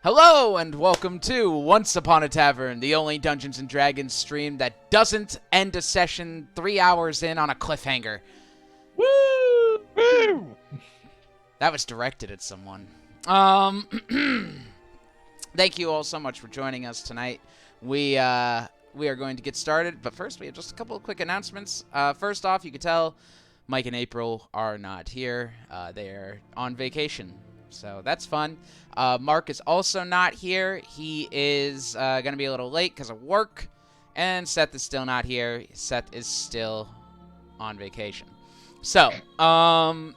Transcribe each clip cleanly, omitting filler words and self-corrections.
Hello and welcome to Once Upon a Tavern, the only Dungeons & Dragons stream that doesn't end a session 3 hours in on a cliffhanger. Woo! Woo! That was directed at someone. Thank you all so much for joining us tonight. We are going to get started, but first we have just a couple of quick announcements. First off, you can tell Mike and April are not here. They are on vacation, so that's fun. Mark is also not here. He is going to be a little late because of work. And Seth is still not here. Seth is still on vacation. So, I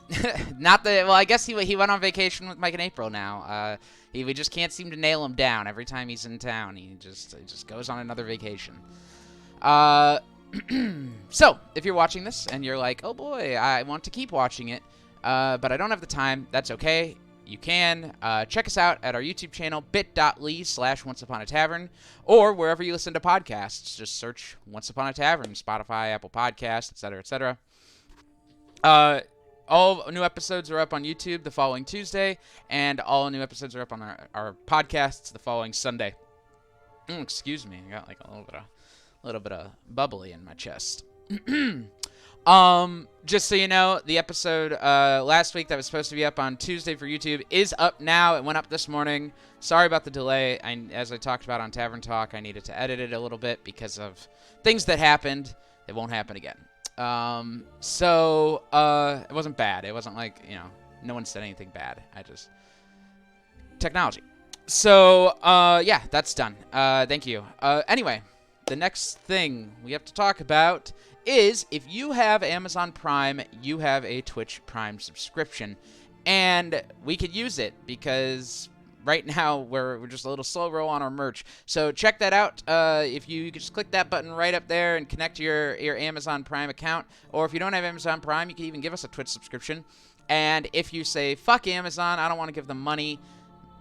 guess he went on vacation with Mike and April now. We just can't seem to nail him down. Every time he's in town, he just goes on another vacation. So, if you're watching this and you're like, oh boy, I want to keep watching it, but I don't have the time, that's okay. You can check us out at our YouTube channel, bit.ly/OnceUponATavern, or wherever you listen to podcasts. Just search Once Upon a Tavern, Spotify, Apple Podcasts, etc., etc. All new episodes are up on YouTube the following Tuesday, and all new episodes are up on our podcasts the following Sunday. Excuse me, I got like a little bit of bubbly in my chest. Just so you know, the episode last week that was supposed to be up on Tuesday for YouTube is up now. It went up this morning. Sorry about the delay. As I talked about on Tavern Talk, I needed to edit it a little bit because of things that happened. It won't happen again. It wasn't bad. It wasn't like, no one said anything bad. Technology. So, yeah, that's done. Thank you. Anyway, the next thing we have to talk about is if you have Amazon Prime, you have a Twitch Prime subscription, and we could use it because right now we're just a little slow roll on our merch. So check that out. If you could just click that button right up there and connect your Amazon Prime account, or if you don't have Amazon Prime, you can even give us a Twitch subscription. And if you say fuck Amazon, I don't want to give them money,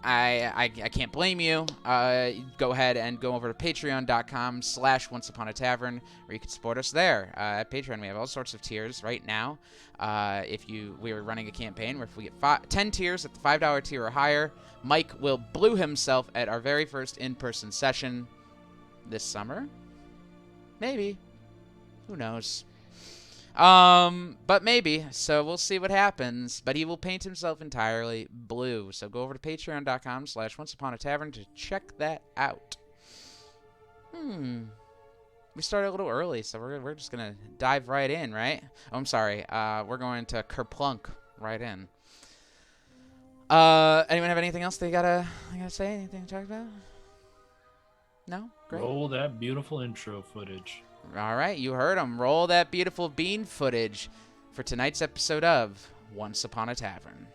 I can't blame you. Go ahead and go over to patreon.com/OnceUponATavern, where you can support us there. At Patreon, we have all sorts of tiers right now. We were running a campaign where if we get 10 tiers at the $5 tier or higher, Mike will blue himself at our very first in-person session this summer. Maybe. Who knows? But maybe, so we'll see what happens, but he will paint himself entirely blue, so go over to patreon.com/OnceUponATavern to check that out. We started a little early, so we're just gonna dive right in, right? Oh, I'm sorry, we're going to kerplunk right in. Anyone have anything else they gotta say? Anything to talk about? No? Great. Roll that beautiful intro footage. All right, you heard him. Roll that beautiful bean footage for tonight's episode of Once Upon a Tavern.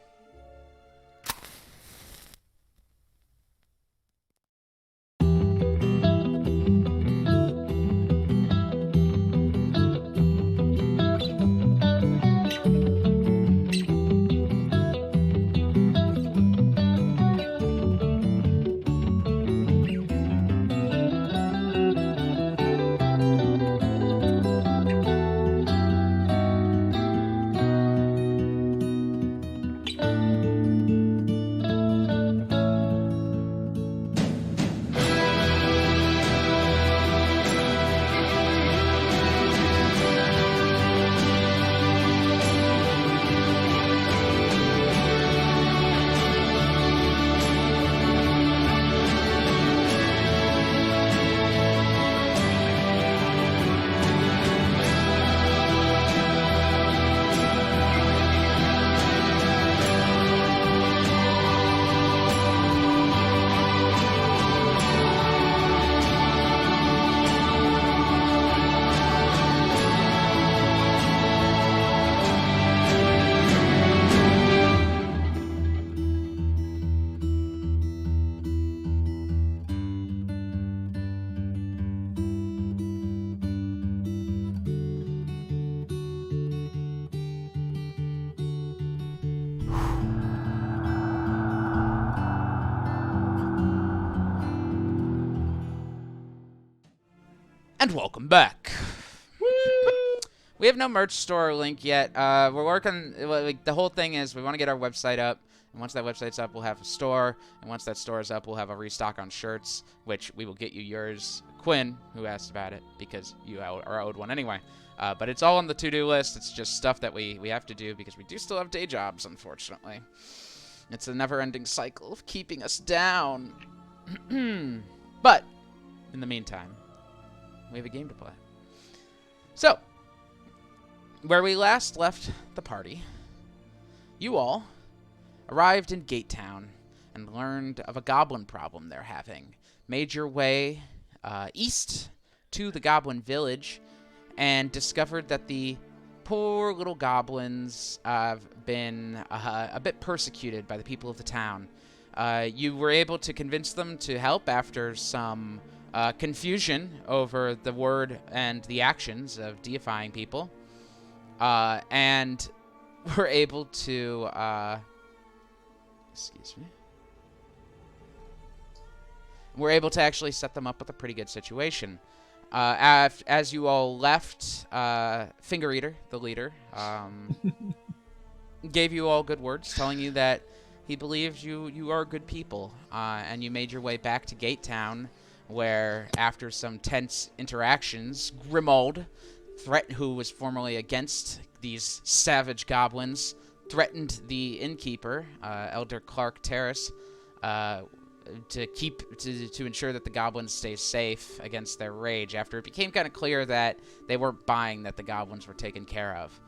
And welcome back. Woo! We have no merch store link yet. We're working, like, the whole thing is we want to get our website up. And once that website's up, we'll have a store. And once that store is up, we'll have a restock on shirts, which we will get you yours. Quinn, who asked about it, because you are owed one anyway. But it's all on the to-do list. It's just stuff that we have to do because we do still have day jobs, unfortunately. It's a never-ending cycle of keeping us down. But, in the meantime, we have a game to play. So, where we last left the party, you all arrived in Gate Town and learned of a goblin problem they're having. Made your way east to the goblin village and discovered that the poor little goblins have been a bit persecuted by the people of the town. You were able to convince them to help after some confusion over the word and the actions of deifying people. And were able to, we're able to actually set them up with a pretty good situation. As you all left, Finger Eater, the leader, gave you all good words, telling you that he believes you are good people, and you made your way back to Gate Town, where after some tense interactions, Grimold, who was formerly against these savage goblins, threatened the innkeeper, Elder Clark Terrace, to ensure that the goblins stay safe against their rage after it became kind of clear that they weren't buying that the goblins were taken care of.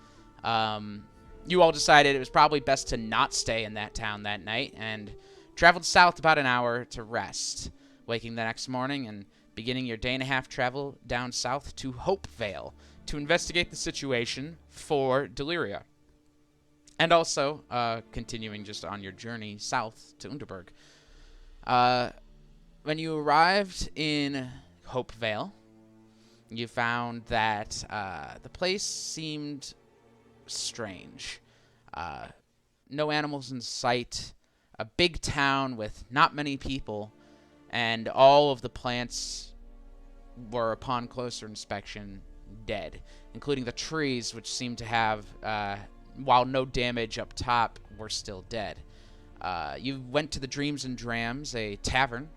You all decided it was probably best to not stay in that town that night and traveled south about an hour to rest, waking the next morning and beginning your day-and-a-half travel down south to Hopevale to investigate the situation for Deliria. And also continuing just on your journey south to Underberg. When you arrived in Hopevale, you found that the place seemed strange. No animals in sight, a big town with not many people, and all of the plants were, upon closer inspection, dead, including the trees, which seemed to have, while no damage up top, were still dead. You went to the Dreams and Drams, a tavern,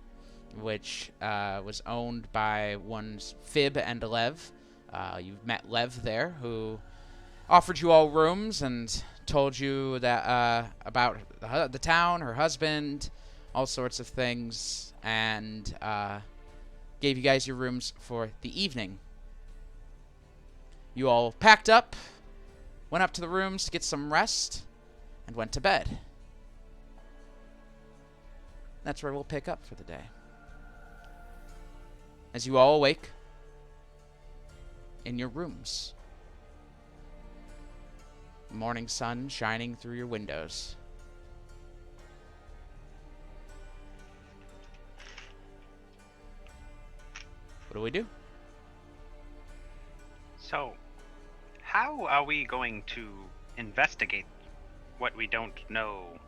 which was owned by ones Fib and Lev. You've met Lev there, who offered you all rooms and told you that about the town, her husband, all sorts of things, and gave you guys your rooms for the evening. You all packed up, went up to the rooms to get some rest, and went to bed. That's where we'll pick up for the day. As you all awake in your rooms. Morning sun shining through your windows. What do we do? So, how are we going to investigate what we don't know?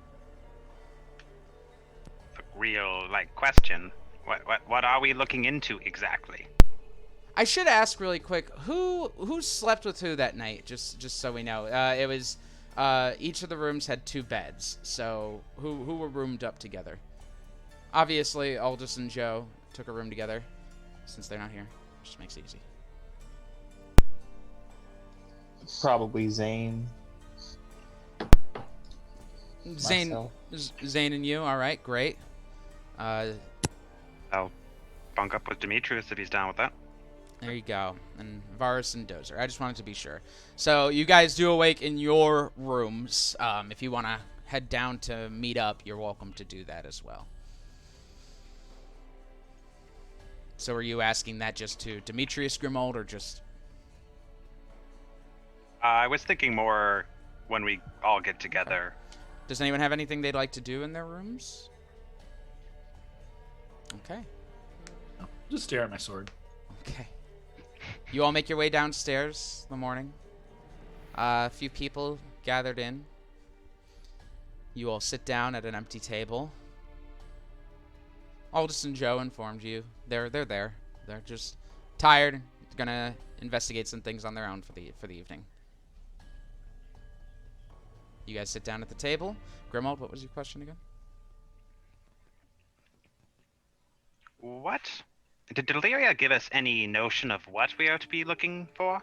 The real, question. What are we looking into exactly? I should ask really quick, who slept with who that night? Just so we know. It was each of the rooms had 2 beds. So who were roomed up together? Obviously, Aldous and Joe took a room together, since they're not here. Just makes it easy. Probably Zane. Zane and you. All right, great. I'll bunk up with Demetrius if he's down with that. There you go. And Varus and Dozer. I just wanted to be sure. So you guys do awake in your rooms. If you want to head down to meet up, you're welcome to do that as well. So are you asking that just to Demetrius Grimold or just... I was thinking more when we all get together. Okay. Does anyone have anything they'd like to do in their rooms? Okay. No, just stare at my sword. Okay. You all make your way downstairs in the morning. A few people gathered in. You all sit down at an empty table. Aldous and Joe informed you. They're there. They're just tired. They're gonna investigate some things on their own for the evening. You guys sit down at the table. Grimald, what was your question again? What? Did Deliria give us any notion of what we are to be looking for?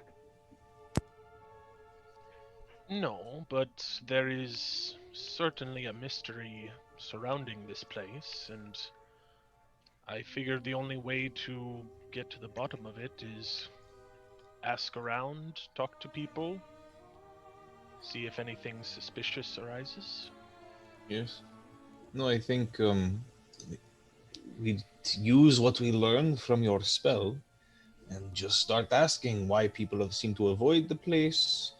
No, but there is certainly a mystery surrounding this place, and I figured the only way to get to the bottom of it is ask around, talk to people, see if anything suspicious arises. Yes. No, I think we use what we learned from your spell and just start asking why people seem to avoid the place,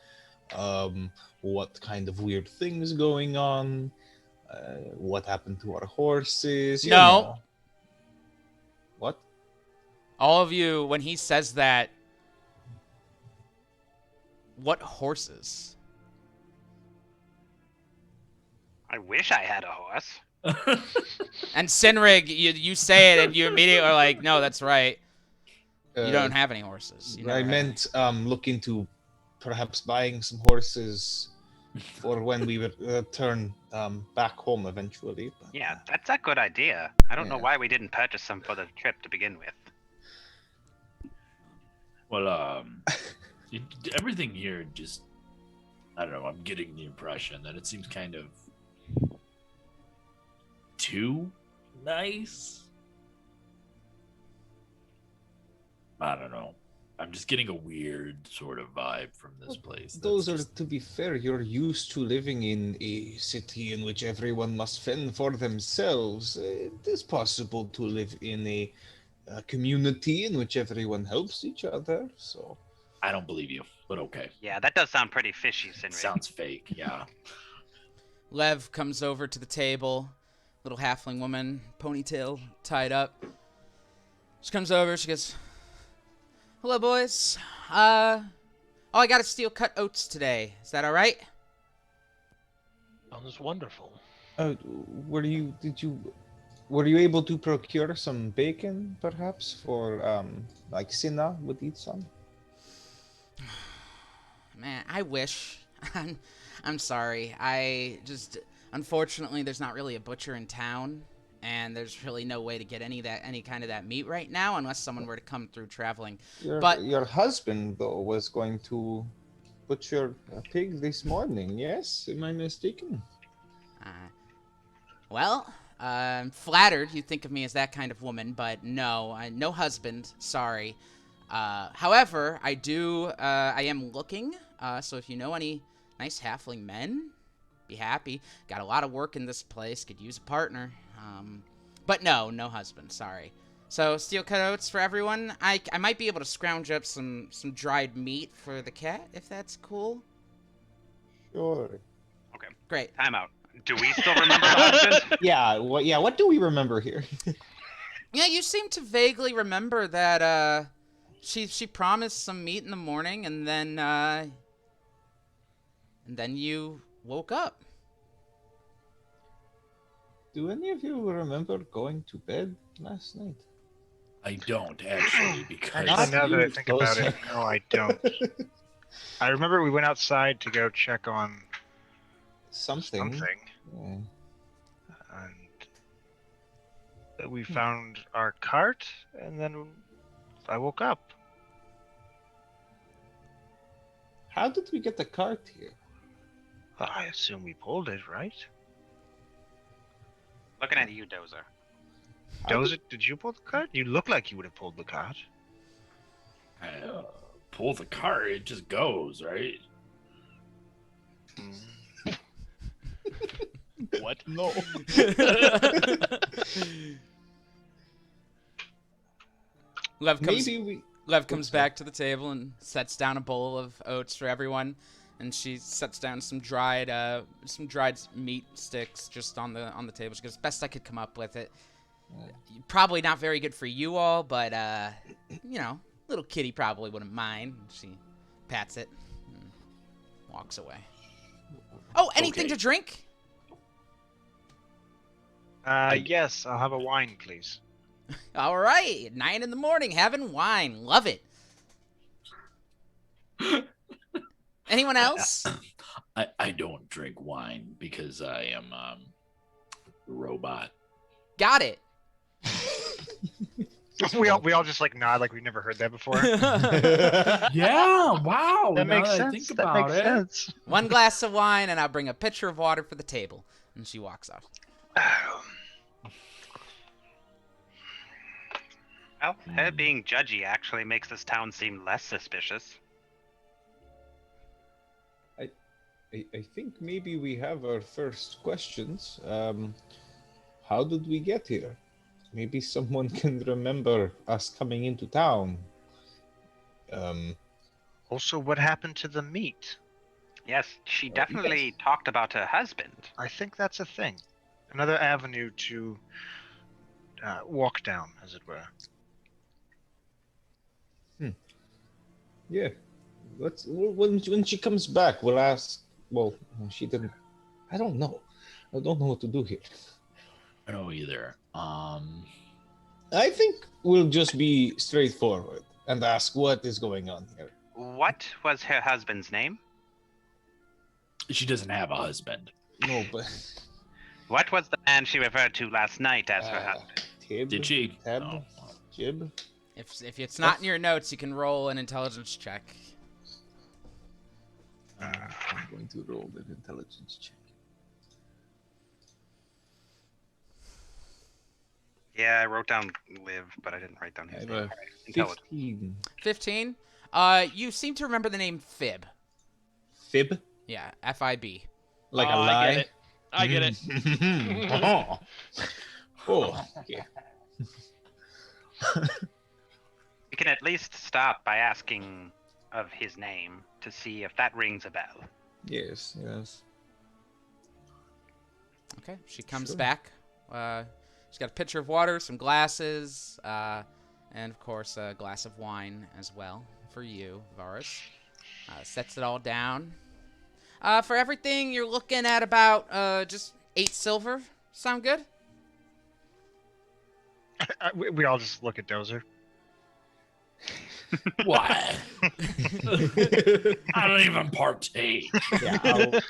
what kind of weird things going on, what happened to our horses. You No. know. What? All of you, when he says that, what horses? I wish I had a horse. And Sinrig, you say it and you immediately are like, no, that's right. You don't have any horses. You I never had meant look into perhaps buying some horses for when we return back home eventually. But, Yeah, that's a good idea. I don't know Yeah. why we didn't purchase some for the trip to begin with. Well, everything here just, I don't know, I'm getting the impression that it seems kind of too nice. I don't know. I'm just getting a weird sort of vibe from this place. those are, to be fair, you're used to living in a city in which everyone must fend for themselves. It is possible to live in a community in which everyone helps each other. So I don't believe you, but okay. Yeah, that does sound pretty fishy, Sinri. Sounds fake, yeah. Lev comes over to the table. Little halfling woman, ponytail tied up. She comes over. She goes, "Hello, boys. I got steel cut oats today. Is that all right?" Sounds wonderful. were you able to procure some bacon, perhaps, for like Cinna would eat some? Man, I wish. I'm sorry. Unfortunately, there's not really a butcher in town, and there's really no way to get any kind of that meat right now, unless someone were to come through traveling. Your husband, though, was going to butcher a pig this morning. Yes, am I mistaken? Well, I'm flattered you think of me as that kind of woman, but no, no husband. Sorry. However, I am looking. So if you know any nice halfling men, be happy. Got a lot of work in this place. Could use a partner. But no husband. Sorry. So steel cut oats for everyone. I might be able to scrounge up some dried meat for the cat if that's cool. Sure. Okay, Great. time out. Do we still remember the husband? Yeah. What do we remember here? Yeah, you seem to vaguely remember that she promised some meat in the morning, and then you woke up. Do any of you remember going to bed last night? I don't, actually, because... Not Now that I you, think about it, closer. no, I don't. I remember we went outside to go check on Something. Yeah. and we found our cart, and then I woke up. How did we get the cart here? I assume we pulled it, right? Looking at you, Dozer. Did you pull the cart? You look like you would have pulled the cart. Pull the cart, it just goes, right? What? No. Lev comes back to the table and sets down a bowl of oats for everyone, and she sets down some dried meat sticks just on the table. She goes, "Best I could come up with it. Probably not very good for you all, but little kitty probably wouldn't mind." She pats it and walks away. Oh, anything Okay. to drink? Yes, I'll have a wine, please. All right, 9 a.m, having wine. Love it. Anyone else? I don't drink wine because I am a robot. Got it. we all just like nod like we've never heard that before. Yeah, wow. That now makes that I sense. think That about makes it. sense. One glass of wine, and I'll bring a pitcher of water for the table. And she walks off. Well, her being judgy actually makes this town seem less suspicious. I think maybe we have our first questions. How did we get here? Maybe someone can remember us coming into town. Also, what happened to the meat? Yes, she definitely talked about her husband. I think that's a thing. Another avenue to walk down, as it were. Yeah. Let's when she comes back, we'll ask. Well, she didn't. I don't know. I don't know what to do here. I don't know either. I think we'll just be straightforward and ask what is going on here. What was her husband's name? She doesn't have a husband. No, but What was the man she referred to last night as her husband? Tib, Did she? Tab, Oh. Jib. If it's not in your notes, you can roll an intelligence check. I'm going to roll an intelligence check. Yeah, I wrote down live, but I didn't write down I his have name. a Intelligence. 15. 15. You seem to remember the name Fib. Fib? Yeah, F-I-B. Like a Oh, lie? I get it. I get it. Oh, yeah. We can at least stop by asking of his name to see if that rings a bell. Yes, yes. Okay, she comes Sure. back. She's got a pitcher of water, some glasses, and of course a glass of wine as well for you, Varus. Sets it all down. For everything, you're looking at about just 8 silver. Sound good? We all just look at Dozer. What? I don't even partake. Yeah.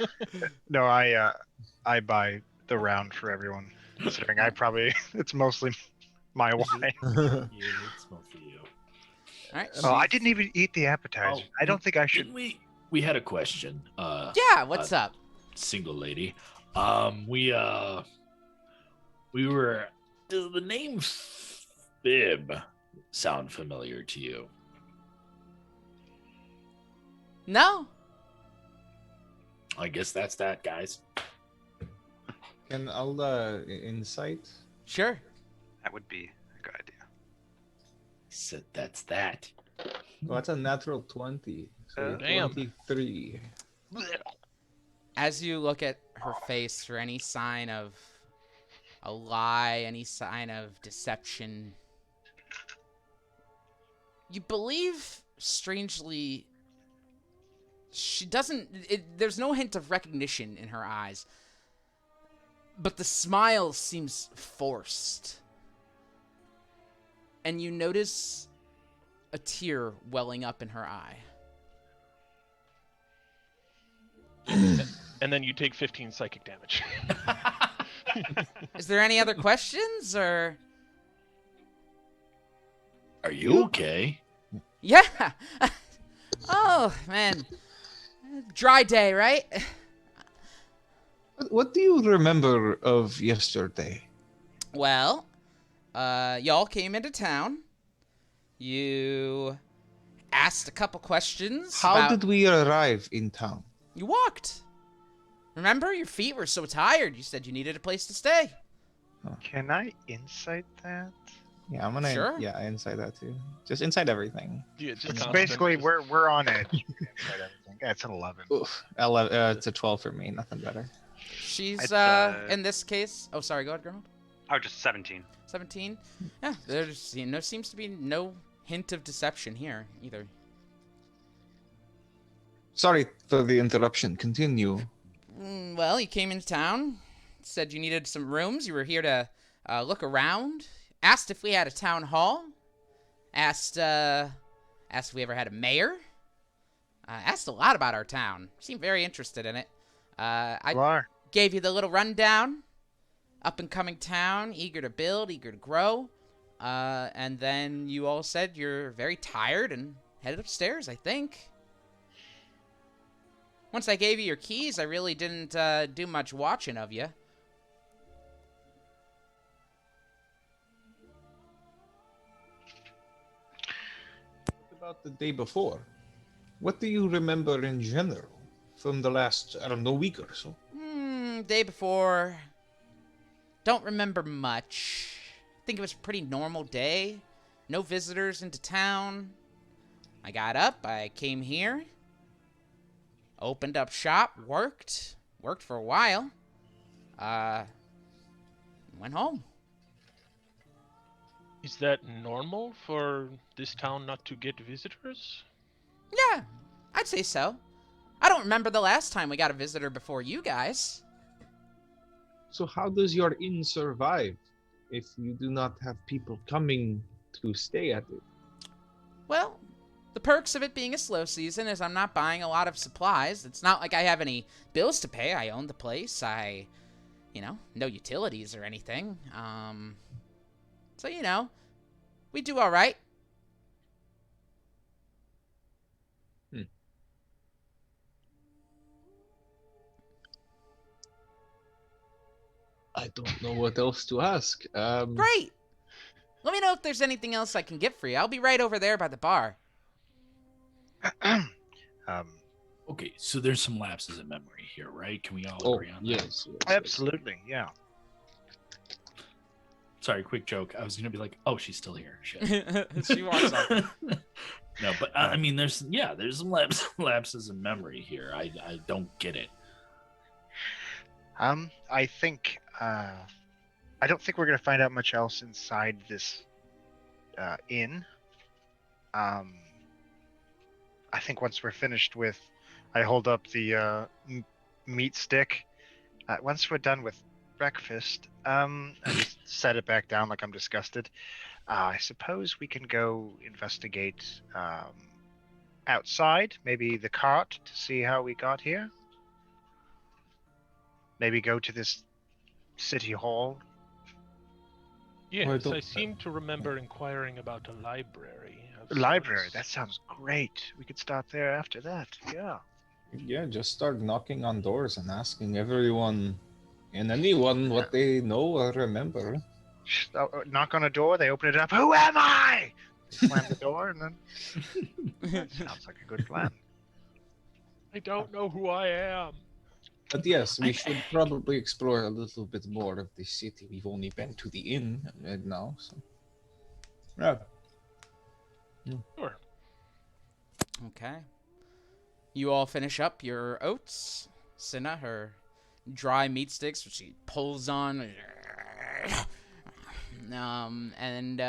No, I buy the round for everyone. Considering it's mostly my wine. Yeah, it's mostly you. All right. Oh, I didn't even eat the appetizer. I don't think I should. Didn't we had a question. Yeah, what's up? Single lady. We were. Does the name Fib sound familiar to you? No? I guess that's that, guys. Can I'll insight? Sure. That would be a good idea. Said that's that. Oh, that's a natural 20. So Damn. 23. As you look at her face for any sign of a lie, any sign of deception, you believe, strangely, she doesn't. There's no hint of recognition in her eyes, but the smile seems forced. And you notice a tear welling up in her eye. And then you take 15 psychic damage. Is there any other questions, or? Are you okay? Yeah. Oh man, dry day, right? What do you remember of yesterday? Well, y'all came into town. You asked a couple questions. How about... did we arrive in town? You walked. Remember, your feet were so tired. You said you needed a place to stay. Can I insight that? Yeah, I'm gonna. Sure. Yeah, inside that too. Just inside everything. Yeah, just It's constant, basically just- we're on edge. Inside everything. Yeah, it's an 11. Oof. 11, it's a 12 for me. Nothing better. She's It's, in this case. Oh, sorry. Go ahead, Grimald. Oh, just 17. 17. Yeah, there's seems to be no hint of deception here either. Sorry for the interruption. Continue. Well, you came into town, said you needed some rooms. You were here to look around. Asked if we had a town hall. Asked if we ever had a mayor. asked a lot about our town. Seemed very interested in it. I You are. gave you the little rundown. Up and coming town, eager to build, eager to grow. And then you all said you're very tired and headed upstairs, I think. Once I gave you your keys, I really didn't do much watching of you. What about the day before? What do you remember in general from the last, I don't know, week or so? Day before. Don't remember much. I think it was a pretty normal day. No visitors into town. I got up, I came here. Opened up shop, worked for a while. Went home. Is that normal for this town not to get visitors? Yeah, I'd say so. I don't remember the last time we got a visitor before you guys. So how does your inn survive if you do not have people coming to stay at it? Well, the perks of it being a slow season is I'm not buying a lot of supplies. It's not like I have any bills to pay. I own the place. No utilities or anything. So, we do all right. I don't know what else to ask. Great. Let me know if there's anything else I can get for you. I'll be right over there by the bar. Okay, so there's some lapses in memory here, right? Can we all agree on that? Yes. Absolutely, yeah. Sorry, quick joke. I was gonna be like, "Oh, she's still here." Shit. She walks up. No, but I mean, there's some lapses in memory here. I don't get it. I think I don't think we're gonna find out much else inside this inn. I think once we're finished with, I hold up the meat stick. Once we're done with breakfast, I just set it back down like I'm disgusted. I suppose we can go investigate outside, maybe the cart, to see how we got here. Maybe go to this city hall. Yes, don't- I seem to remember inquiring about a library. Library, that sounds great. We could start there after that. Yeah. Yeah, just start knocking on doors and asking everyone and anyone what they know or remember. Knock on a door, they open it up. Who am I? Slam the door, and then sounds like a good plan. I don't know who I am. But yes, we should probably explore a little bit more of the city. We've only been to the inn right now, so yeah. Sure. Okay. You all finish up your oats. Cinna, her dry meat sticks, which she pulls on. And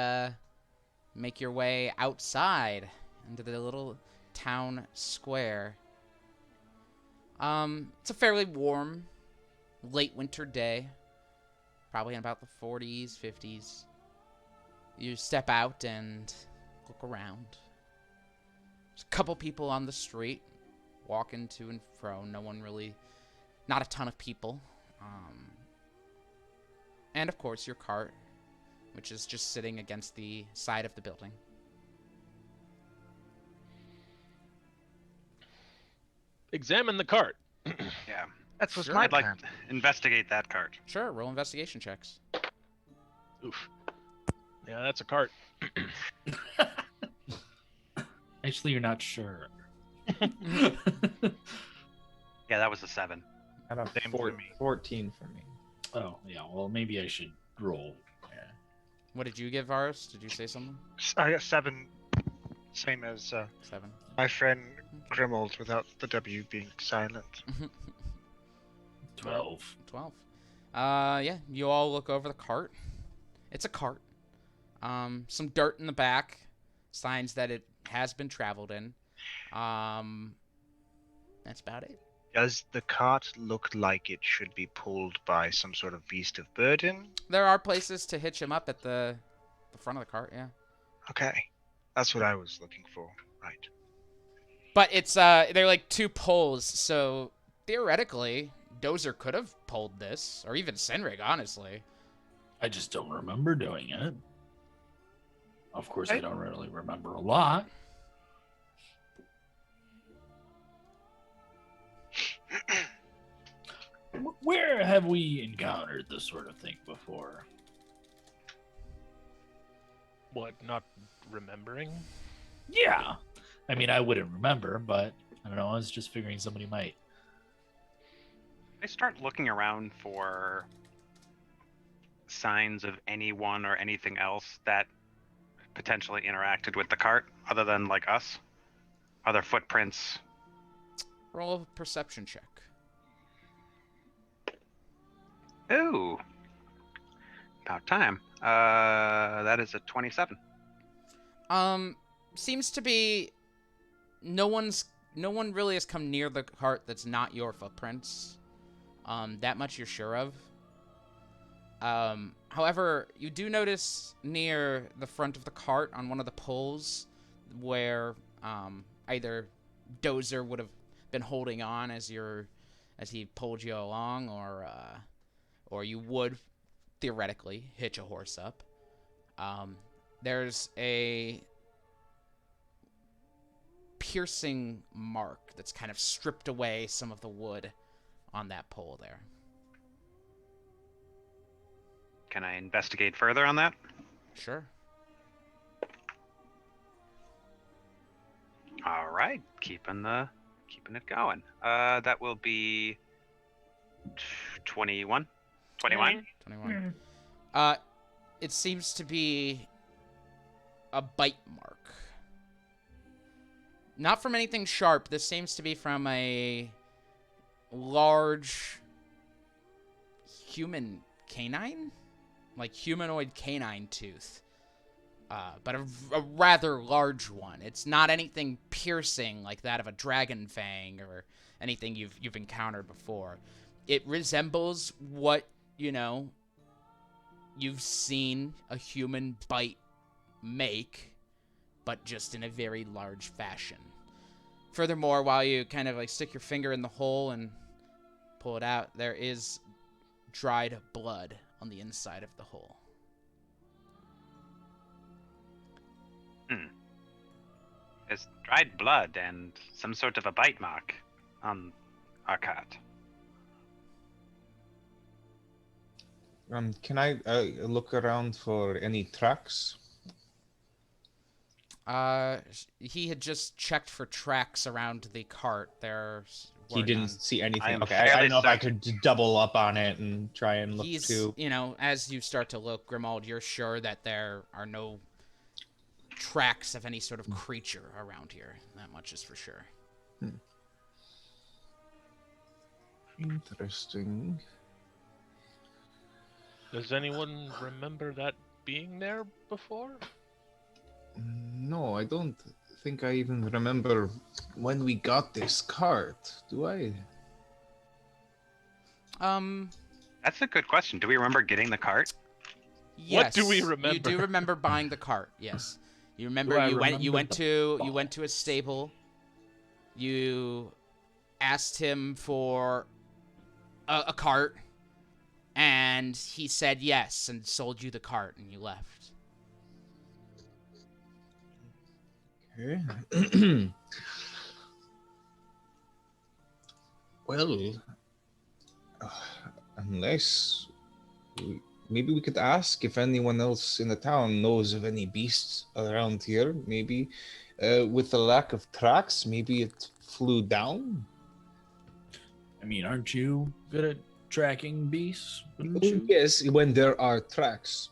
make your way outside into the little town square. It's a fairly warm, late winter day. Probably in about the 40s, 50s. You step out and look around. There's a couple people on the street walking to and fro. Not a ton of people. And of course your cart, which is just sitting against the side of the building. Examine the cart. Yeah. That was Sure. my I'd like plan. to investigate that cart. Sure, roll investigation checks. Oof. Yeah, that's a cart. Actually, you're not sure. Yeah, that was a 7. I got Same for me. 14 for me. Oh, yeah. Well, maybe I should roll. Yeah. What did you give, Varus? Did you say something? I got 7, same as 7. my friend Grimald, without the W being silent. 12. 12. Yeah, you all look over the cart. It's a cart. Some dirt in the back. Signs that it has been traveled in. That's about it. Does the cart look like it should be pulled by some sort of beast of burden? There are places to hitch him up at the front of the cart, yeah. Okay, that's what I was looking for. Right. But it's they're like two poles, so theoretically Dozer could have pulled this, or even Senrig, honestly. I just don't remember doing it. Of course, I- I don't really remember a lot. Where have we encountered this sort of thing before? What, not remembering? Yeah. I mean, I wouldn't remember, but I don't know. I was just figuring somebody might. I start looking around for signs of anyone or anything else that potentially interacted with the cart other than like us. Other footprints. Roll a perception check. Ooh. About time. That is a 27. Seems to be no one really has come near the cart that's not your footprints. That much you're sure of. However, you do notice near the front of the cart on one of the poles where either Dozer would have been holding on as he pulled you along, or you would theoretically hitch a horse up. There's a piercing mark that's kind of stripped away some of the wood on that pole there. Can I investigate further on that? Sure. All right, keeping it going. That will be 21. 21. 21. It seems to be a bite mark. Not from anything sharp. This seems to be from a large human canine? Like humanoid canine tooth. But a rather large one. It's not anything piercing like that of a dragon fang or anything you've encountered before. It resembles what, you've seen a human bite make, but just in a very large fashion. Furthermore, while you kind of like stick your finger in the hole and pull it out, there is dried blood on the inside of the hole. There's dried blood and some sort of a bite mark on our cart. Can I look around for any tracks? He had just checked for tracks around the cart. He didn't see I anything. am Okay, I fairly don't know if I certain. could double up on it and try and look He's, too. As you start to look, Grimald, you're sure that there are no tracks of any sort of creature around here. That much is for sure. Interesting. Does anyone remember that being there before? No, I don't think I even remember when we got this cart. Do I? That's a good question. Do we remember getting the cart? Yes. What do we You remember? do remember buying the cart. Yes. You remember Do I you went remember to a stable. You asked him for a cart, and he said yes and sold you the cart, and you left. Okay. Well, unless maybe we could ask if anyone else in the town knows of any beasts around here. Maybe with the lack of tracks, maybe it flew down. I mean, aren't you good at tracking beasts? Wouldn't you? Yes, when there are tracks,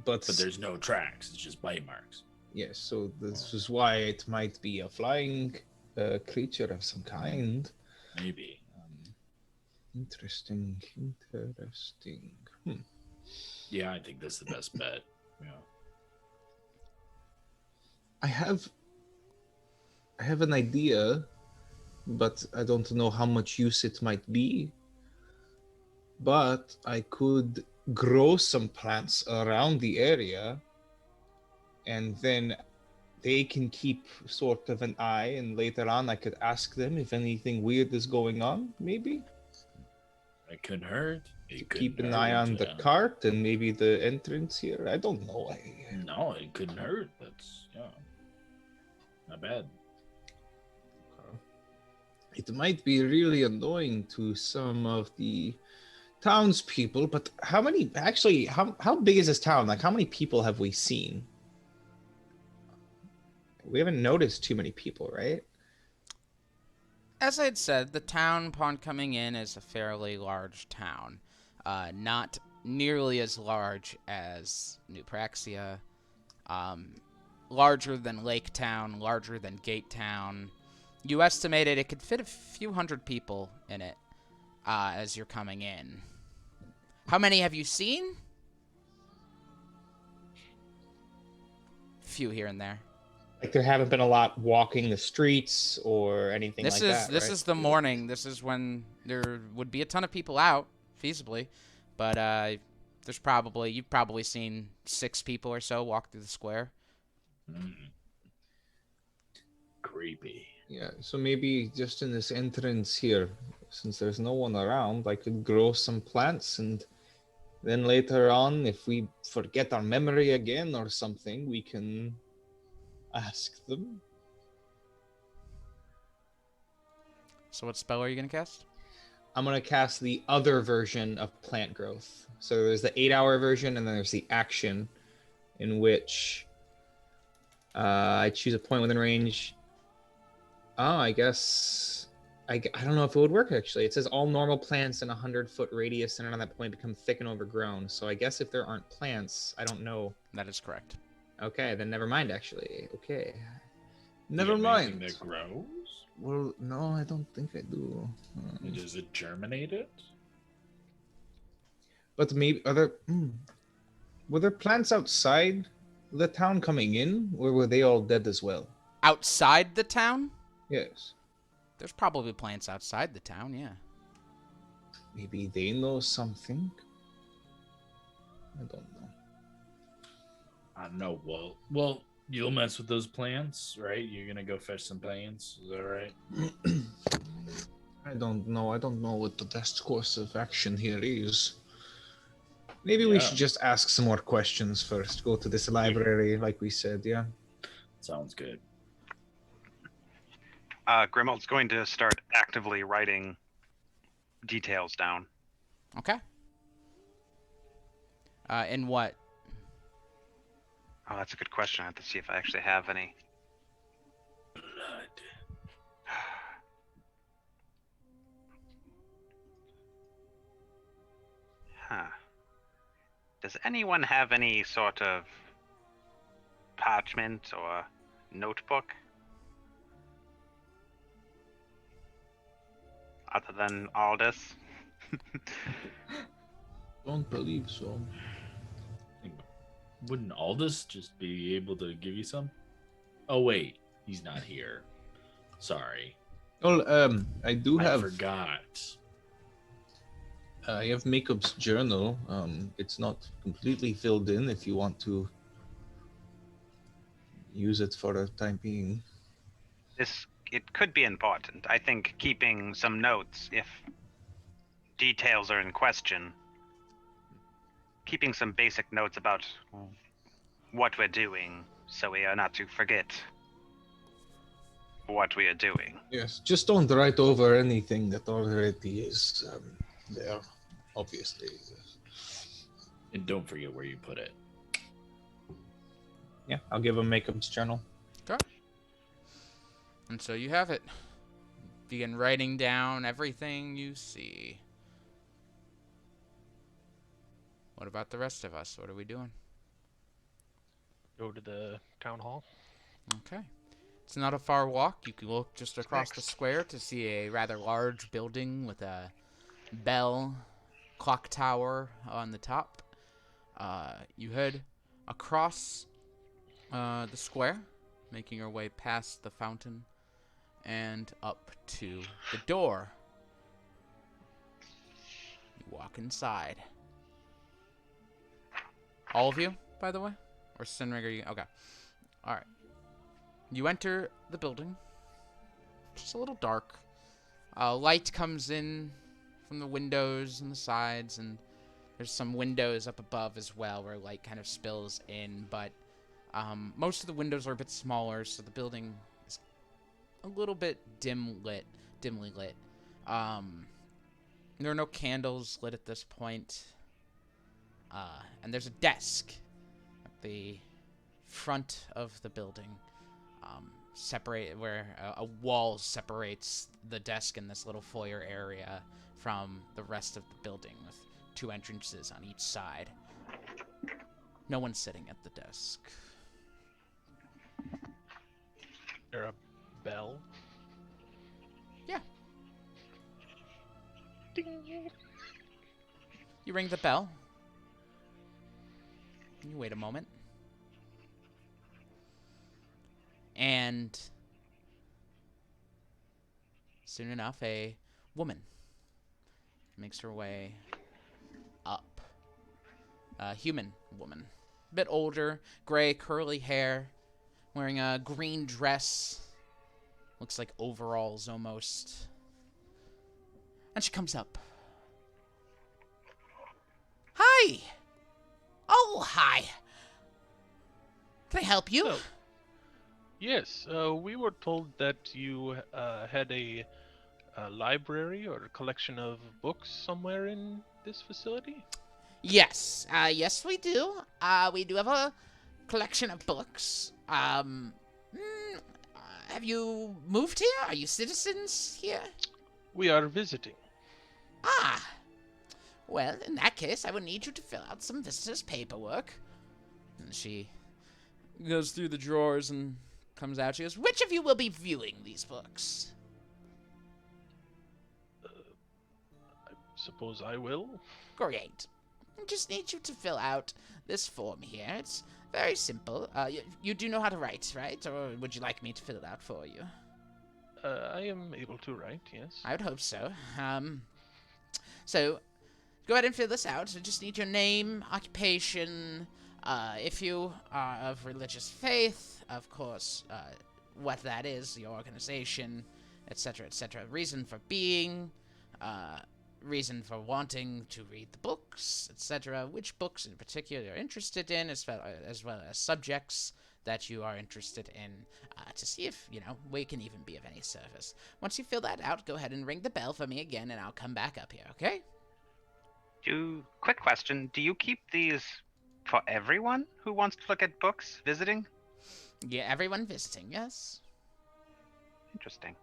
but There's no tracks. It's just bite marks. yes. So this is why it might be a flying creature of some kind. Maybe. Interesting. Yeah, I think that's the best bet. Yeah. I have an idea, but I don't know how much use it might be. But I could grow some plants around the area, and then they can keep sort of an eye, and later on I could ask them if anything weird is going on, maybe? It couldn't hurt. To It keep couldn't an eye hurt, on the cart and maybe the entrance here? I don't know. No, it couldn't hurt. That's, yeah. Not bad. It might be really annoying to some of the townspeople, but how big is this town? Like, how many people have we seen? We haven't noticed too many people, right? As I had said, the town upon coming in is a fairly large town. Not nearly as large as New Praxia. Larger than Lake Town, larger than Gate Town. You estimated it could fit a few hundred people in it as you're coming in. How many have you seen? Few here and there. Like, there haven't been a lot walking the streets or anything This is the morning. This is when there would be a ton of people out, feasibly, but you've probably seen 6 people or so walk through the square. Creepy. Yeah, so maybe just in this entrance here, since there's no one around, I could grow some plants, and then later on, if we forget our memory again or something, we can ask them. So what spell are you going to cast? I'm going to cast the other version of plant growth. So there's the 8-hour version, and then there's the action, in which I choose a point within range. Oh, I guess I don't know if it would work, actually. It says all normal plants in a 100-foot radius centered on that point become thick and overgrown. So I guess if there aren't plants, I don't know. That is correct. Okay, then never mind, actually. Okay. You Never have mind. anything that grows? Well, no, I don't think I do. Does it germinate it? But maybe were there plants outside the town coming in, or were they all dead as well? Outside the town? Yes. There's probably plants outside the town, yeah. Maybe they know something. I don't know. I don't know. Well, you'll mess with those plants, right? You're gonna go fetch some plants. Is that right? I don't know. I don't know what the best course of action here is. Maybe we should just ask some more questions first. Go to this library, like we said, yeah? Sounds good. Grimald's going to start actively writing details down. Okay. In what? Oh, that's a good question. I have to see if I actually have any. Blood. Huh. Does anyone have any sort of parchment or notebook? Other than Aldous? Don't believe so. Wouldn't Aldous just be able to give you some? Oh wait, he's not here. Sorry. Well, I do I have. forgot. I have Makeup's journal. It's not completely filled in. If you want to use it for the time being. It could be important. I think keeping some notes, if details are in question, keeping some basic notes about what we're doing so we are not to forget what we are doing. Yes, just don't write over anything that already is there, obviously. And don't forget where you put it. Yeah, I'll give him Makeup's journal. Okay. And so you have it. Begin writing down everything you see. What about the rest of us? What are we doing? Go to the town hall. Okay. It's not a far walk. You can look just across the square to see a rather large building with a bell clock tower on the top. You head across the square, making your way past the fountain and up to the door. You walk inside. All of you, by the way? Or Sinrig, are you? Okay. Alright. You enter the building. Just a little dark. Light comes in from the windows and the sides, and there's some windows up above as well where light kind of spills in, but most of the windows are a bit smaller, so the building is a little bit dimly lit. There are no candles lit at this point. And there's a desk at the front of the building, where a wall separates the desk in this little foyer area from the rest of the building, with 2 entrances on each side. No one's sitting at the desk. There a bell? Yeah. Ding. You ring the bell. You wait a moment. And soon enough, a woman makes her way up. A human woman. A bit older, gray, curly hair, wearing a green dress. Looks like overalls almost. And she comes up. Hi! Oh, hi. Can I help you? Oh. Yes, we were told that you had a library or a collection of books somewhere in this facility. Yes. Yes, we do. We do have a collection of books. Have you moved here? Are you citizens here? We are visiting. Ah. Well, in that case, I would need you to fill out some visitor's paperwork. And she goes through the drawers and comes out. She goes, which of you will be viewing these books? I suppose I will. Great. I just need you to fill out this form here. It's very simple. You do know how to write, right? Or would you like me to fill it out for you? I am able to write, yes. I would hope so. So, go ahead and fill this out. I just need your name, occupation, if you are of religious faith, of course, what that is, your organization, etc., etc. Reason for being, reason for wanting to read the books, etc. Which books in particular you're interested in, as well as subjects that you are interested in, to see if, we can even be of any service. Once you fill that out, go ahead and ring the bell for me again, and I'll come back up here, okay? Quick question. Do you keep these for everyone who wants to look at books visiting? Yeah, everyone visiting, yes? Interesting.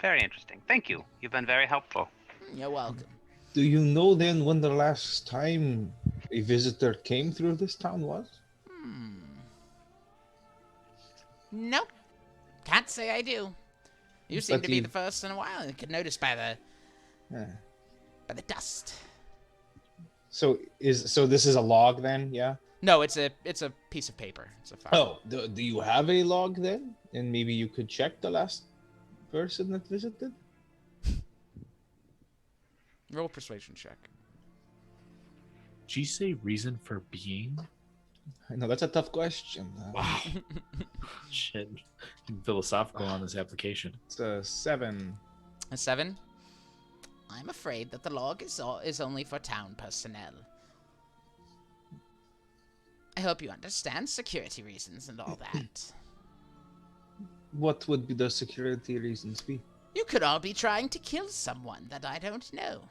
Very interesting. Thank you. You've been very helpful. You're welcome. Do you know then when the last time a visitor came through this town was? Nope. Can't say I do. You seem to be the first in a while. You could notice by the dust. So this is a log then, yeah? No, it's a piece of paper. It's a file. Oh, do you have a log then? And maybe you could check the last person that visited? Roll a persuasion check. Did you say reason for being? I know, that's a tough question. Wow. Shit. Philosophical on this application. It's a 7. A 7? I'm afraid that the log is only for town personnel. I hope you understand security reasons and all that. What would be the security reasons be? You could all be trying to kill someone that I don't know.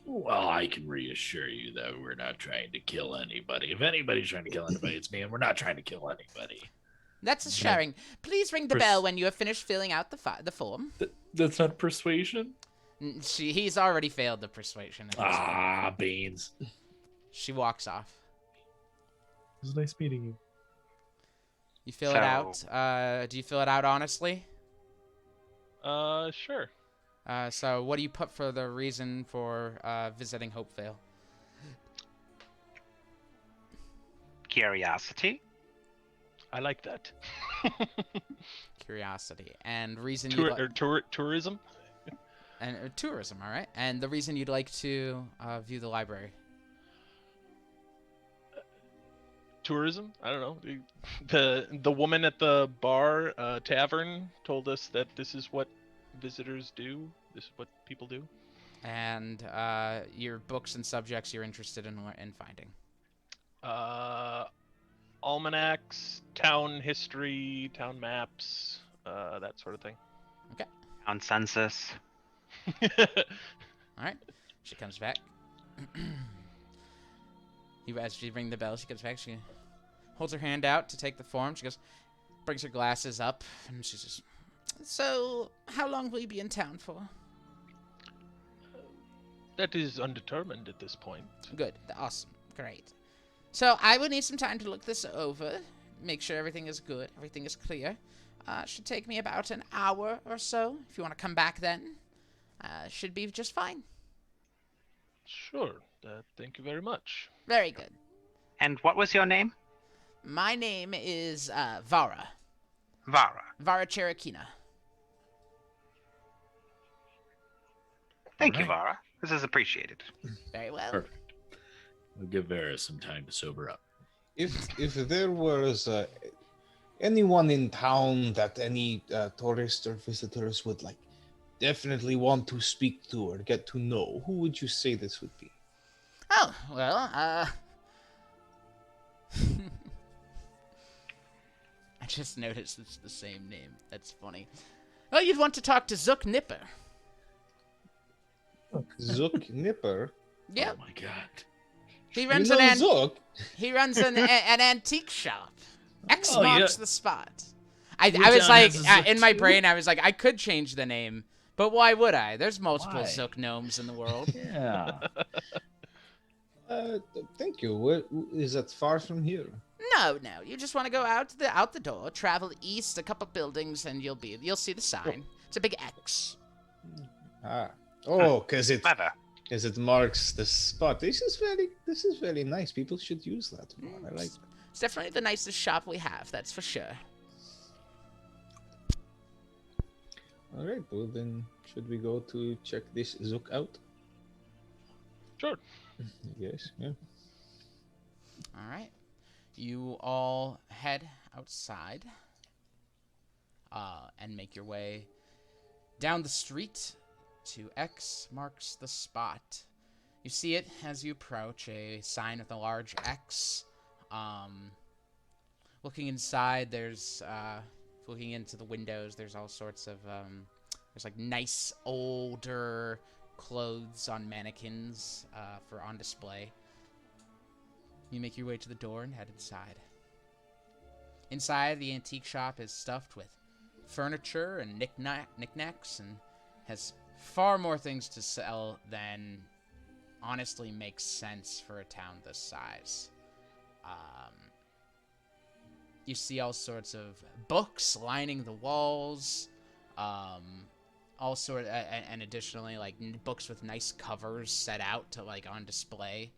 Well, I can reassure you that we're not trying to kill anybody. If anybody's trying to kill anybody, it's me, and we're not trying to kill anybody. That's assuring. Please ring the bell when you have finished filling out the form. That's not persuasion? He's already failed the persuasion. Beans. She walks off. It was nice meeting you. You fill it out. Do you fill it out honestly? Sure. So what do you put for the reason for visiting Hopevale? Curiosity. I like that. Curiosity. And reason tourism? And tourism, all right. And the reason you'd like to view the library? tourism. I don't know. The woman at the bar, Tavern, told us that this is what visitors do. This is what people do. And your books and subjects you're interested in finding. Almanacs, town history, town maps, that sort of thing. On census. All right. She comes back. As you ring the bell, she comes back. She holds her hand out to take the form. She goes, brings her glasses up, and she says, "So, how long will you be in town for?" That is undetermined at this point. Good. Awesome. Great. So, I will need some time to look this over, make sure everything is good, everything is clear. Should take me about an hour or so. If you want to come back then, should be just fine. Sure. Thank you very much. Very good. And what was your name? My name is Vara. Vara. Vara Cherokina. Thank you, Vara. This is appreciated. Very well. Perfect. We'll give Vera some time to sober up. If there was anyone in town that any tourists or visitors would definitely want to speak to or get to know, who would you say this would be? Oh, well, I just noticed it's the same name. That's funny. Well, you'd want to talk to Zook Nipper. Zook Nipper? Yep. Oh my god. He runs You know an Zook? He runs an antique shop. X Oh, marks yeah. the spot. I Your was town like, has a Zook in my too? brain, I was like, I could change the name, but why would I? There's multiple Why? Zook gnomes in the world. Yeah. Thank you. Where, is that far from here? No, you just want to go out the door, travel east a couple buildings, and you'll see the sign. It's a big X. Oh, because Clever. it marks the spot. This is very nice. People should use that more. I like it. It's definitely the nicest shop we have, that's for sure. All right, well then, should we go to check this Zook out? Sure. Yes, yeah. All right. You all head outside and make your way down the street to X marks the spot. You see it as you approach, a sign with a large X. Looking inside, there's looking into the windows, there's all sorts of there's like nice older clothes on mannequins for on display. You make your way to the door and head inside. Inside, the antique shop is stuffed with furniture and knickknacks and has far more things to sell than honestly makes sense for a town this size. You see all sorts of books lining the walls, all sort and additionally like books with nice covers set out to like on display.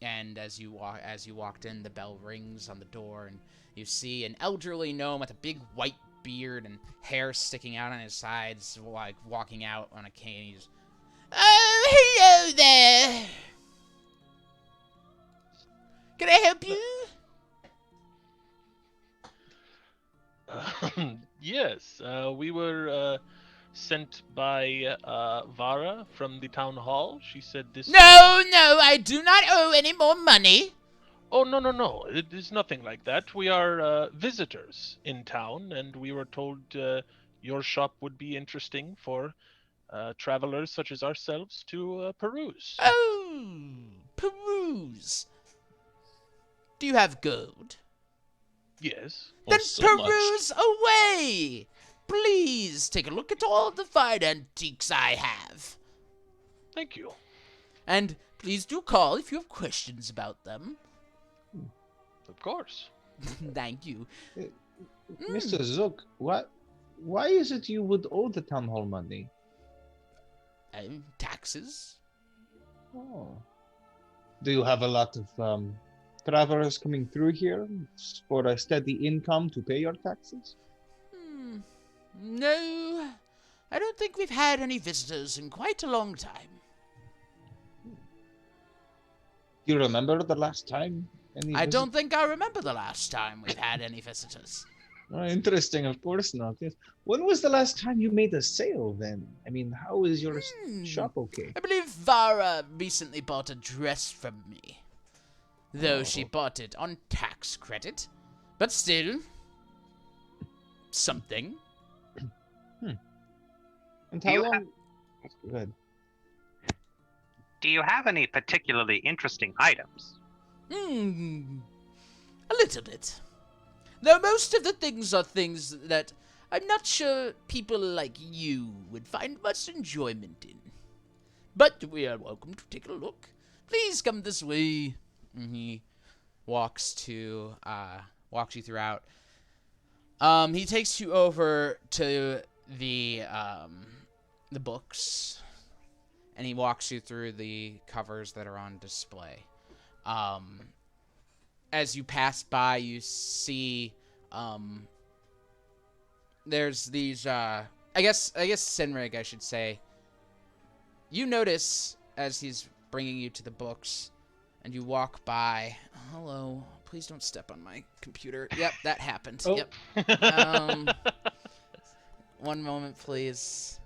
And as you walked in, the bell rings on the door, and you see an elderly gnome with a big white beard and hair sticking out on his sides, like walking out on a cane. He's, "Oh, hello there. Can I help you?" Yes, we were sent by Vara from the town hall. She said this. No, I do not owe any more money. Oh, no. It is nothing like that. We are visitors in town, and we were told your shop would be interesting for travelers such as ourselves to peruse. Oh, peruse. Do you have gold? Yes. Then so much. peruse away. Please take a look at all the fine antiques I have. Thank you. And please do call if you have questions about them. Of course. Thank you. Mr. Zook, why is it you would owe the town hall money? Taxes? Oh. Do you have a lot of travelers coming through here for a steady income to pay your taxes? No, I don't think we've had any visitors in quite a long time. Do you remember the last time Any I don't think I remember the last time we've had any visitors. Interesting, of course not. Yes. When was the last time you made a sale then? I mean, how is your shop okay? I believe Vara recently bought a dress from me. Though she bought it on tax credit. But still, something. And how You long? Go ahead. Do you have any particularly interesting items? A little bit. Though most of the things are things that I'm not sure people like you would find much enjoyment in. But we are welcome to take a look. Please come this way. And he walks you throughout. He takes you over to the books, and he walks you through the covers that are on display. As you pass by, you see, there's these, I guess Sinrig, I should say. You notice, as he's bringing you to the books, and you walk by, hello, please don't step on my computer. Yep, that happened. Oh. Yep. One moment, please.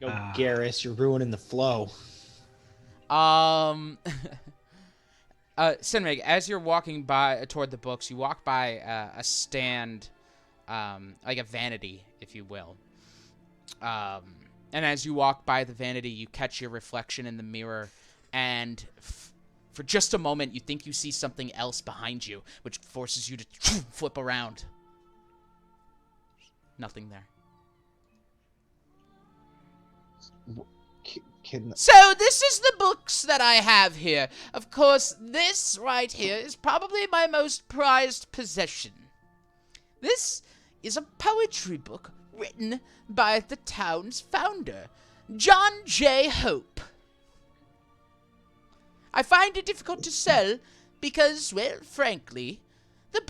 Yo, Garrus, you're ruining the flow. Sinrig, as you're walking by toward the books, you walk by a stand, like a vanity, if you will. And as you walk by the vanity, you catch your reflection in the mirror, and for just a moment, you think you see something else behind you, which forces you to flip around. Nothing there. So this is the books that I have here. Of course, this right here is probably my most prized possession. This is a poetry book written by the town's founder, John J. Hope. I find it difficult to sell because, well, frankly, the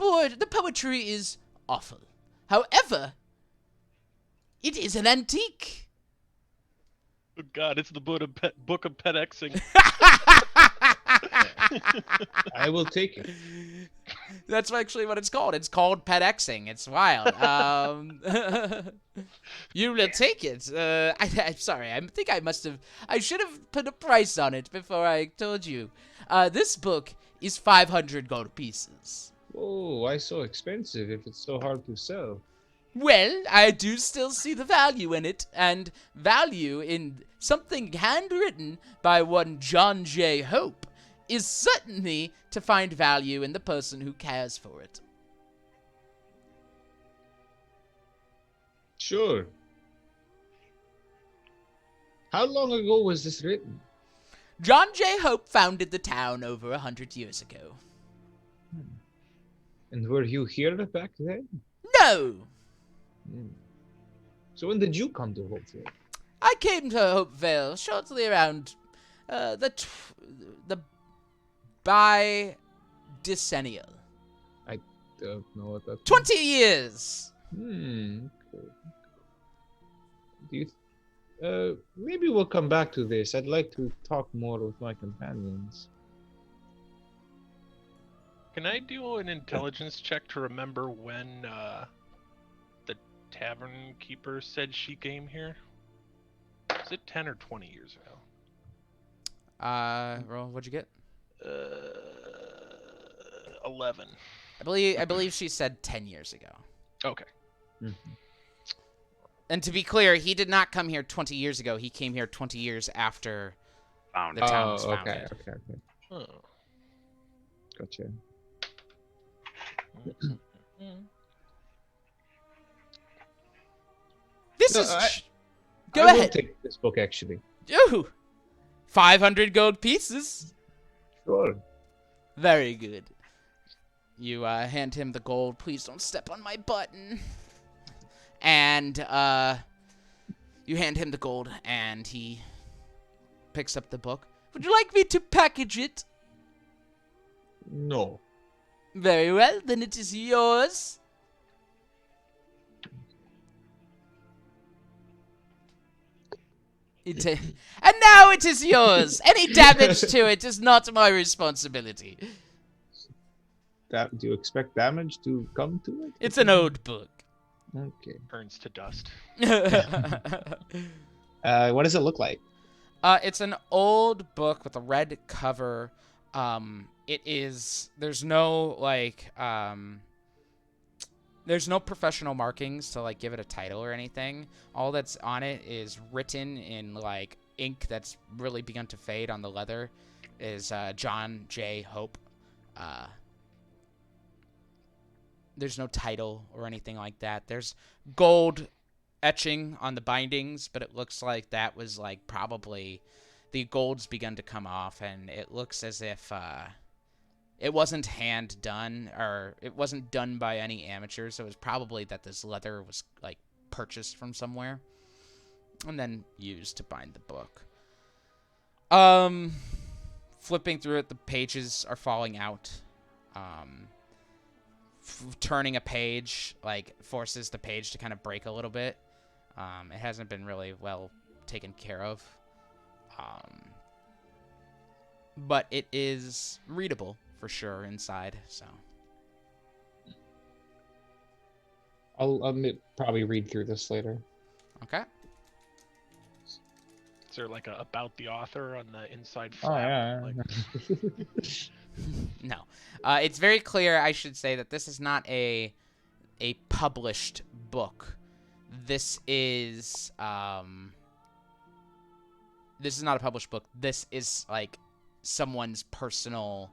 poetry is awful. However, it is an antique. Oh God, it's the book of pet Xing. I will take it. That's actually what it's called. It's called pet Xing. It's wild. You will take it. I'm sorry. I think I should have put a price on it before I told you. This book is 500 gold pieces. Oh, why so expensive if it's so hard to sell? Well, I do still see the value in it, and value in something handwritten by one John J. Hope is certainly to find value in the person who cares for it. Sure. How long ago was this written? John J. Hope founded the town over 100 years ago. And were you here back then? No! So when did you come to Hopevale? I came to Hopevale shortly around the bidecennial. I don't know what that 20 years! Okay. Do you, maybe we'll come back to this. I'd like to talk more with my companions. Can I do an intelligence check to remember when the tavern keeper said she came here? Was it 10 or 20 years ago? Roll, what'd you get? 11. I believe she said 10 years ago. Okay. Mm-hmm. And to be clear, he did not come here 20 years ago. He came here 20 years after the town was founded. Okay. Oh. Gotcha. This No, is... Go I will ahead. take this book, actually. Ooh, 500 gold pieces. Sure. Very good. You hand him the gold. Please don't step on my button. And you hand him the gold, and he picks up the book. Would you like me to package it? No. Very well, then it is yours. And now it is yours. Any damage to it is not my responsibility. Do you expect damage to come to it? It's an old book. Okay. Burns to dust. What does it look like? It's an old book with a red cover. There's no there's no professional markings to like give it a title or anything. All that's on it is written in like ink that's really begun to fade on the leather is John J. Hope. There's no title or anything like that. There's gold etching on the bindings, but it looks like that was like probably the gold's begun to come off, and it looks as if it wasn't hand done, or it wasn't done by any amateurs. So it was probably that this leather was like purchased from somewhere and then used to bind the book. Flipping through it, the pages are falling out. Turning a page like forces the page to kind of break a little bit. It hasn't been really well taken care of. But it is readable for sure inside, so. I'll probably read through this later. Okay. Is there like a about the author on the inside Oh, flap? yeah. Like, No. It's very clear, I should say, that this is not a published book. This is not a published book. This is like someone's personal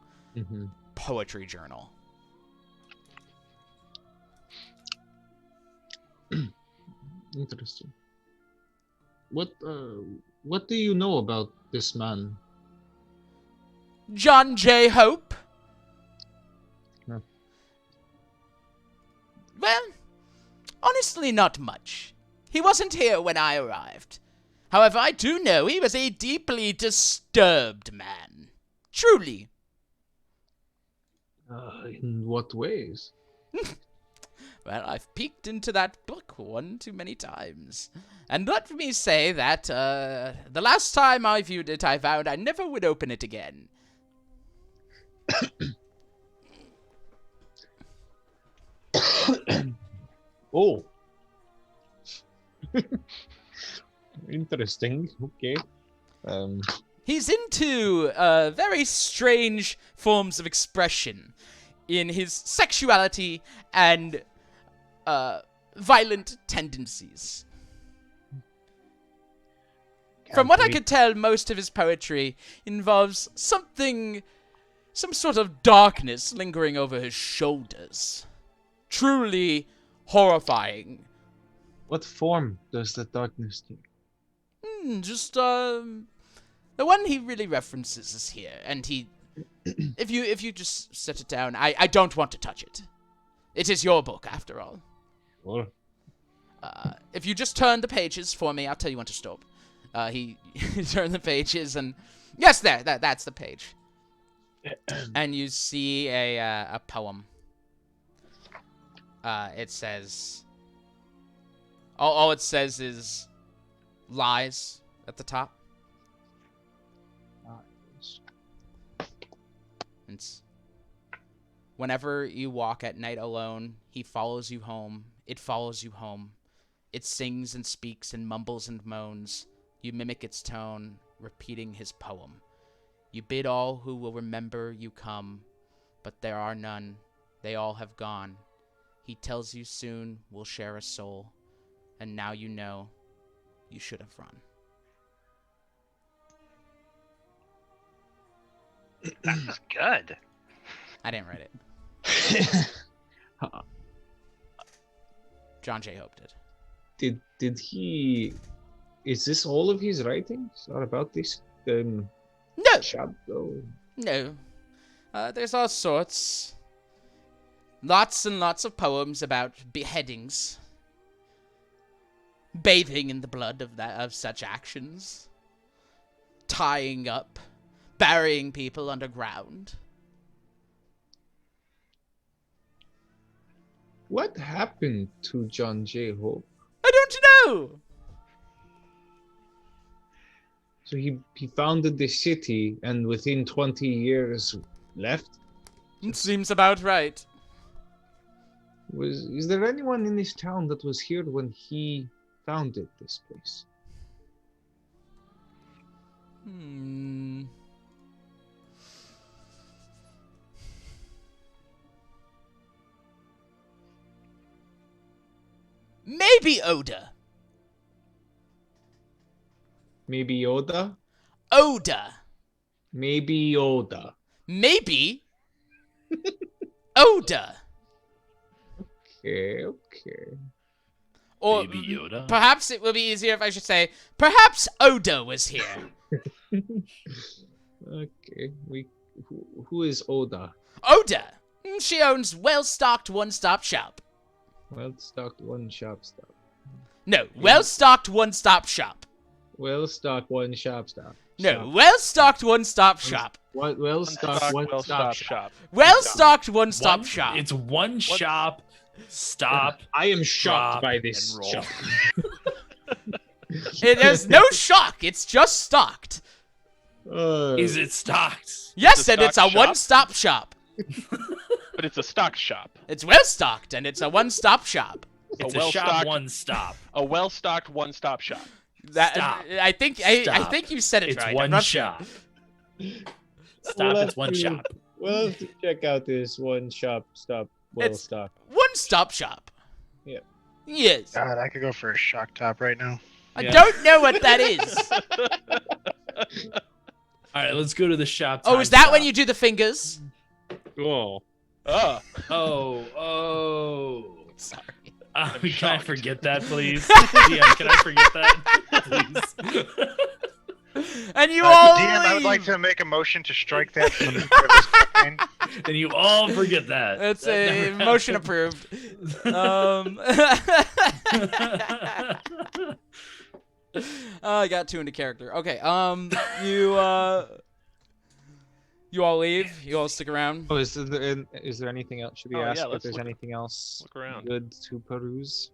poetry journal. Interesting. What do you know about this man? John J. Hope? No. Well, honestly, not much. He wasn't here when I arrived. However, I do know he was a deeply disturbed man. Truly. In what ways? Well, I've peeked into that book one too many times. And let me say that, the last time I viewed it, I vowed I never would open it again. Oh. Interesting. Okay. He's into very strange forms of expression in his sexuality and violent tendencies. From what I could tell, most of his poetry involves some sort of darkness lingering over his shoulders. Truly horrifying. What form does the darkness take? Just the one he really references is here, and he, if you just set it down, I don't want to touch it. It is your book, after all. Sure. If you just turn the pages for me, I'll tell you when to stop. He turned the pages, and yes, that's the page. And you see a poem. It says, all it says is lies at the top. It's, whenever you walk at night alone, he follows you home. It follows you home. It sings and speaks and mumbles and moans. You mimic its tone, repeating his poem. You bid all who will remember you come, but there are none. They all have gone. He tells you soon we'll share a soul, and now you know you should have run. That was good. I didn't write it. John J. Hope did. Did he? Is this all of his writings are about this? No! Shadow. No. There's all sorts. Lots and lots of poems about beheadings. Bathing in the blood of such actions. Tying up. Burying people underground. What happened to John J. Hope? I don't know! So he founded the city and within 20 years left? It seems about right. Is there anyone in this town that was here when he founded this place? Hmm. Maybe Oda. Maybe Yoda? Oda. Maybe Yoda. Maybe Oda. Okay. Or Baby Yoda. perhaps it will be easier if I should say, perhaps Oda was here. Okay. Who is Oda? Oda. She owns well-stocked one-stop shop. Well-stocked one shop stop. No, well-stocked one-stop shop. Well-stocked one shop stop. No, well-stocked one-stop shop. What? Well-stocked one stop shop. Well-stocked one-stop shop. It's one shop. Stop. I am shocked drop, by this and roll. shop. There's no shock. It's just stocked. Is it stocked? Yes, It's a and it's a stock shop? one-stop shop. But it's a stock shop. It's well-stocked, and it's a one-stop shop. It's A a shop well-stocked- one stop. A well-stocked one-stop shop. Stop. I think I Stop. think you said it It's right. I'm one not shop. Stop, We'll it's have one to- shop. We'll have to check out this one shop stop. It's- Well-stocked. One-stop shop. Yeah. Yes. God, I could go for a shock top right now. I Yeah. don't know what that is. All right, let's go to the shop. Oh, is that when you do the fingers? Oh. Oh, Oh. Sorry. Can I shocked. forget that, please? Yeah, can I forget that, please? And you all DM, I would like leave. to make a motion to strike that from the start of this campaign. And you all forget that. That's That a never motion happened. approved. I got two into character. Okay. You all leave. You all stick around. Oh, is there anything else? Should we Oh, ask yeah, if let's there's look- anything else look around. good to peruse?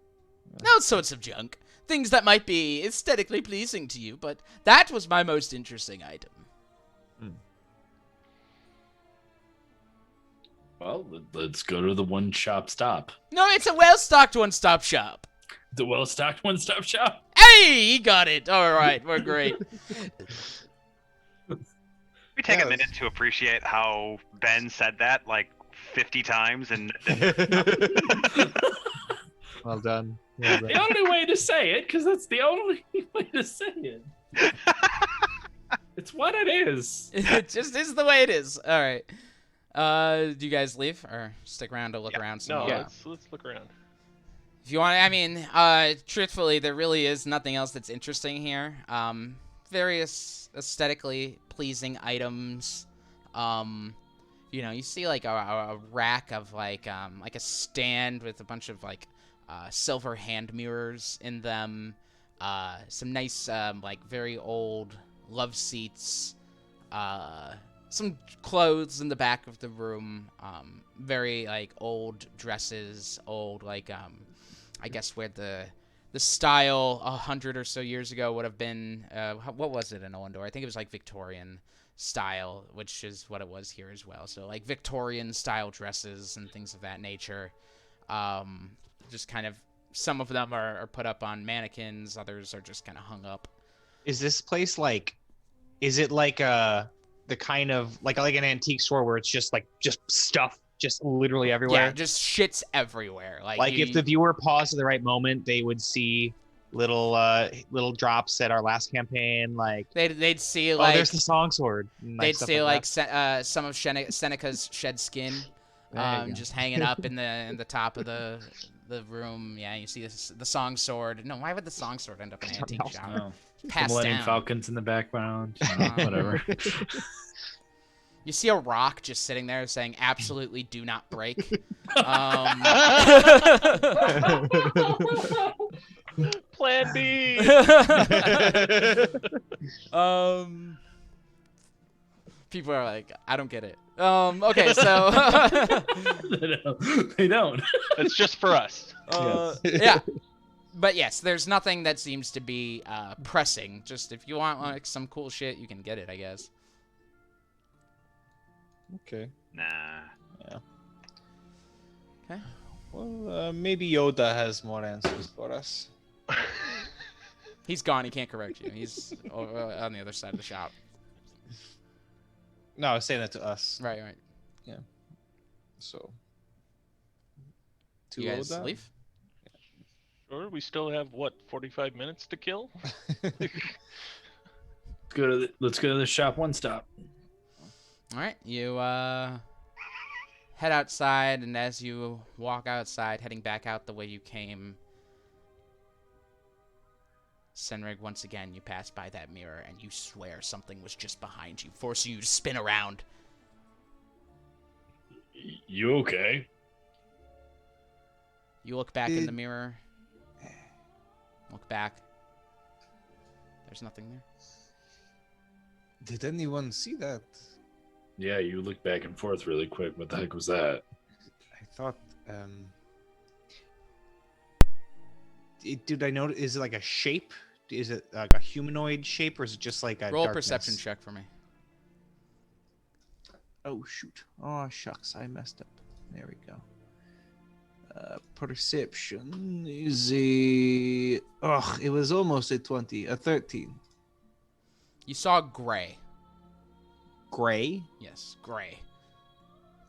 All sorts of junk. Things that might be aesthetically pleasing to you, but that was my most interesting item. Well, let's go to the one shop stop. No, it's a well-stocked one-stop shop. The well-stocked one-stop shop. Hey, he got it. All right, we're great. We take Yeah, a minute to appreciate how Ben said that like 50 times and Well done. Well The done. only way to say it, because that's the only way to say it. It's what it is. It just is the way it is. All right. Do you guys leave or stick around to look around some no, more? let's look around. If you want, I mean, truthfully, there really is nothing else that's interesting here. Various aesthetically pleasing items. You see like a rack of like a stand with a bunch of like silver hand mirrors in them. Some nice like very old love seats. Some clothes in the back of the room. Very like old dresses, old like I guess where the style 100 or so years ago would have been. What was it in Olandor? I think it was like Victorian style, which is what it was here as well. So like Victorian style dresses and things of that nature. Just kind of some of them are put up on mannequins, others are just kind of hung up. Is this place like? Is it like the kind of like an antique store where it's just stuff just literally everywhere? Yeah, just shit's everywhere. Like if the viewer paused at the right moment, they would see little drops at our last campaign. Like they'd see oh, like there's the song sword. and, they'd stuff see like that. some of Seneca's shed skin, There you go. just hanging up in the top of the room. Yeah, you see the song sword. No, why would the song sword end up in an antique know. shop? Oh, Passed Millennium down. Falcons in the background. Whatever. You see a rock just sitting there saying, "Absolutely do not break." Plan B. People are like, I don't get it. Okay, so They don't. It's just for us. yeah. But yes, there's nothing that seems to be pressing. Just if you want like some cool shit, you can get it, I guess. Okay. nah. Okay. Well, maybe Yoda has more answers for us. He's gone. He can't correct you. He's on the other side of the shop. No, I was saying that to us. Right. So. To You guys Oda? leave? Sure, we still have, 45 minutes to kill? Let's go to the shop one stop. All right. You head outside, and as you walk outside, heading back out the way you came, Senrig, once again, you pass by that mirror, and you swear something was just behind you, forcing you to spin around. You okay? You look back in the mirror. Look back. There's nothing there. Did anyone see that? Yeah, you look back and forth really quick. What the heck was that? I thought, did I notice, is it like a shape? Is it like a humanoid shape, or is it just like a Roll a darkness? perception check for me. Oh, shoot. Oh, shucks. I messed up. There we go. Perception is a... Oh, it was almost a 20. A 13. You saw gray. Gray? Yes, gray.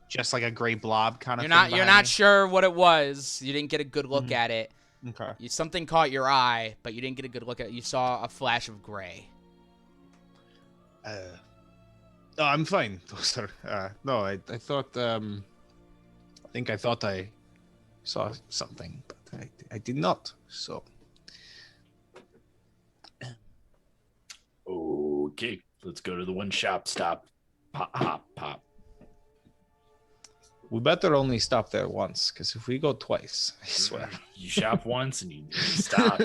Just like a gray blob kind of You're thing. not behind me? sure what it was. You didn't get a good look at it. Okay. Something caught your eye, but you didn't get a good look at it. You saw a flash of gray. Oh, I'm fine. Sir. No, I thought, I think I thought I saw something, but I did not, so... Okay, let's go to the one shop stop. Pop, hop, pop. We better only stop there once, because if we go twice, I swear. You shop once and you stop.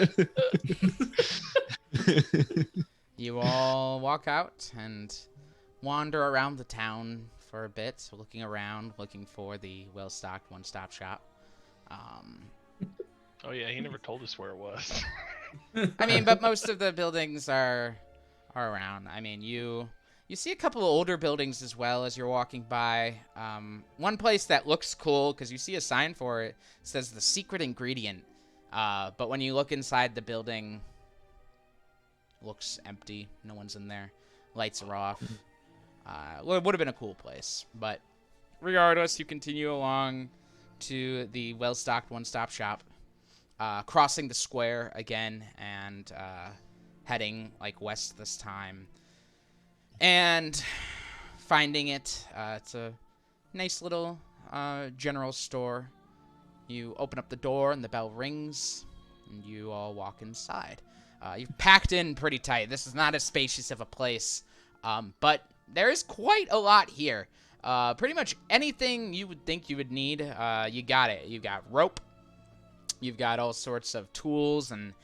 You all walk out and wander around the town for a bit, looking around, looking for the well-stocked one-stop shop. Oh yeah, he never told us where it was. I mean, but most of the buildings are around. I mean, you see a couple of older buildings as well as you're walking by. One place that looks cool, because you see a sign for it, says the secret ingredient. But when you look inside the building, looks empty. No one's in there. Lights are off. Well, it would have been a cool place. But regardless, you continue along to the well-stocked one-stop shop, crossing the square again, and heading like west this time, and finding it. It's a nice little general store. You open up the door and the bell rings, and you all walk inside. You've packed in pretty tight. This is not as spacious of a place, but there is quite a lot here. Pretty much anything you would think you would need, you got it. You've got rope. You've got all sorts of tools and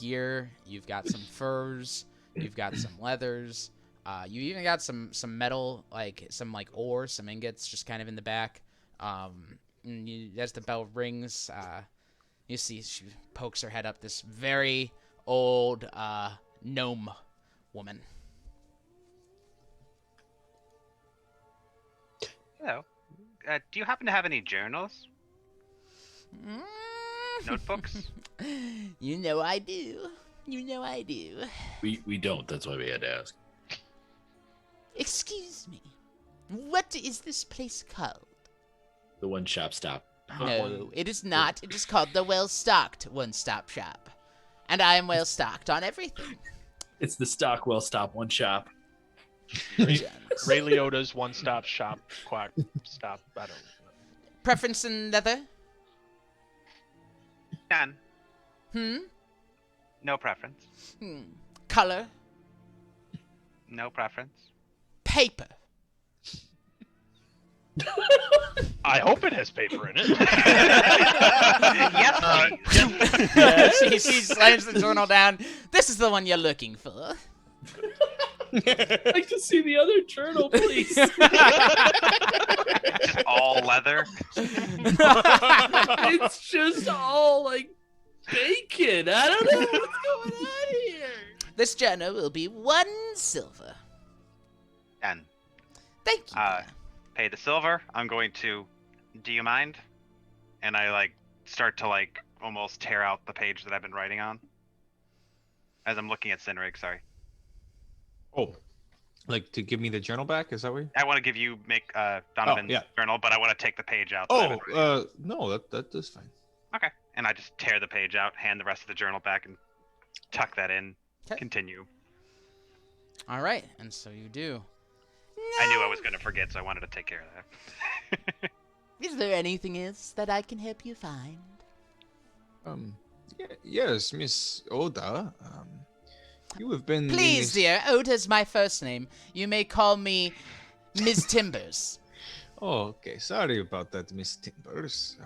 gear. You've got some furs. You've got some leathers. You even got some metal, like some ore, some ingots, just kind of in the back. And as the bell rings, you see she pokes her head up. This very old gnome woman. Hello. Do you happen to have any journals? Notebooks? You know I do. You know I do. We don't. That's why we had to ask. Excuse me. What is this place called? The one shop stop. No, it is not. It is called the Well-Stocked One-Stop Shop. And I am well-stocked on everything. It's the Stockwell Stop one shop. Ray Liotta's one-stop shop. Quack stop. I don't know. Preference in leather? None. No preference. Color? No preference. Paper? I hope it has paper in it. Yes, please. She slams the journal down. This is the one you're looking for. I'd like to see the other journal, please. Just all leather. It's just all like bacon. I don't know what's going on here. This journal will be 1 silver. 10. Thank you. pay the silver. I'm going to. Do you mind? And I like start to like almost tear out the page that I've been writing on. As I'm looking at Sinrig, sorry. Oh, like to give me the journal back? Is that what? I want to give you Donovan's yeah. journal, but I want to take the page out. that I've been writing. No, that is fine. Okay. And I just tear the page out, hand the rest of the journal back, and tuck that in. 'Kay. Continue. All right, and so you do. I knew I was going to forget, so I wanted to take care of that. Is there anything else that I can help you find? Yes, Miss Oda. You have been. in Please, this- dear, Oda's my first name. You may call me Ms. Timbers. Oh, okay. Sorry about that, Miss Timbers.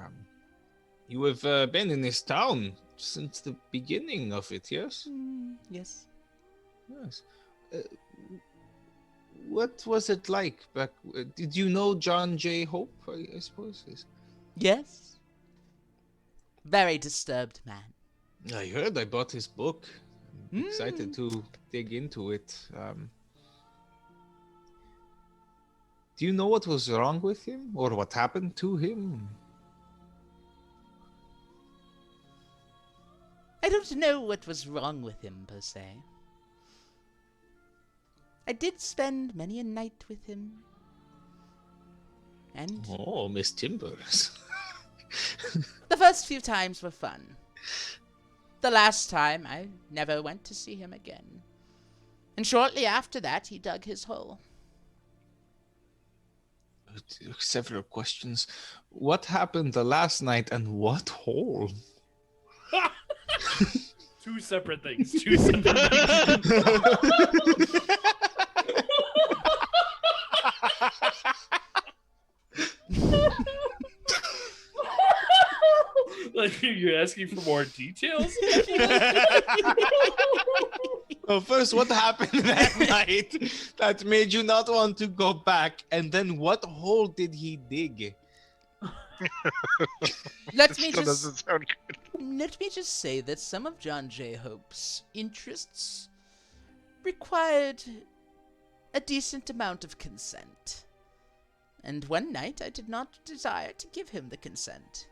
You have been in this town since the beginning of it, yes? Yes. Yes. What was it like back? Did you know John J. Hope? I suppose. Yes. Very disturbed man. I heard. I bought his book. I'm excited to dig into it. Do you know what was wrong with him, or what happened to him? I don't know what was wrong with him, per se. I did spend many a night with him. And Oh, Miss Timbers. the first few times were fun. The last time, I never went to see him again. And shortly after that, he dug his hole. Several questions. What happened the last night, and what hole? Two separate things. Two separate things. Like you're asking for more details? Well, first, what happened that night that made you not want to go back? And then what hole did he dig? Let me Still doesn't just sound good. let me just say that some of John J. Hope's interests required a decent amount of consent. And one night I did not desire to give him the consent.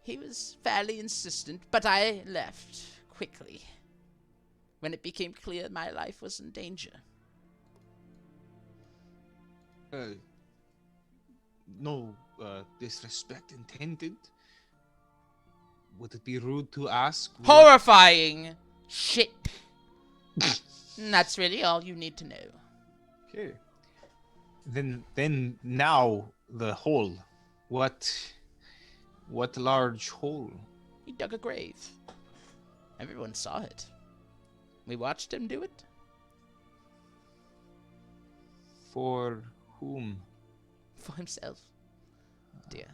He was fairly insistent, but I left quickly when it became clear my life was in danger. No disrespect intended. Would it be rude to ask? Horrifying shit. And that's really all you need to know. Okay. Then now the hole. What large hole? He dug a grave. Everyone saw it. We watched him do it. For whom? For himself. Dear.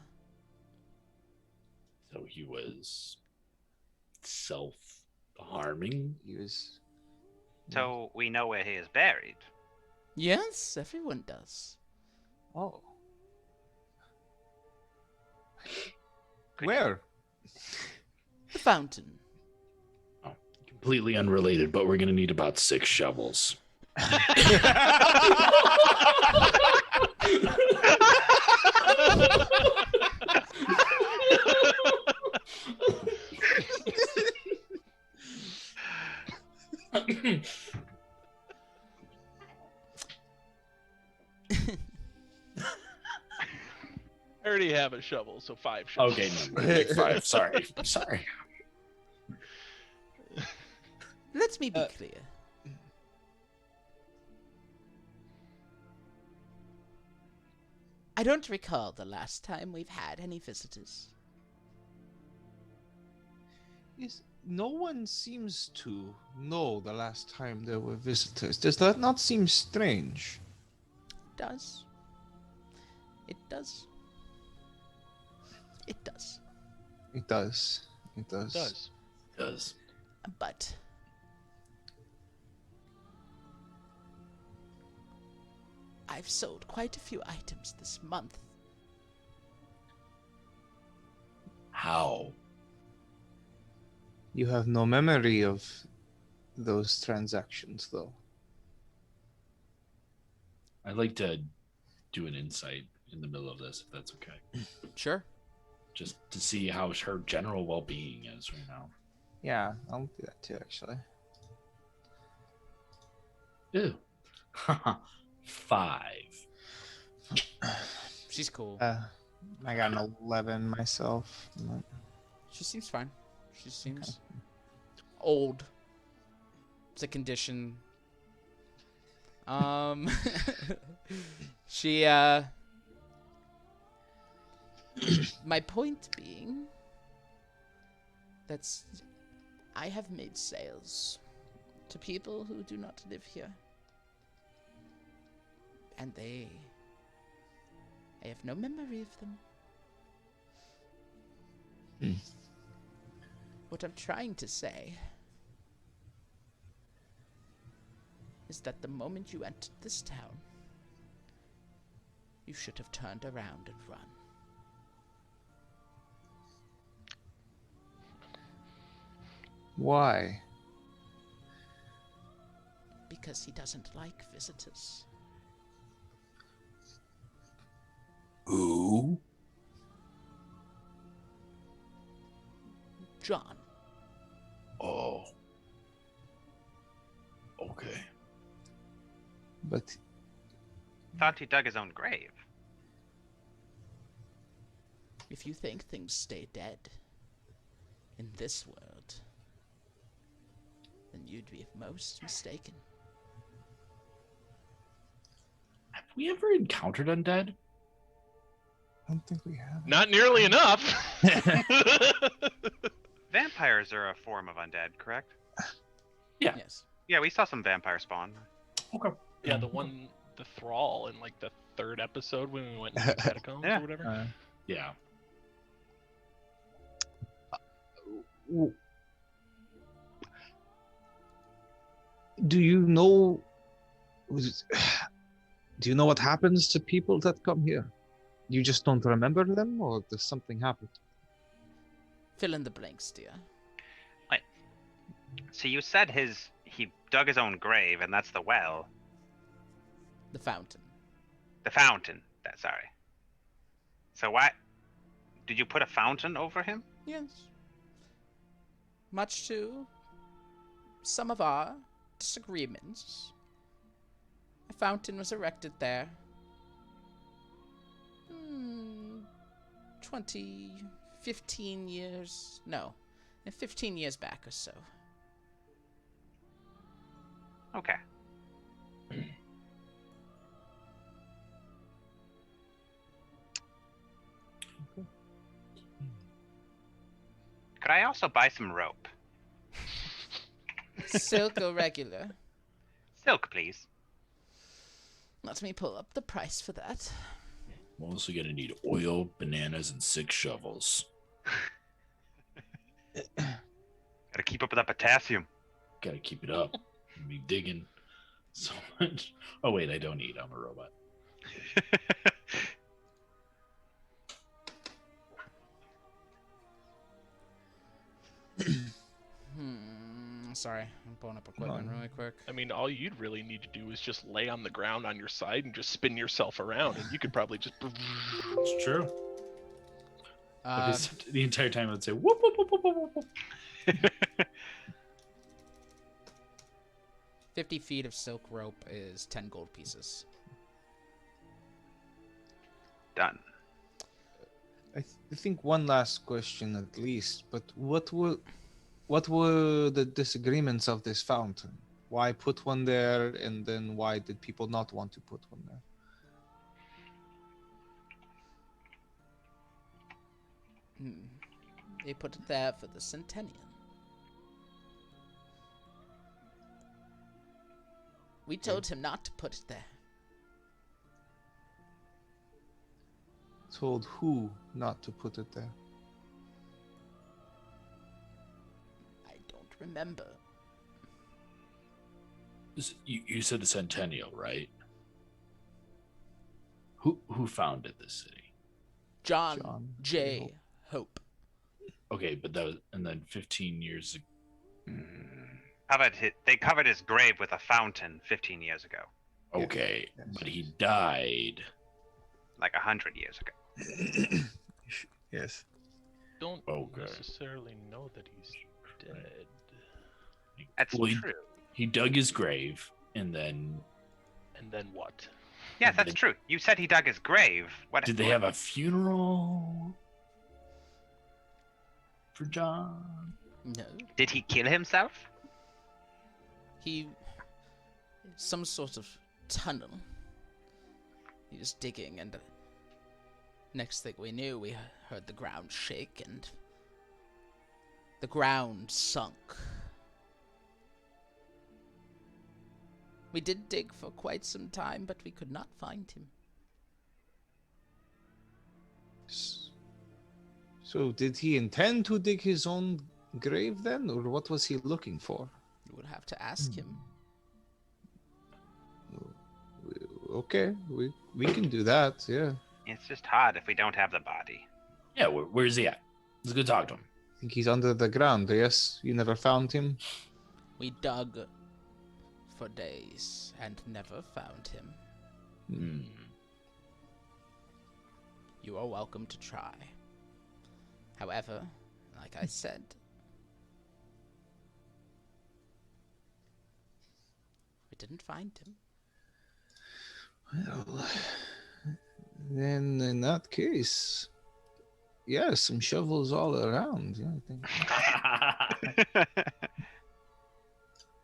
So he was self-harming? He was. So we know where he is buried. Yes, everyone does. Oh. Could Where? The fountain. Completely unrelated, but we're going to need about 6 shovels. I already have a shovel, so 5 shovels. Okay, no, like 5. Sorry. Let me be clear. I don't recall the last time we've had any visitors. Yes, no one seems to know the last time there were visitors. Does that not seem strange? It does. It does. It does. It does. It does. It does. But I've sold quite a few items this month. How? You have no memory of those transactions, though. I'd like to do an insight in the middle of this, if that's okay. Sure. Just to see how her general well-being is right now. Yeah, I'll do that too, actually. Ew. 5. She's cool. I got an 11 myself. She seems fine. She seems old. It's a condition. She my point being that I have made sales to people who do not live here. And I have no memory of them. What I'm trying to say is that the moment you entered this town, you should have turned around and run. Why? Because he doesn't like visitors. Who? John. Oh. Okay. But Thought he dug his own grave. If you think things stay dead in this world, then you'd be most mistaken. Have we ever encountered undead? I don't think we have. Not nearly enough. Vampires are a form of undead, correct? Yeah. Yes. Yeah, we saw some vampire spawn. Okay. Yeah, the thrall in like the 3rd episode when we went into the catacombs Yeah. or whatever. Yeah. Do you know? Do you know what happens to people that come here? You just don't remember them, or does something happen? Fill in the blanks, dear. So you said he dug his own grave, and that's the well. The fountain. The fountain. Sorry. So why did you put a fountain over him? Yes. Much to some of our disagreements, a fountain was erected there. 15 years. No. 15 years back or so. Okay. Could I also buy some rope? Silk or regular? Silk, please. Let me pull up the price for that. We're also gonna need oil, bananas, and 6 shovels. Gotta keep up with that potassium. Gotta keep it up. I'll be digging so much. Oh wait, I don't eat. I'm a robot. Sorry, I'm pulling up equipment really quick. I mean, all you'd really need to do is just lay on the ground on your side and just spin yourself around, and you could probably just. It's true. The entire time I'd say whoop whoop whoop whoop whoop whoop. 50 feet of silk rope is 10 gold pieces. Done. I think one last question at least. But what were the disagreements of this fountain? Why put one there, and then why did people not want to put one there? They put it there for the centennial. We told him not to put it there. Told who not to put it there? I don't remember. You said the Centennial, right? Who founded this city? John J. Hope. Okay, but that was, and then 15 years ago. They covered his grave with a fountain 15 years ago. Okay, Yes. but he died. Like 100 years ago. Yes. Don't Okay. necessarily know that he's dead. That's Well, true. He dug his grave, and then And then what? Yes, that's true. You said he dug his grave. What did they have a funeral for John? No. Did he kill himself? He... Some sort of tunnel. He was digging, and next thing we knew, we heard the ground shake, and the ground sunk. We did dig for quite some time, but we could not find him. So did he intend to dig his own grave then, or what was he looking for? You would have to ask him. Okay, we can do that. Yeah, It's just hard if we don't have the body. Yeah, where's he at? Let's go talk to him. I think he's under the ground. Yes, you never found him. We dug for days and never found him. Hmm. You are welcome to try. However, like I said, we didn't find him. Well, then in that case, yeah, some shovels all around. Yeah, I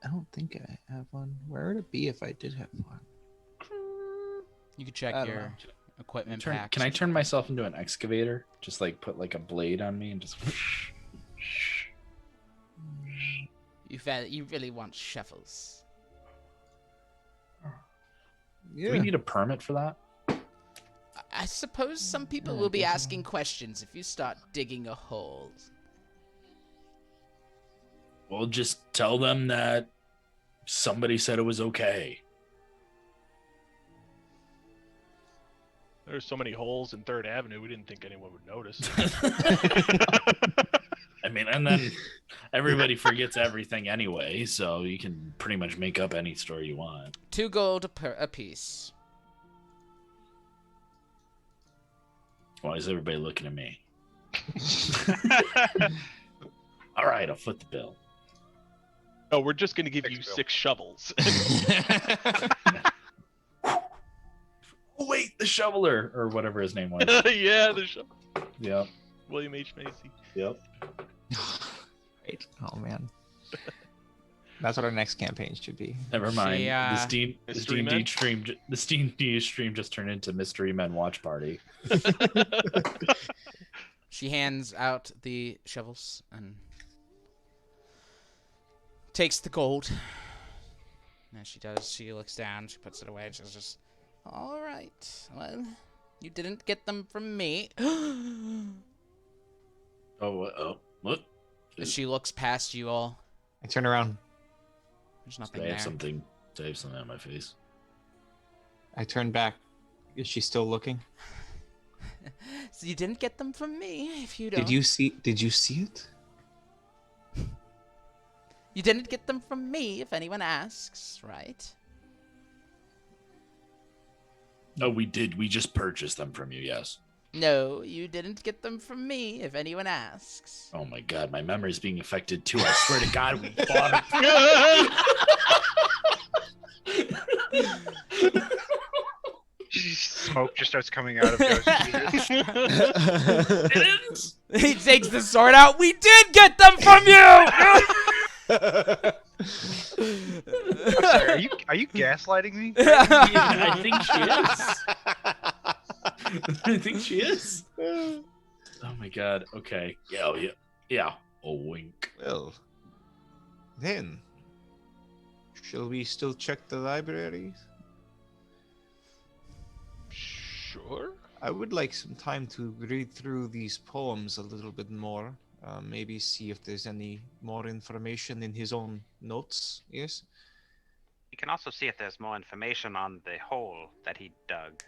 don't think I have one. Where would it be if I did have one? You could check I don't your know. equipment pack. Can I turn myself into an excavator? Just like put like a blade on me and just. You really want shovels. Yeah. Do we need a permit for that? I suppose some people will be asking questions if you start digging a hole. Well, just tell them that somebody said it was okay. There's so many holes in 3rd Avenue, we didn't think anyone would notice. I mean, and then everybody forgets everything anyway, so you can pretty much make up any story you want. 2 gold a piece. Why is everybody looking at me? All right, I'll foot the bill. Oh, we're just going to give 6 you bill. 6 shovels. Oh, wait, the shoveler, or whatever his name was. Yeah, the shovel. Yep. William H. Macy. Yep. Right. Oh man. That's what our next campaign should be. Never mind. This Mystery D&D Men? stream, this D&D stream just turned into Mystery Men Watch Party. She hands out the shovels and takes the gold. And as she does, she looks down, she puts it away, and she's just, all right, well, you didn't get them from me. Oh, what? As she looks past you all, I turn around. there's I nothing have there. something. I have something on my face. I turn back. Is she still looking? So you didn't get them from me, if you don't. Did you see it? You didn't get them from me, if anyone asks, right? Oh, we did. We just purchased them from you. Yes. No, you didn't get them from me, if anyone asks. Oh my God, my memory is being affected too. I swear to God, we bought them. Smoke just starts coming out of Ghost's ears. Didn't? He takes the sword out. We did get them from you! I'm sorry, are you gaslighting me? Yeah, I think she is. I think she is. Oh my God. Okay. Yeah. A wink. Well, then, shall we still check the library? Sure. I would like some time to read through these poems a little bit more. Maybe see if there's any more information in his own notes. Yes. You can also see if there's more information on the hole that he dug.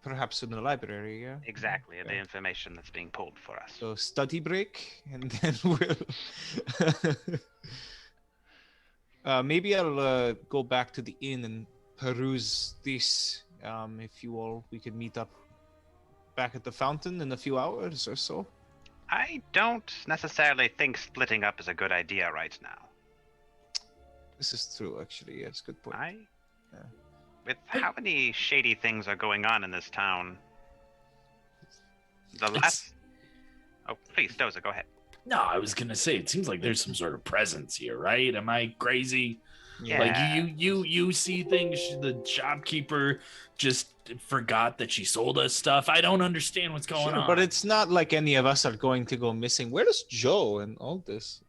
Perhaps in the library. Yeah. Exactly, the Okay. information that's being pulled for us. So study break, and then we'll. Maybe I'll go back to the inn and peruse this. If you all, we could meet up back at the fountain in a few hours or so. I don't necessarily think splitting up is a good idea right now. This is true, actually. Yes, good point. Yeah. With how many shady things are going on in this town, the last... Oh, please, Doza, go ahead. No, I was gonna say it seems like there's some sort of presence here, right? Am I crazy? Yeah. Like you see things. The shopkeeper just forgot that she sold us stuff. I don't understand what's going on. But it's not like any of us are going to go missing. Where's Joe and all this?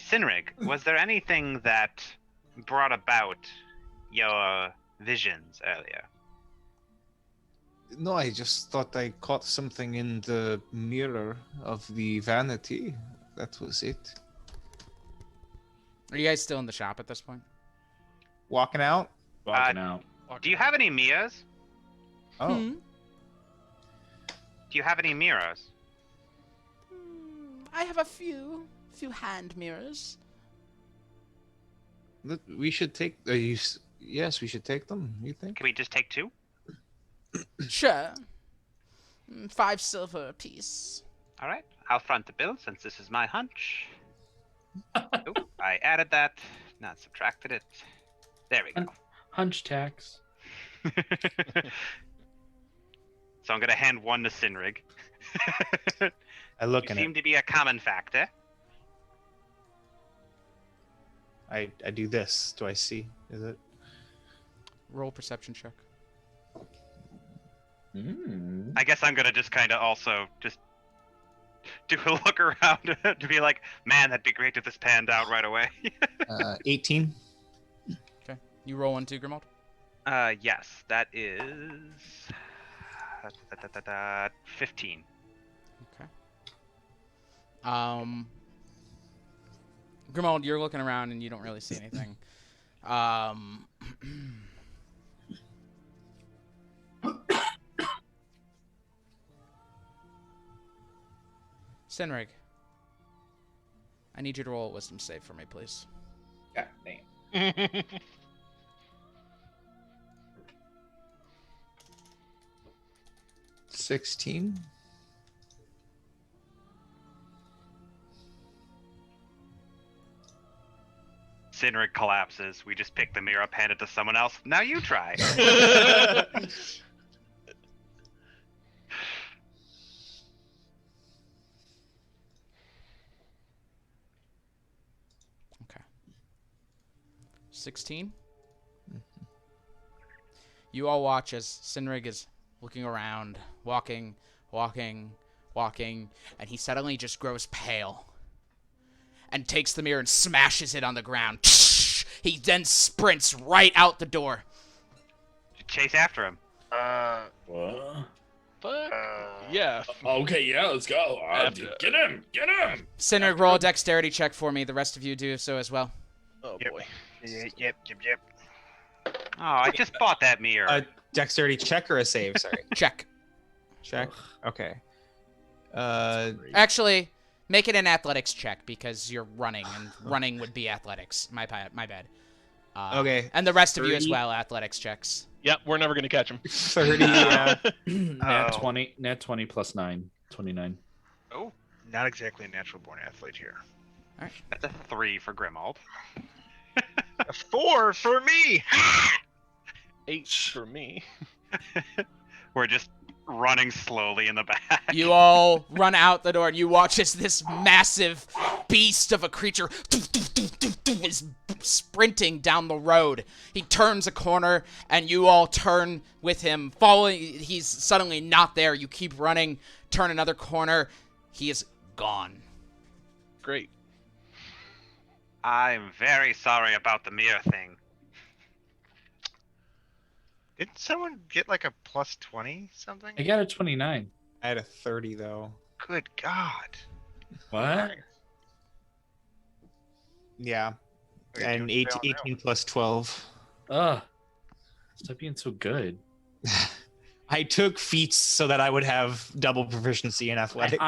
Sinrig, was there anything that brought about your visions earlier? No, I just thought I caught something in the mirror of the vanity. That was it. Are you guys still in the shop at this point? Walking out? Walking out. Do you have any mirrors? Oh. Hmm? Do you have any mirrors? I have a few hand mirrors. Look, we should take. Yes, we should take them. You think? Can we just take 2? Sure. 5 silver apiece. All right, I'll front the bill since this is my hunch. Oop, I added that, not subtracted it. There we go. Hunch tax. So I'm gonna hand 1 to Sinrig. I look You in seem it. to be a common factor. I do this. Do I see? Is it? Roll perception check. I guess I'm gonna just kind of also just do a look around to be like, man, that'd be great if this panned out right away. 18. Okay. You roll 1 too, Grimald? Yes, that is 15. Okay. Grimald, you're looking around and you don't really see anything. Senrig, I need you to roll a wisdom save for me, please. God damn. 16. Sinrig collapses. We just pick the mirror up, hand it to someone else. Now you try. Okay. 16. You all watch as Sinrig is looking around, walking, and he suddenly just grows pale and takes the mirror and smashes it on the ground. He then sprints right out the door. Chase after him. What? Fuck. Yeah. Okay, yeah, let's go. Get him! Get him! Sinrig, roll a dexterity check for me. The rest of you do so as well. Oh Yep. boy. Yep. Oh, I just bought that mirror. Dexterity check or a save? Sorry. Check. Check. Okay. Actually, make it an athletics check because you're running, and running would be athletics. My bad. Okay. And the rest of you as 30. well, athletics checks. Yep, we're never gonna catch him. 30. Yeah. Nat Oh. 20. Nat 20 plus 9. 29. Oh, Not exactly a natural born athlete here. that's a 3 for Grimald. A 4 for me. 8 for me. We're just running slowly in the back. You all run out the door, and you watch as this massive beast of a creature is sprinting down the road. He turns a corner, and you all turn with him, following. He's suddenly not there. You keep running, turn another corner. He is gone. Great. I'm very sorry about the mirror thing. Didn't someone get like a plus 20 something? I got a 29. I had a 30 though. Good God. What? Yeah. Okay, And do it now. 18 plus 12. Ugh. Stop being so good. I took feats so that I would have double proficiency in athletics.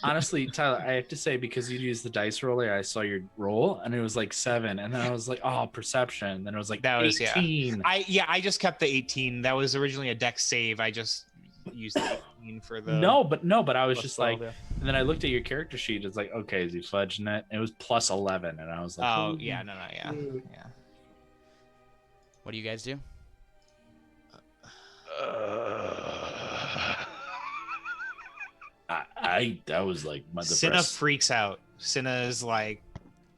Honestly, Tyler, I have to say, because you used the dice roller, I saw your roll and it was like 7, and then I was like, oh, perception. And then it was like That was 18. I just kept the 18. That was originally a dex save. I just used the 18 for the No, but I was just like, yeah. and then I looked at your character sheet. It's like, okay, is he fudging it? It was plus 11, and I was like, Oh yeah, no, yeah. What do you guys do? That was like my Cinna freaks out. Cinna is like,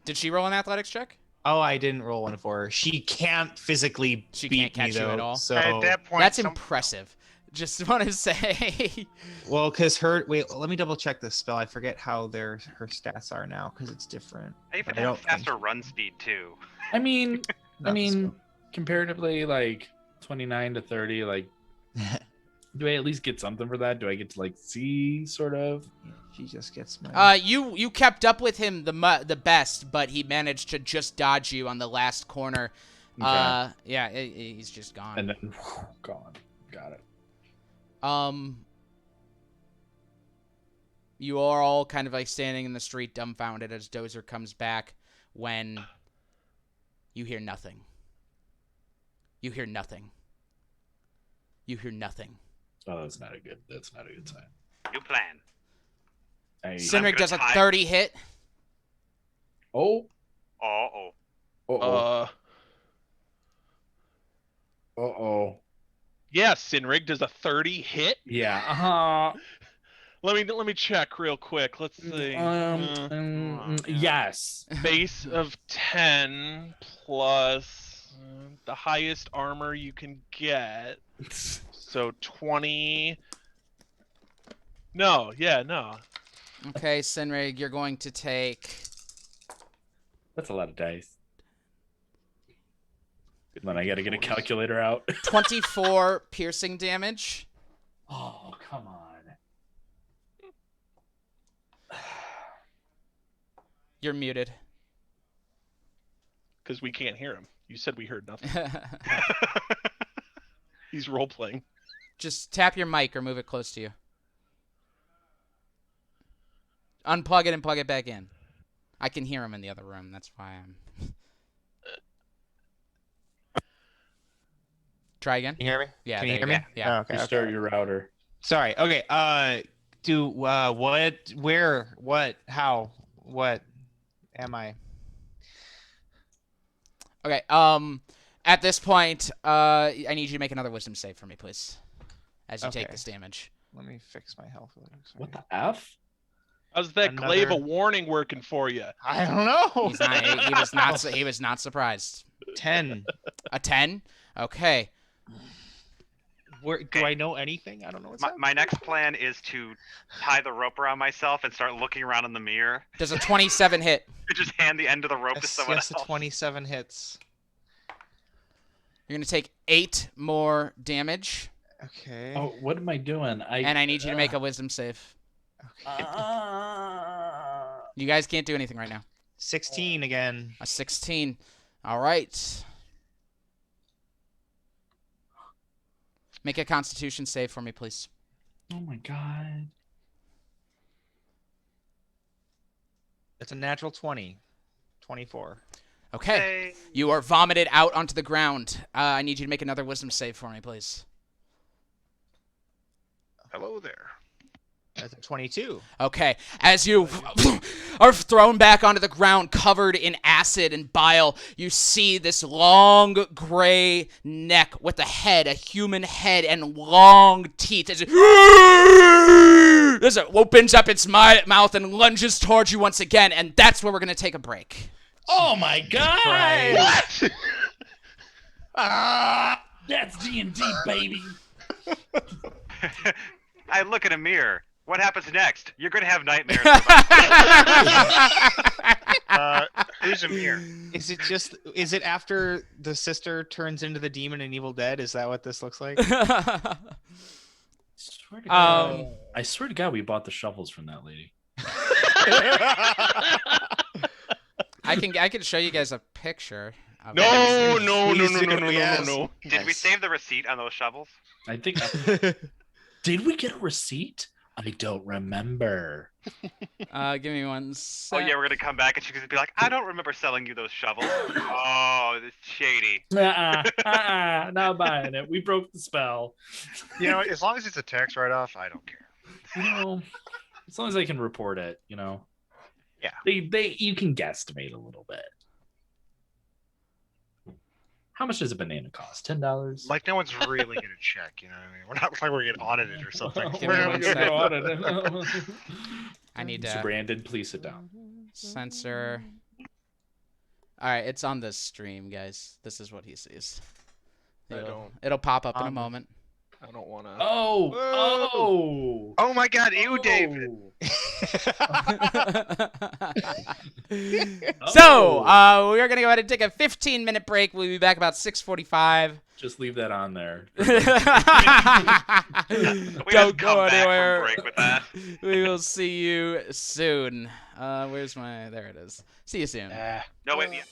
Did she roll an athletics check? oh, I didn't roll one for her. She can't physically She beat can't catch me you though. at all? So At that point, That's impressive. Just want to say. well, because her wait, let me double check this spell. I forget how her stats are now because it's different. I even I have don't think- faster run speed too. I mean, Not the spell. comparatively, like 29 to 30, like, do I at least get something for that? Do I get to like see sort of? Yeah, she just gets my. You kept up with him the best, but he managed to just dodge you on the last corner. Okay. Yeah, he's just gone. And then gone. Got it. You are all kind of like standing in the street dumbfounded as Dozer comes back when you hear nothing. You hear nothing. You hear nothing. Oh, that's not a good sign. New plan. Sinric does a tie- 30 hit. Oh. Oh. Uh-oh. Yeah, Sinrig does a 30 hit. Yeah. Uh-huh. Let me check real quick. Let's see. Yes. Base of 10 plus the highest armor you can get. So 20. No. Okay, Sinrig, you're going to take... That's a lot of dice. Then I gotta get a calculator out. 24 piercing damage. Oh, come on. You're muted. Because we can't hear him. You said we heard nothing. He's role playing. Just tap your mic or move it close to you. Unplug it and plug it back in. I can hear him in the other room. That's why I'm... Try again? Can you hear me? Yeah, Can you there hear you me? go. Yeah. Oh, okay. Restart your router. Sorry. Okay. What? Where? What? How? What? Am I? Okay, at this point, I need you to make another wisdom save for me, please. As you take Okay. this damage. Let me fix my health. What the F? How's that Another- glaive of warning working for you? I don't know. He's not, he was not surprised. 10. A 10? Okay. Where do I know anything? I don't know what's My next plan is to tie the rope around myself and start looking around in the mirror. Does a 27 hit? Just hand the end of the rope to Yes, someone yes, else. the 27 hits. You're going to take 8 more damage, Okay. Oh, what am I doing? and I need you to make a wisdom save. Okay. You guys can't do anything right now. 16 again. A 16. All right. Make a Constitution save for me, please. Oh my god. It's a natural 20. 24. Okay. Hey. You are vomited out onto the ground. I need you to make another wisdom save for me, please. Hello there. That's a 22. Okay. As you are thrown back onto the ground, covered in acid and bile, you see this long gray neck with a head, a human head, and long teeth. As it opens up its mouth and lunges towards you once again, and that's where we're going to take a break. Oh my god! Christ. What? That's D&D, baby. I look in a mirror. What happens next? You're gonna have nightmares. Who's Amir? Is it after the sister turns into the demon in Evil Dead? Is that what this looks like? I swear to God, we bought the shovels from that lady. I can show you guys a picture. Okay. No, no, no, Please no, do no, not no, be no, no, asked. no. Did we Nice. save the receipt on those shovels? I think. Did we get a receipt? I don't remember. Give me one Oh sec. yeah, we're gonna come back and she's gonna be like, I don't remember selling you those shovels. Oh, this shady. Not buying it. We broke the spell. You know, as long as it's a tax write-off, I don't care. You know, as long as I can report it, you know. Yeah. You can guesstimate a little bit. How much does a banana cost? $10? Like no one's really gonna check. You know what I mean? We're not like we're getting audited or something. Give me We're one gonna sec. go I need Mr. to Brandon, please sit down. censor. All right, it's on this stream, guys. This is what he sees. It'll pop up in a moment. I don't want to. Oh. Oh my God, ew, David. So, we're gonna go ahead and take a 15-minute break. We'll be back about 6:45. Just leave that on there. We Don't just go come back anywhere. from break with that. We will see you soon. Where's my? There it is. See you soon. No, wait. Yeah.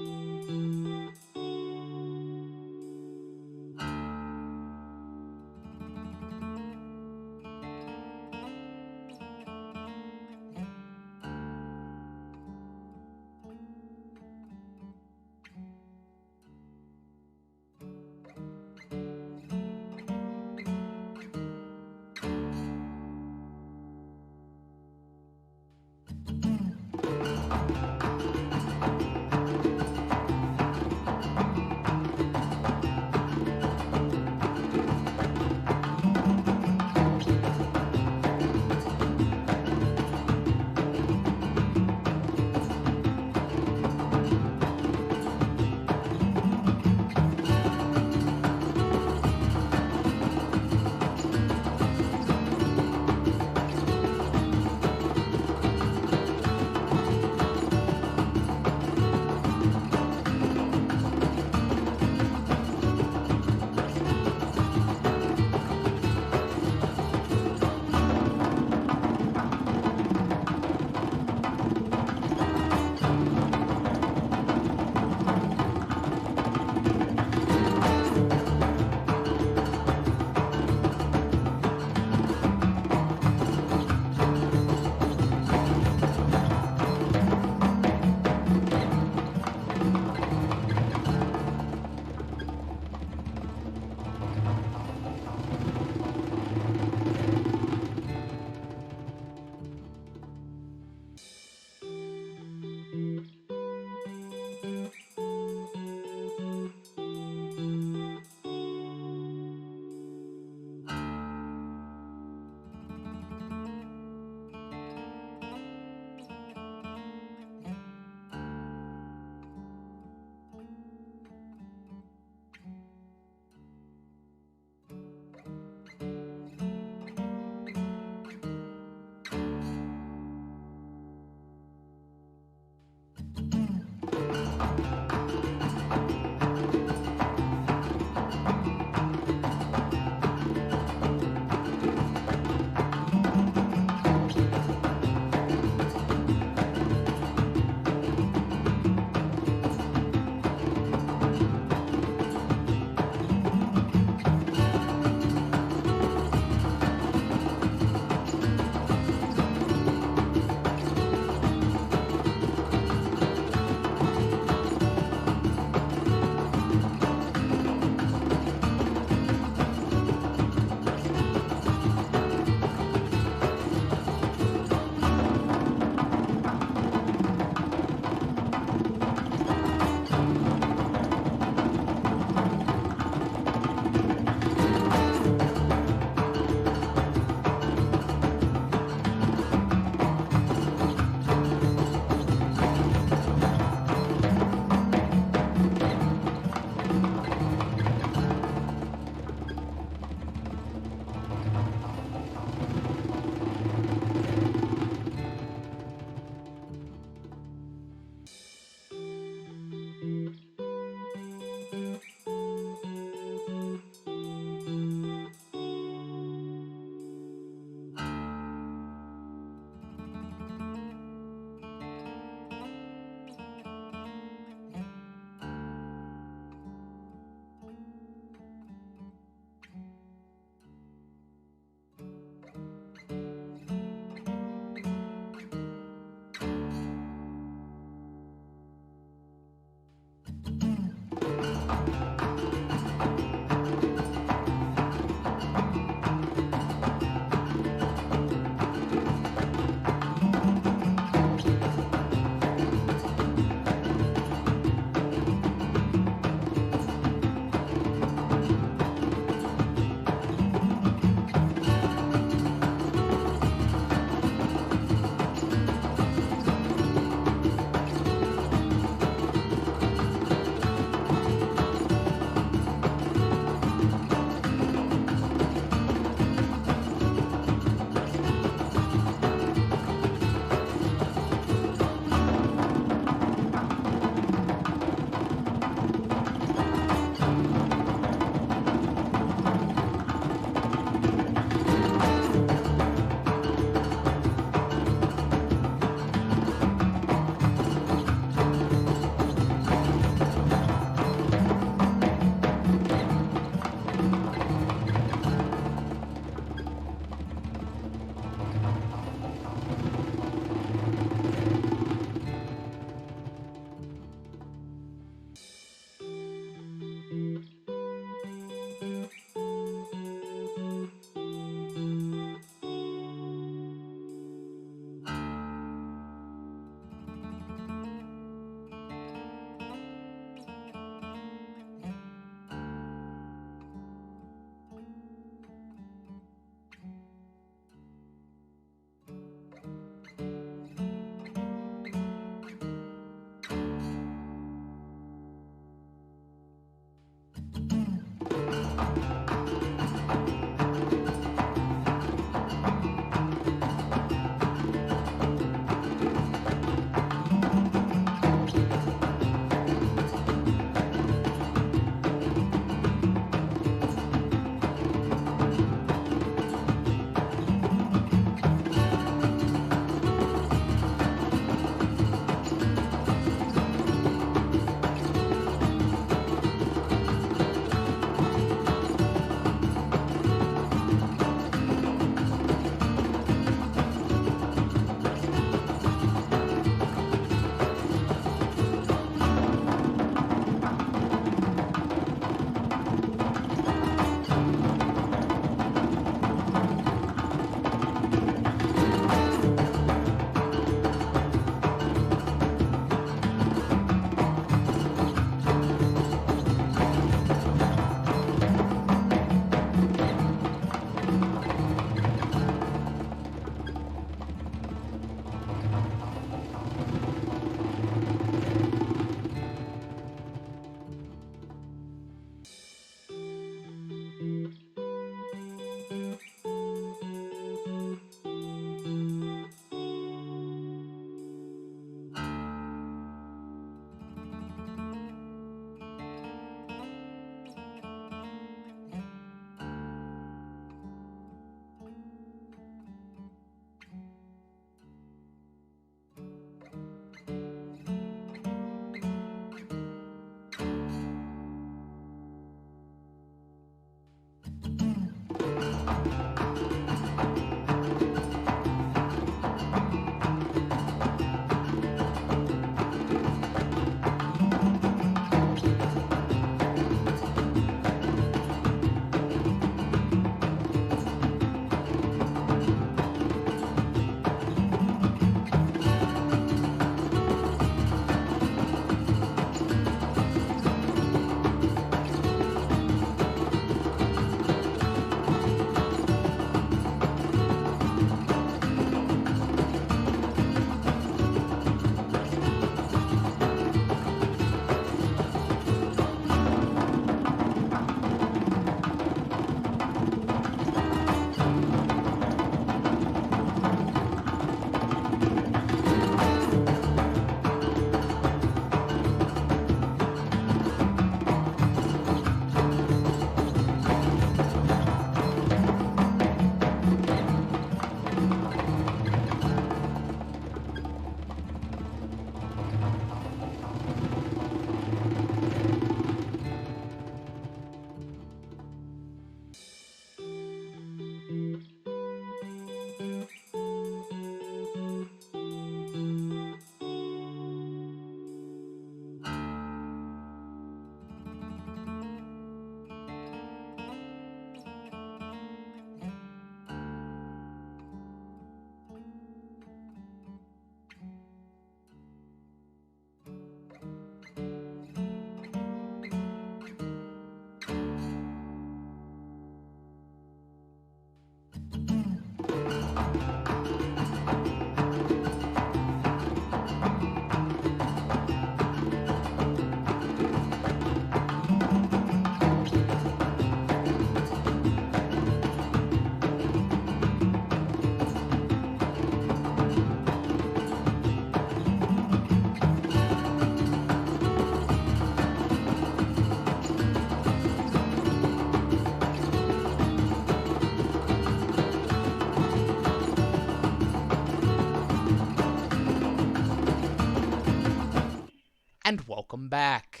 And welcome back.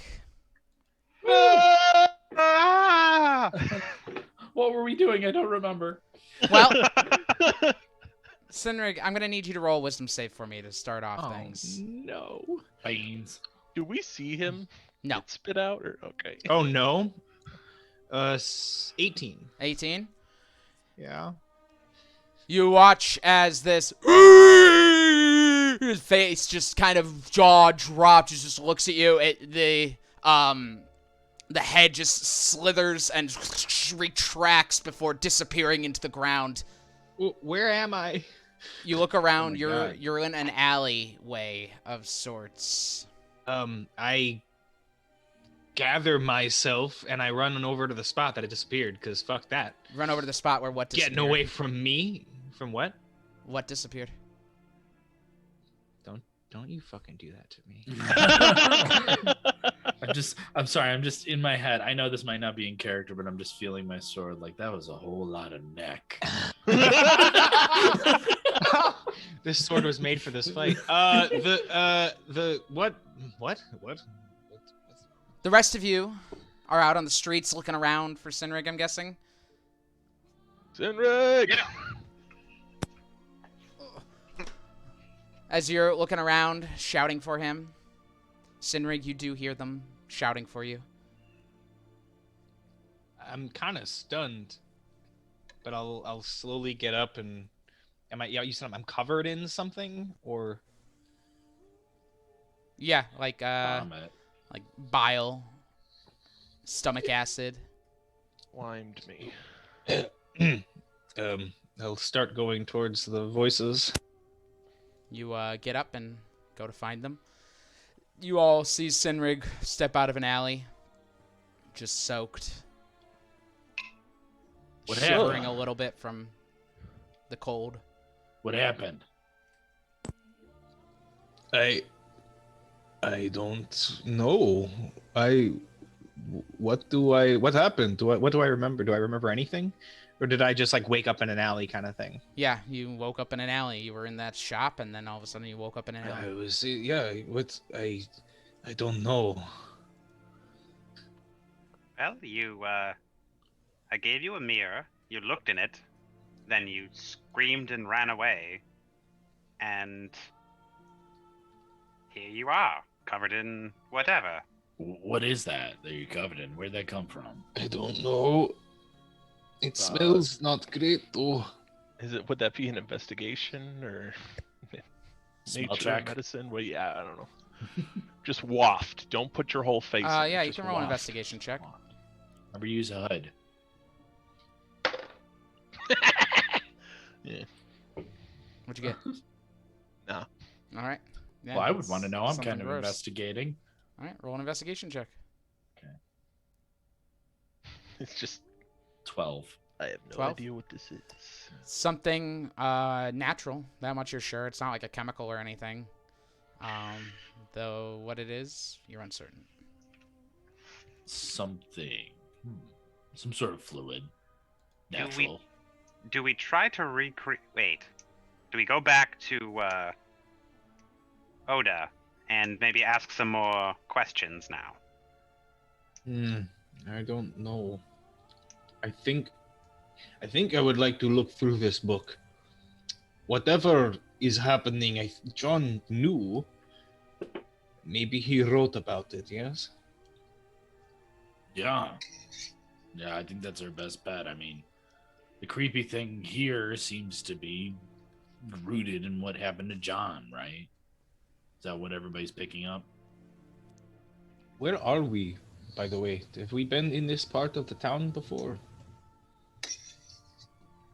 Ah! What were we doing? I don't remember. Well, Sinrig, I'm gonna need you to roll a wisdom save for me to start off Oh things. no. Beans. Do we see him No. get spit out? Or okay. Oh no. 18. 18. Yeah. You watch as this his face just kind of jaw dropped, just looks at you. The head just slithers and retracts before disappearing into the ground. Where am I? You look around. my you're God. you're in an alleyway of sorts. I gather myself and I run over to the spot that it disappeared, because fuck that. Run over to the spot where what disappeared? Getting away from me? From what? What disappeared? Don't you fucking do that to me. I'm sorry, I'm just in my head. I know this might not be in character, but I'm just feeling my sword like that was a whole lot of neck. This sword was made for this fight. What? The rest of you are out on the streets looking around for Sinrig, I'm guessing. Sinrig! As you're looking around, shouting for him, Sinrig, you do hear them shouting for you. I'm kind of stunned, but I'll slowly get up and yeah, you said I'm covered in something, or Yeah, like Vomit. like bile, stomach acid. Limed me. I'll start going towards the voices. You get up and go to find them. You all see Sinrig step out of an alley, just soaked, What shivering happened? a little bit from the cold. What happened? I don't know. What happened? What do I remember? Do I remember anything? Or did I just like wake up in an alley kind of thing? Yeah, you woke up in an alley. You were in that shop, and then all of a sudden you woke up in an alley. I was I don't know. Well, I gave you a mirror. You looked in it. Then you screamed and ran away. And here you are, covered in whatever. What is that you're covered in? Where'd that come from? I don't know. It smells not great though. Would that be an investigation or Smell nature check. medicine? Well, yeah, I don't know. Just waft. Don't put your whole face. in it, Yeah, you just can roll an waft. investigation check. Remember, use a hood. Yeah. What'd you get? No. All right. Yeah, Well, I would it's want to know. I'm something kind of gross. investigating. All right, roll an investigation check. It's just 12. I have no 12? idea what this is. Something natural. That much you're sure. It's not like a chemical or anything. Though what it is, you're uncertain. Something. Some sort of fluid. Natural. Do we try to recreate? Wait. Do we go back to Oda and maybe ask some more questions now? I don't know. I think I would like to look through this book. Whatever is happening, John knew. Maybe he wrote about it, yes? Yeah. Yeah, I think that's our best bet. I mean, the creepy thing here seems to be rooted in what happened to John, right? Is that what everybody's picking up? Where are we, by the way? Have we been in this part of the town before?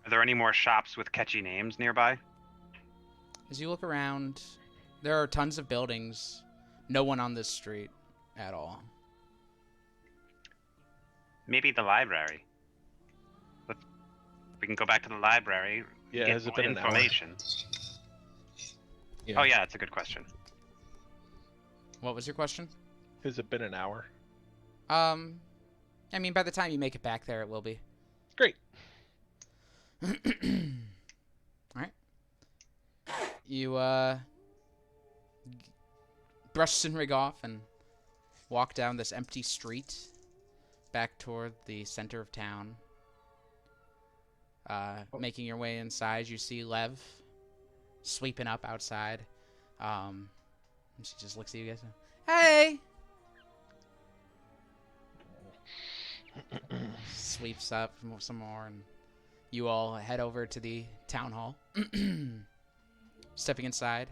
Are there any more shops with catchy names nearby? As you look around, there are tons of buildings. No one on this street at all. Maybe the library. We can go back to the library. Yeah, get has it more been an hour? information. Yeah. Oh yeah, that's a good question. What was your question? Has it been an hour? I mean, by the time you make it back there, it will be. Great. All right. You brush Sinrig off and walk down this empty street back toward the center of town. Making your way inside, you see Lev sweeping up outside. And she just looks at you guys. Hey! Sweeps up some more, and you all head over to the town hall. Stepping inside.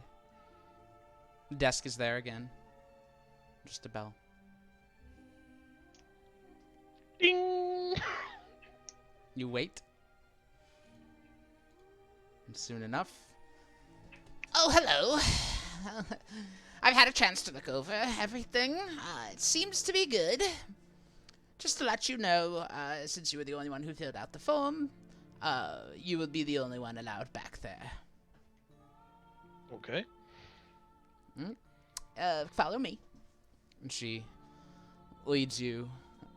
The desk is there again. Just a bell. Ding! You wait. And soon enough. Oh, hello. I've had a chance to look over everything. It seems to be good. Just to let you know, since you were the only one who filled out the form, you will be the only one allowed back there. Okay. Follow me. And she leads you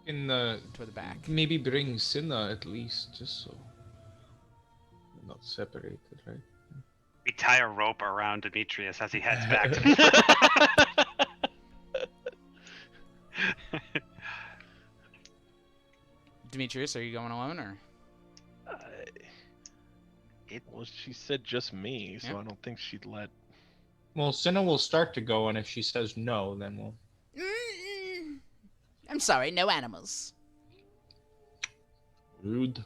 In toward the back. maybe bring Cinna at least, just so we're not separated, right? We tie a rope around Demetrius as he heads back. Demetrius, are you going alone, or? Well, she said just me, so Yeah. I don't think she'd let. Well, Cinna will start to go, and if she says no, then we'll. I'm sorry, no animals. Rude.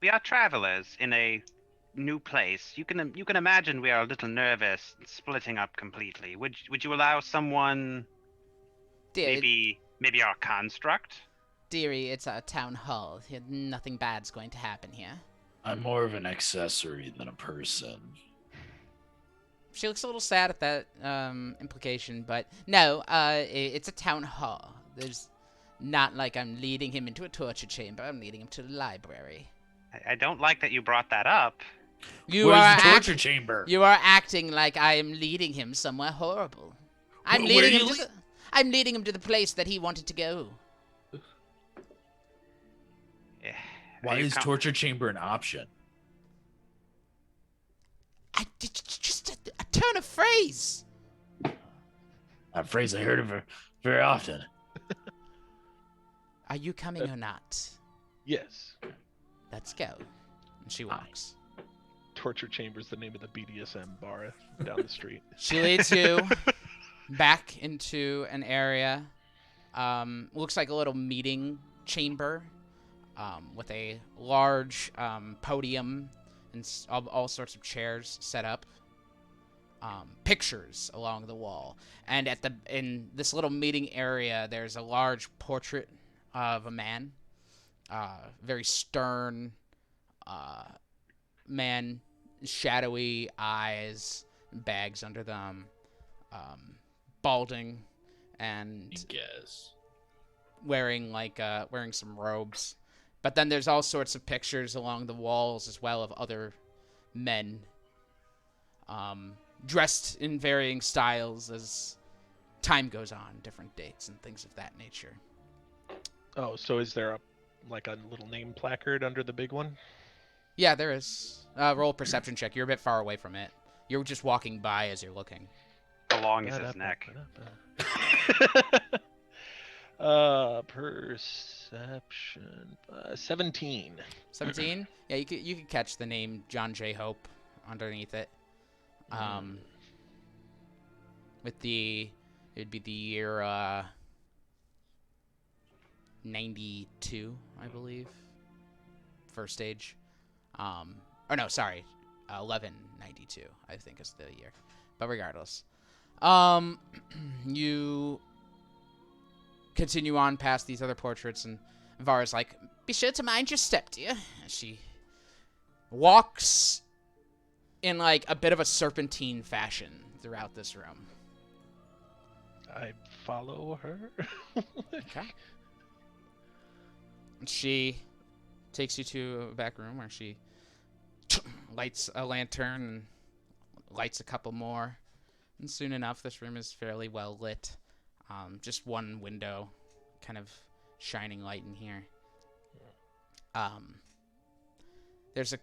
We are travelers in a new place. You can imagine we are a little nervous, splitting up completely. Would you allow someone, maybe our construct? Dearie, it's a town hall. Nothing bad's going to happen here. I'm more of an accessory than a person. She looks a little sad at that implication, but no, it's a town hall. There's not like I'm leading him into a torture chamber. I'm leading him to the library. I don't like that you brought that up. Where's the torture chamber? You are acting like I am leading him somewhere horrible. I'm leading him to the place that he wanted to go. Why is torture chamber an option? Just a turn of phrase. A phrase I heard of very often. Are you coming or not? Yes. Let's go. And she walks. Torture Chamber's the name of the BDSM bar down the street. She leads you back into an area. Looks like a little meeting chamber with a large podium and all sorts of chairs set up. Pictures along the wall, and in this little meeting area, there's a large portrait of a man, very stern man, shadowy eyes, bags under them, balding, and I guess. wearing some robes. But then there's all sorts of pictures along the walls as well of other men, dressed in varying styles as time goes on, different dates and things of that nature. Oh, so is there a little name placard under the big one? Yeah, there is. Roll a perception check. You're a bit far away from it. You're just walking by as you're looking. How long is his neck? Perception. 17. 17? Yeah, you could catch the name John J. Hope underneath it. It'd be the year 92, I believe. First stage. Or no, sorry, 1192, I think is the year. But regardless, you continue on past these other portraits, and Vara's like, be sure to mind your step, dear. She walks in like a bit of a serpentine fashion throughout this room. I follow her. Okay. She takes you to a back room where she lights a lantern and lights a couple more. And soon enough, this room is fairly well lit. Just one window kind of shining light in here. There's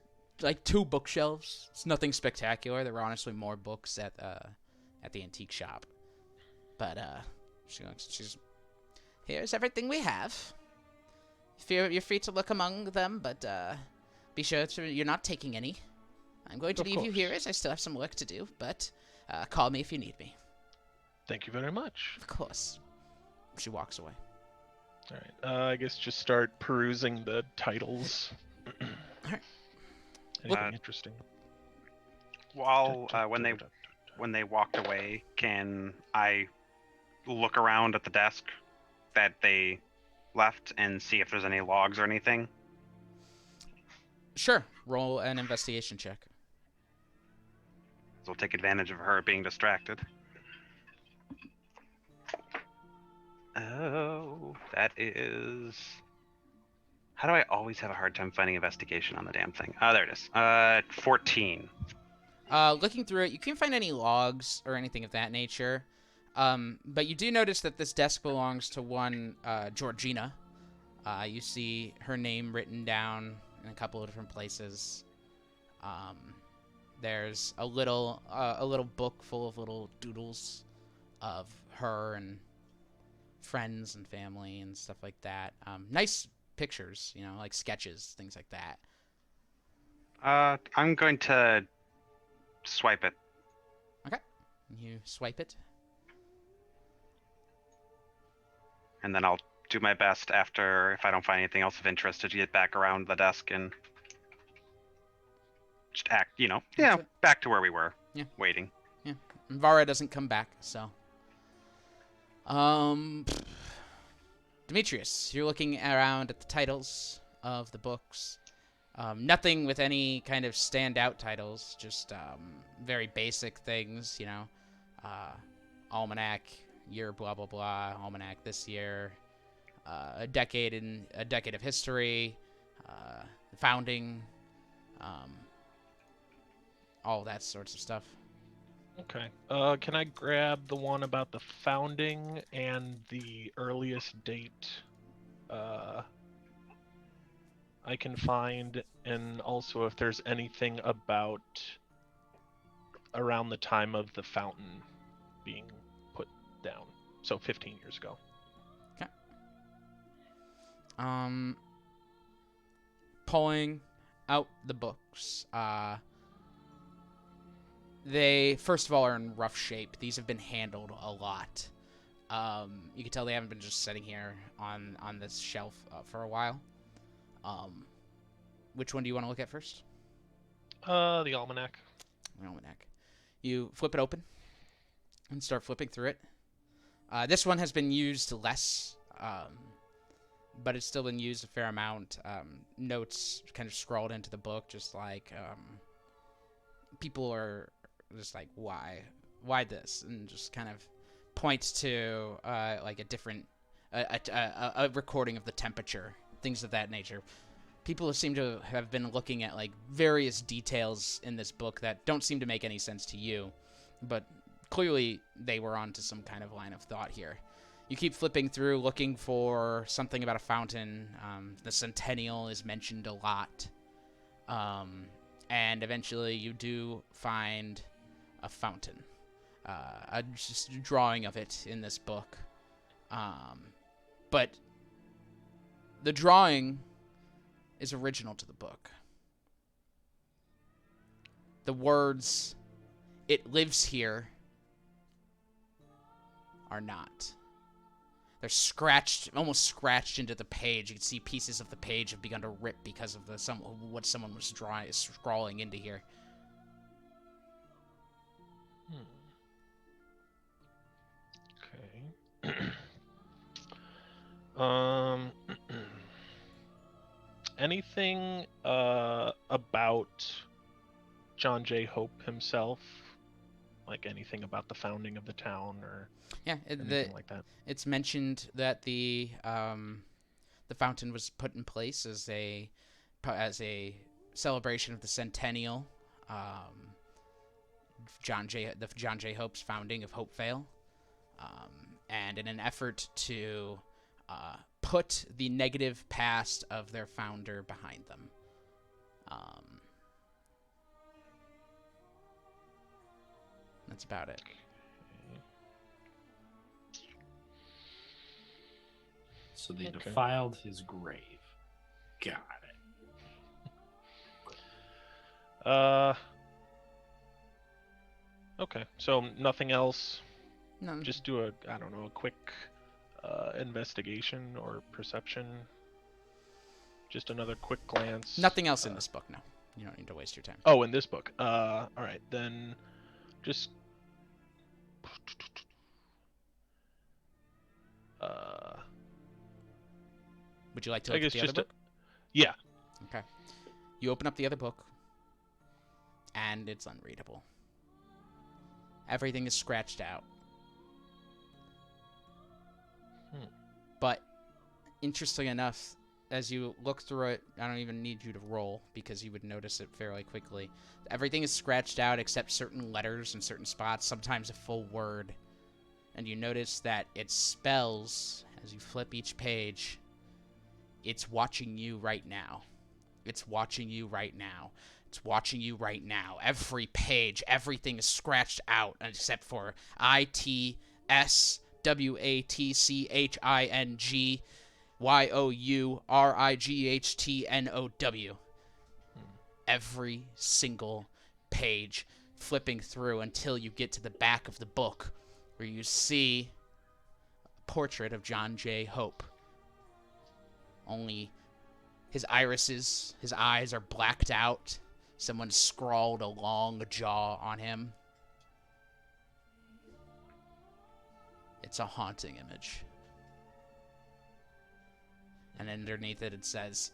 like 2 bookshelves. It's nothing spectacular. There were honestly more books at the antique shop. But she's here's everything we have. You're free to look among them, but be sure you're not taking any. I'm going to leave you here as I still have some work to do, but call me if you need me. Thank you very much. Of course. She walks away. All right. I guess just start perusing the titles. Alright. Anything interesting? While when they walked away, can I look around at the desk that they left and see if there's any logs or anything? Sure. Roll an investigation check. So we'll take advantage of her being distracted. Oh, that is... How do I always have a hard time finding investigation on the damn thing? Oh, there it is. 14. Looking through it, you can't find any logs or anything of that nature. But you do notice that this desk belongs to one Georgina. You see her name written down in a couple of different places. There's a little book full of little doodles of her and friends and family and stuff like that. Nice pictures, like sketches, things like that. I'm going to swipe it. Okay. You swipe it. And then I'll do my best after, if I don't find anything else of interest, to get back around the desk and just act, back to where we were. Yeah. Waiting. Yeah. And Vara doesn't come back, so. Demetrius, you're looking around at the titles of the books. Nothing with any kind of standout titles, just very basic things, almanac, year blah blah blah, almanac this year, a decade of history, founding, all that sorts of stuff. Okay. Can I grab the one about the founding and the earliest date I can find, and also if there's anything about around the time of the fountain being put down, so 15 years ago. Okay. Pulling out the books. They, first of all, are in rough shape. These have been handled a lot. You can tell they haven't been just sitting here on this shelf for a while. Which one do you want to look at first? The almanac. The almanac. You flip it open and start flipping through it. This one has been used less, but it's still been used a fair amount. Notes kind of scrawled into the book, just like people are just like, why this, and just kind of points to like a different a recording of the temperature, things of that nature. People seem to have been looking at like various details in this book that don't seem to make any sense to you, but clearly they were onto some kind of line of thought here. You keep flipping through, looking for something about a fountain. The centennial is mentioned a lot. And eventually you do find a fountain. Just a drawing of it in this book. But the drawing is original to the book. The words, "It lives here," are not. They're scratched, almost scratched into the page. You can see pieces of the page have begun to rip because of what someone was scrawling into here. Okay. anything about John J. Hope himself? Like anything about the founding of the town or Yeah, anything like that? it's mentioned that the fountain was put in place as a celebration of the centennial. The John J. Hope's founding of Hopevale, and in an effort to put the negative past of their founder behind them. That's about it. So they Okay. defiled his grave. Got it. Okay, so nothing else. No, Just do a quick investigation or perception. Just another quick glance. nothing else in this book. No, you don't need to waste your time. Oh, in this book. All right, then just Would you like to I look at guess the other just book? yeah. Okay. You open up the other book, and it's unreadable. Everything is scratched out. But, interestingly enough, as you look through it, I don't even need you to roll, because you would notice it fairly quickly. Everything is scratched out except certain letters in certain spots, sometimes a full word. And you notice that it spells, as you flip each page, it's watching you right now. It's watching you right now. It's watching you right now. Every page, everything is scratched out except for ITSWATCHINGYOURIGHTNOW. Every single page, flipping through until you get to the back of the book, where you see a portrait of John J. Hope. Only his irises, his eyes are blacked out. Someone scrawled a long jaw on him. It's a haunting image. And underneath it, it says,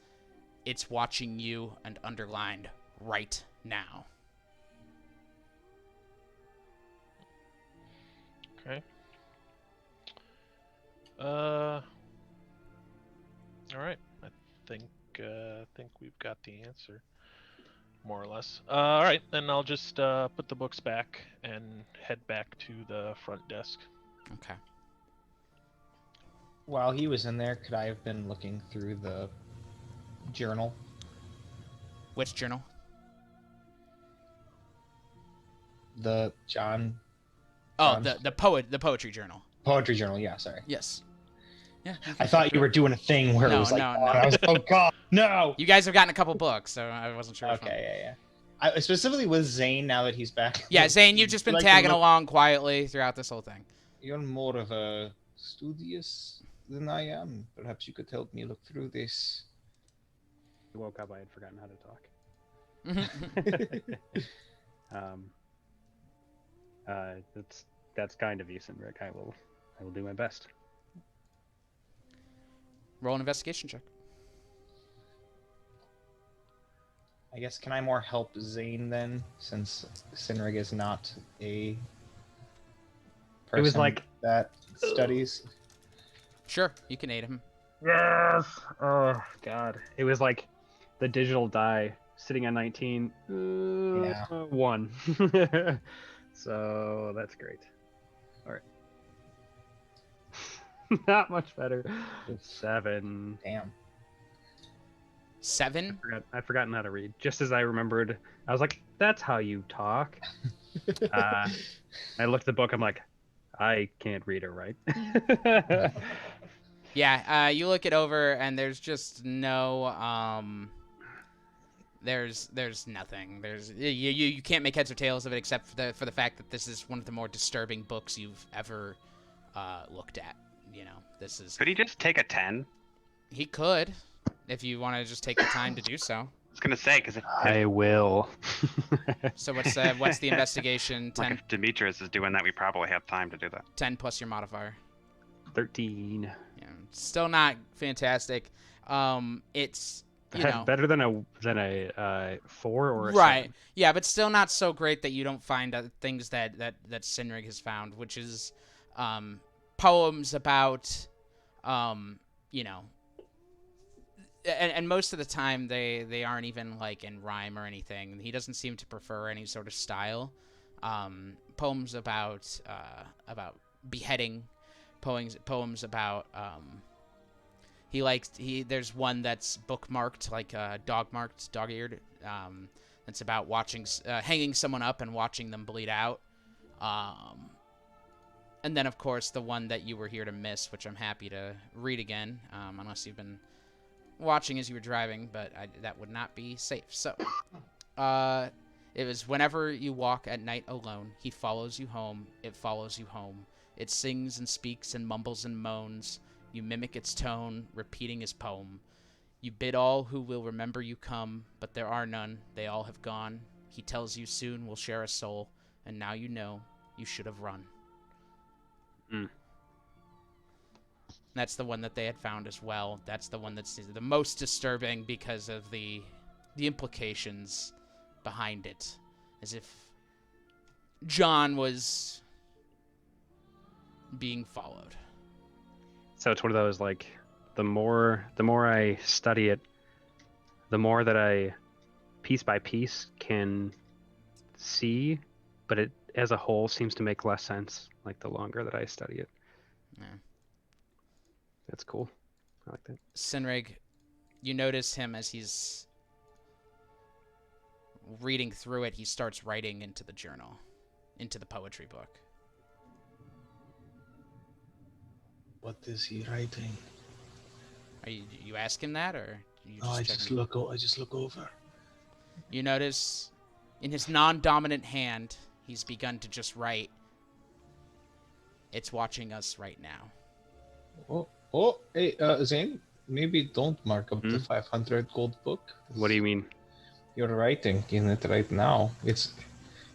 "It's watching you," and underlined, "right now." Okay. All right. I think we've got the answer, more or less. All right, then I'll just put the books back and head back to the front desk. Okay. While he was in there, could I have been looking through the journal? Which journal? The John Oh, John's- the poetry journal. poetry journal. Yeah, sorry. Yes. Yeah. I thought you were doing a thing where No, it was like, no, oh, no. and I was, oh god, no. You guys have gotten a couple books, so I wasn't sure. Okay, yeah. I specifically with Zane now that he's back. Yeah, Zane, you've just been Like to tagging look- along quietly throughout this whole thing. You're more of a studious than I am. Perhaps you could help me look through this. I woke up, I had forgotten how to talk. That's kind of you, Rick. I will do my best. Roll an investigation check. I guess can I more help Zane then, since Sinrig is not a person It was like that studies? Sure, you can aid him. yes. Oh god, it was like the digital die sitting on 19. Yeah. 1. So that's great. All right. Not much better. 7. Damn. 7? I've forgotten how to read. Just as I remembered, I was like, "That's how you talk." I looked at the book. I'm like, I can't read or write. Yeah, you look it over, and there's just no, there's nothing. There's you can't make heads or tails of it except for the fact that this is one of the more disturbing books you've ever looked at. You know, this is. Could he just take a 10? He could, if you want to just take the time to do so. I was gonna say, because if, I will. So what's the investigation? like 10, if Demetrius is doing that, we probably have time to do that. 10 plus your modifier. 13. Yeah, still not fantastic. It's you know, better than a 4 or a right. 7. Yeah, but still not so great that you don't find things that Sinrig has found, which is poems about, you know, and most of the time they aren't even like in rhyme or anything. He doesn't seem to prefer any sort of style. Poems about beheading, poems about there's one that's bookmarked, like dog-eared. That's about watching hanging someone up and watching them bleed out. And then of course the one that you were here to miss, which I'm happy to read again, unless you've been watching as you were driving, but that would not be safe. So, it was whenever you walk at night alone, he follows you home, it follows you home. It sings and speaks and mumbles and moans. You mimic its tone, repeating his poem. You bid all who will remember you come, but there are none, they all have gone. He tells you soon we'll share a soul, and now you know you should have run. That's the one that they had found as well. That's the one that's the most disturbing because of the implications behind it. As if John was being followed. So it's one of those, like, the more I study it, the more that I piece by piece can see, but it as a whole seems to make less sense, like the longer that I study it. Yeah. That's cool. I like that. Sinrig, you notice him as he's reading through it, he starts writing into the journal, into the poetry book. What is he writing? Are you ask him that, or you just Oh, I just look over. You notice in his non-dominant hand, he's begun to just write. It's watching us right now. Hey, Zane, maybe don't mark up the 500 gold book. What do you mean? You're writing in it right now.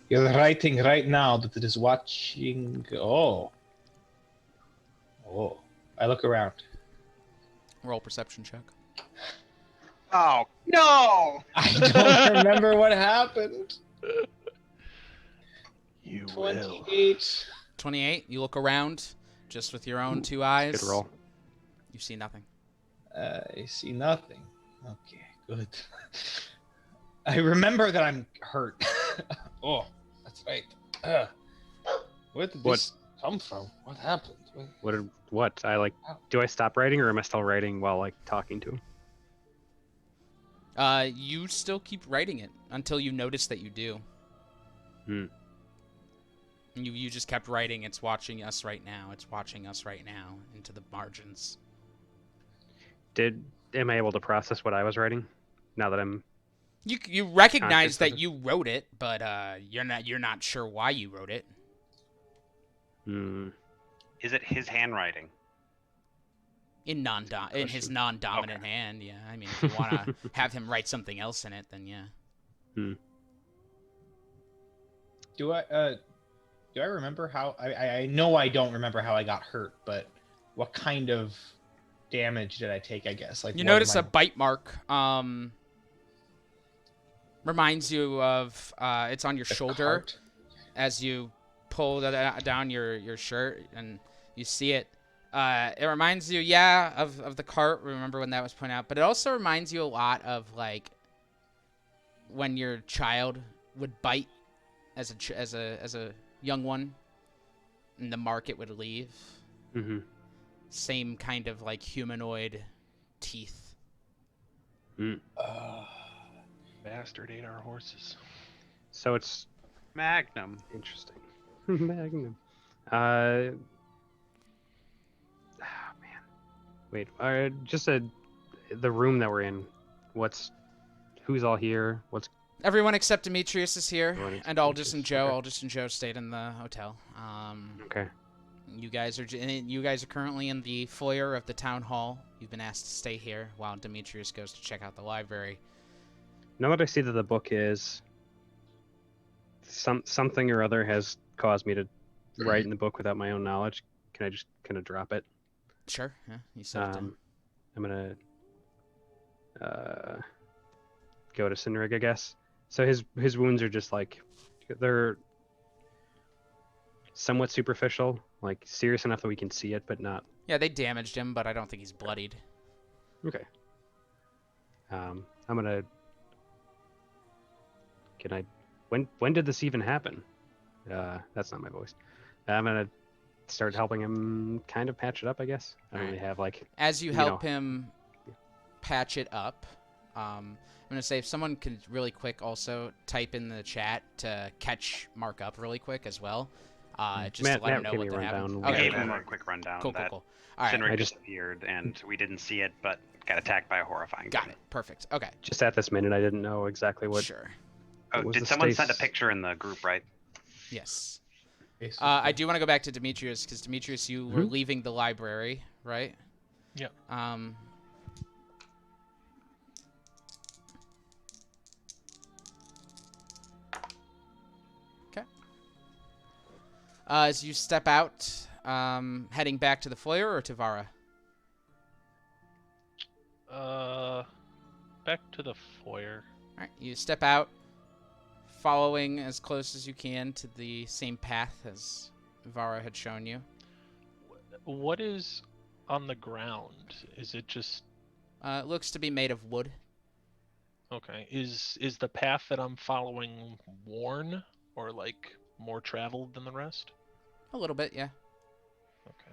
You're writing right now that it is watching. Oh, I look around. Roll perception check. Oh no! I don't remember what happened. You 28. 28. You look around, just with your own two eyes. Good roll. You see nothing. I see nothing. Okay, good. I remember that I'm hurt. Oh, that's right. Where did this come from? What happened? What? Do I stop writing, or am I still writing while, like, talking to him? You still keep writing it until you notice that you do. And you just kept writing, it's watching us right now, it's watching us right now, into the margins. Am I able to process what I was writing now that I'm... You recognize that you wrote it, but you're not sure why you wrote it. Is it his handwriting? In his non-dominant hand, yeah. I mean, if you want to have him write something else in it, then yeah. Do I remember how... I know I don't remember how I got hurt, but what kind of damage did I take, I guess? Like, you notice a bite mark. Reminds you of... it's on your shoulder. Cart? As you pull down your shirt and you see it. It reminds you, of the cart. Remember when that was pointed out. But it also reminds you a lot of, like, when your child would bite as a young one, and the mark it would leave. Same kind of, like, humanoid teeth. Bastard ate our horses. So it's Magnum. interesting. Magnum. Oh, man. Wait. Just the room that we're in. Who's all here? Everyone except Demetrius is here, Everyone except and Aldous and Demetrius, Joe. okay. Aldous and Joe stayed in the hotel. Okay. You guys are currently in the foyer of the town hall. You've been asked to stay here while Demetrius goes to check out the library. Now that I see that the book is something or other has caused me to write in the book without my own knowledge, can I just kind of drop it? Sure, yeah, you said it. I'm go to Sinrig, I guess. So his wounds are just like they're somewhat superficial, like serious enough that we can see it, but not. Yeah, they damaged him, but I don't think he's bloodied. Okay. I'm gonna. Can I? When did this even happen? That's not my voice. I'm gonna start helping him kind of patch it up, I guess. I don't really have like. As you help him patch it up, I'm gonna say if someone could really quick also type in the chat to catch Mark up really quick as well. Just Matt, to let him Matt know gave what me a happened. rundown. I Okay, gave cool. him a quick rundown. Cool. that All right. Sinrig disappeared, and we didn't see it, but got attacked by a horrifying Got thing. it. Perfect. Okay. Just at this minute, I didn't know exactly what. Sure. Oh, was did the someone send a status? picture in the group, right? Yes. Yes, I do want to go back to Demetrius because Demetrius, you were Mhm. leaving the library, right? Yep. Okay. As you step out, heading back to the foyer or to Vara? Back to the foyer. All right. You step out, following as close as you can to the same path as Vara had shown you. What is on the ground? Is it just It looks to be made of wood. okay? Is the path that I'm following worn or like more traveled than the rest? A little bit, yeah. Okay.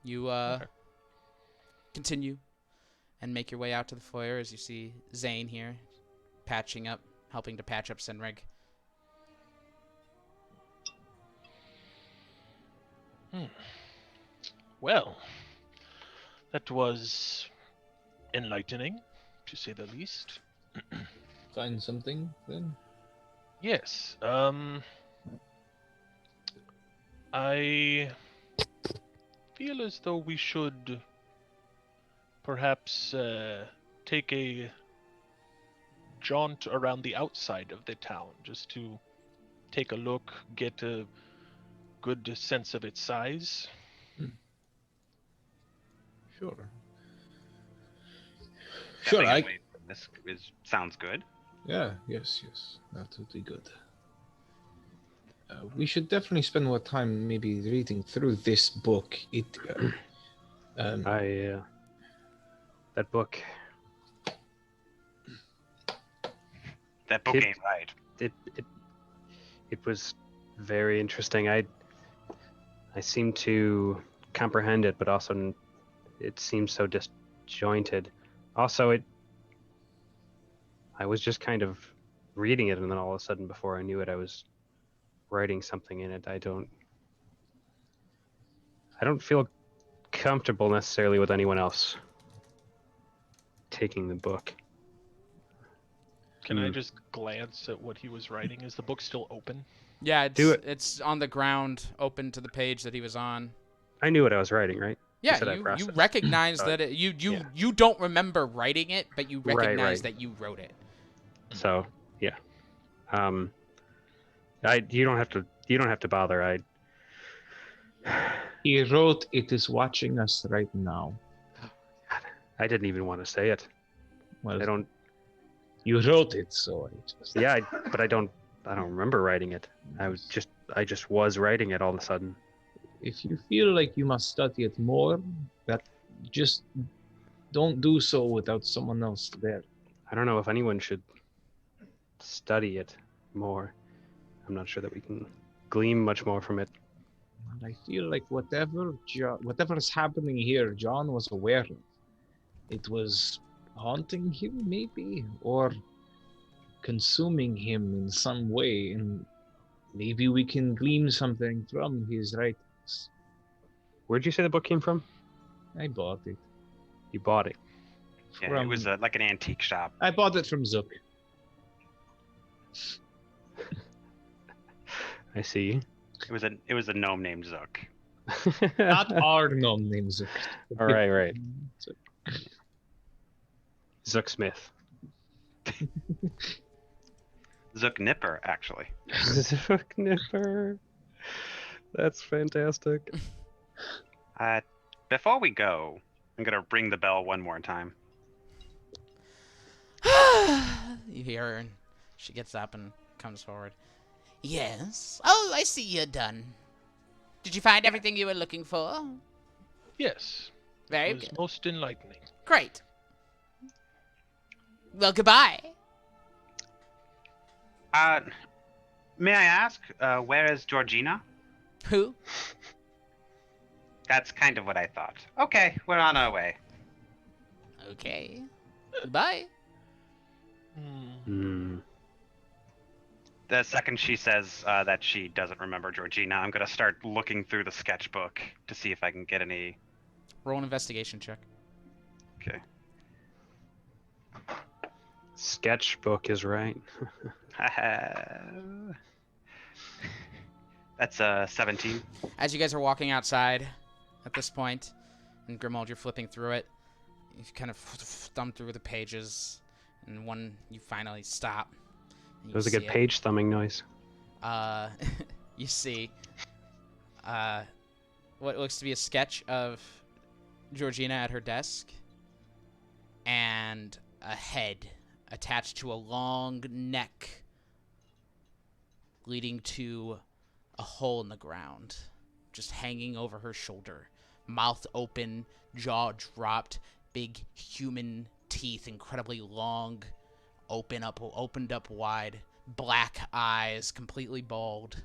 You Okay. continue and make your way out to the foyer as you see Zane here helping to patch up Senrig. Well, that was enlightening, to say the least. Find something then. Yes. I feel as though we should perhaps take a jaunt around the outside of the town just to take a look, get a good sense of its size. Sure. Sure. Definitely, sounds good. Yeah. Yes. That would be good. We should definitely spend more time maybe reading through this book. That book. That book It- ain't right. It was very interesting. I seem to comprehend it, but also it seems so disjointed. Also, I was just kind of reading it, and then all of a sudden, before I knew it, I was writing something in it. I don't feel comfortable necessarily with anyone else taking the book. Can I just glance at what he was writing? Is the book still open? Yeah, Do it. it's on the ground, open to the page that he was on. I knew what I was writing, right? Yeah, said I you processed. recognize So, that yeah. you don't remember writing it, but you Right, recognize right. that you wrote it. So yeah, you don't have to bother. He wrote, "It is watching us right now." I didn't even want to say it. Well, I don't. you wrote it, so I just. Yeah, but I don't remember writing it. I just was writing it all of a sudden. If you feel like you must study it more, that just don't do so without someone else there. I don't know if anyone should study it more. I'm not sure that we can glean much more from it. And I feel like whatever is happening here, John was aware of. It was haunting him, maybe, or consuming him in some way, and maybe we can glean something from his writings. Where'd you say the book came from? I bought it. You bought it. Yeah, From- it was like an antique shop. I bought it from Zook. I see. It was a gnome named Zook. Not our gnome named Zook. All right. Zook Smith. Zook Nipper, actually. Zook Nipper. That's fantastic. Before we go, I'm gonna ring the bell one more time. You hear her, and she gets up and comes forward. Yes. Oh, I see you're done. Did you find everything you were looking for? Yes. Very It was good. most enlightening. Great. Well, goodbye. May I ask, where is Georgina? Who? That's kind of what I thought. Okay, we're on our way. Okay. Goodbye. The second she says that she doesn't remember Georgina, I'm gonna start looking through the sketchbook to see if I can get any. Roll an investigation check. Okay. Sketchbook is right. That's 17. As you guys are walking outside at this point, and Grimald, you're flipping through it, you kind of thumb through the pages, and one you finally stop. It was a good page thumbing noise. You see what looks to be a sketch of Georgina at her desk, and a head attached to a long neck leading to a hole in the ground, just hanging over her shoulder. Mouth open, jaw dropped, big human teeth, incredibly long, opened up wide, black eyes, completely bald.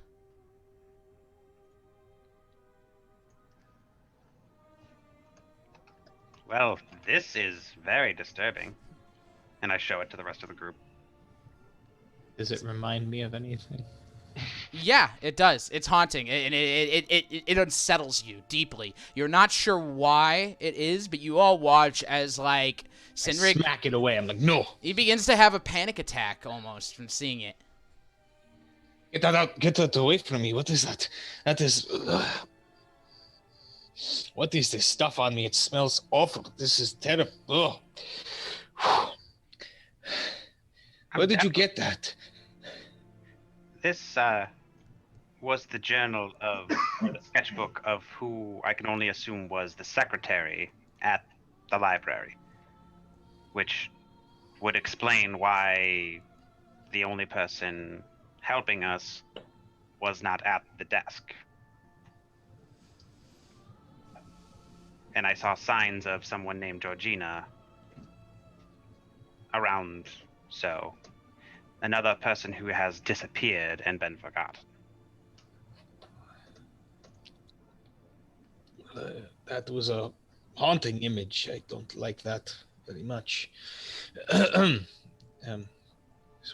Well, this is very disturbing. And I show it to the rest of the group. Does it remind me of anything? Yeah, it does. It's haunting, and it unsettles you deeply. You're not sure why it is, but you all watch as, like, Sinrig... I smack it away. I'm like, no. He begins to have a panic attack, almost, from seeing it. Get that out. Get that away from me. What is that? That is... What is this stuff on me? It smells awful. This is terrible. Ugh. Where did you get that? This was the journal of, or the sketchbook of who I can only assume was the secretary at the library, which would explain why the only person helping us was not at the desk. And I saw signs of someone named Georgina around, so another person who has disappeared and been forgotten. That was a haunting image. I don't like that very much. So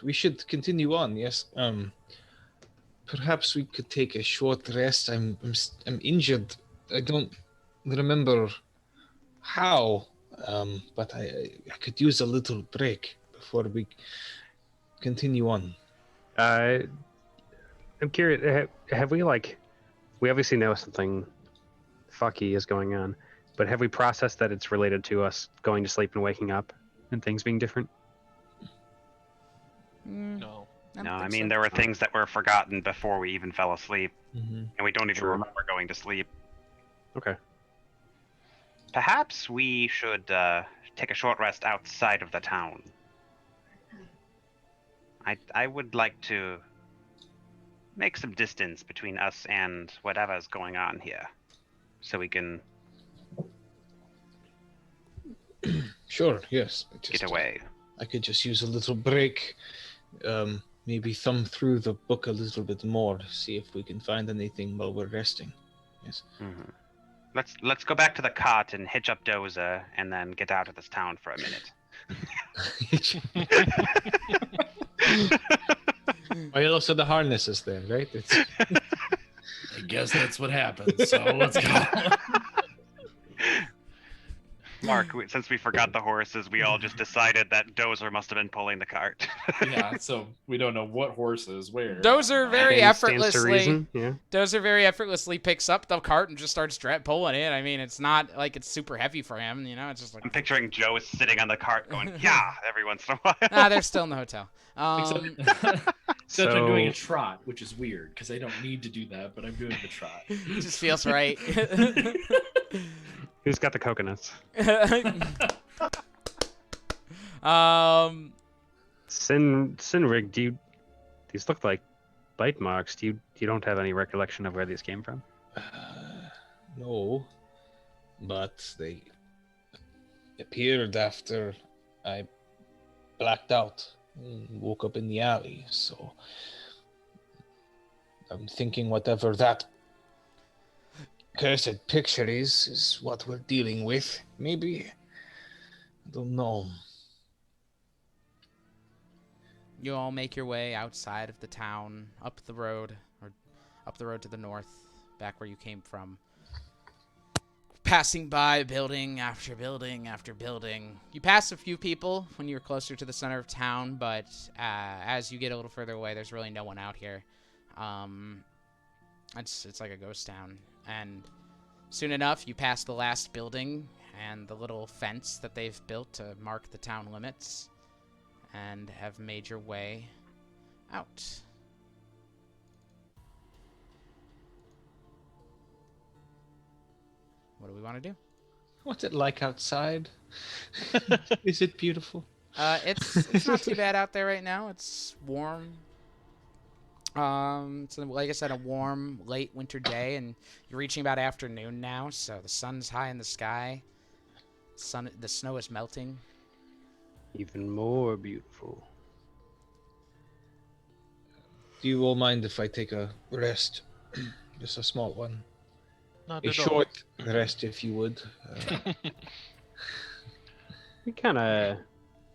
we should continue on. Yes. Perhaps we could take a short rest. I'm injured. I don't remember how, but I could use a little break before we continue on. I'm curious. Have we we obviously know something fucky is going on, but have we processed that it's related to us going to sleep and waking up and things being different? No. No, I mean, there were things that were forgotten before we even fell asleep, Mm-hmm. and we don't even remember going to sleep. Okay. Perhaps we should take a short rest outside of the town. I would like to make some distance between us and whatever's going on here, so we can Sure. Yes. get away. I could just use a little break. Maybe thumb through the book a little bit more, see if we can find anything while we're resting. Yes. Mm-hmm. Let's go back to the cot and hitch up Dozer, and then get out of this town for a minute. Well, also the harness is there, right? I guess that's what happens. So let's go. Mark, since we forgot the horses, we all just decided that Dozer must have been pulling the cart. Yeah, so we don't know what horse is where. Dozer very Stands to effortlessly. reason, yeah. Dozer very effortlessly picks up the cart and just starts pulling it. I mean, it's not like it's super heavy for him, you know. It's just like I'm picturing Joe is sitting on the cart going, yeah, every once in a while. nah, they're still in the hotel. Except I'm doing a So- trot, which is weird because I don't need to do that, but I'm doing the trot. It just feels right. Who's got the coconuts? Sinrig, these look like bite marks. You don't have any recollection of where these came from? No, but they appeared after I blacked out and woke up in the alley. So I'm thinking whatever that cursed picture is what we're dealing with. Maybe. I don't know. You all make your way outside of the town, up the road to the north, back where you came from. Passing by building after building after building. You pass a few people when you're closer to the center of town, but as you get a little further away, there's really no one out here. It's like a ghost town. And soon enough, you pass the last building and the little fence that they've built to mark the town limits, and have made your way out. What do we want to do? What's it like outside? Is it beautiful? It's not too bad out there right now. It's warm. It's like I said, a warm late winter day, and you're reaching about afternoon now, so the sun's high in the sky. The snow is melting. Even more beautiful. Do you all mind if I take a rest? Just a small one. Not A at all. short rest, if you would. We kind of.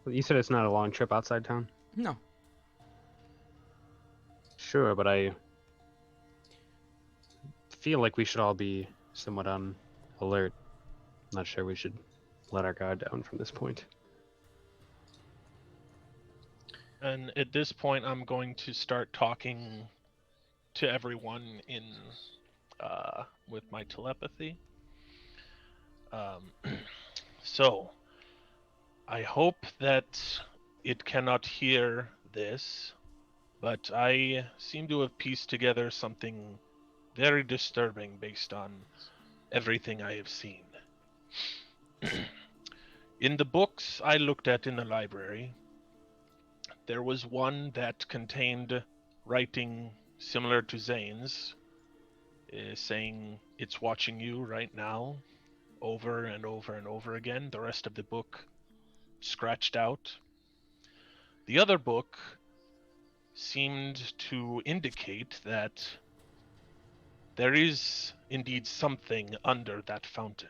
You said it's not a long trip outside town? No. Sure, but I feel like we should all be somewhat on alert. Not sure we should let our guard down from this point. And at this point, I'm going to start talking to everyone in with my telepathy. So, I hope that it cannot hear this, but I seem to have pieced together something very disturbing based on everything I have seen. In the books I looked at in the library, there was one that contained writing similar to Zane's, saying it's watching you right now, over and over and over again. The rest of the book scratched out. The other book seemed to indicate that there is indeed something under that fountain.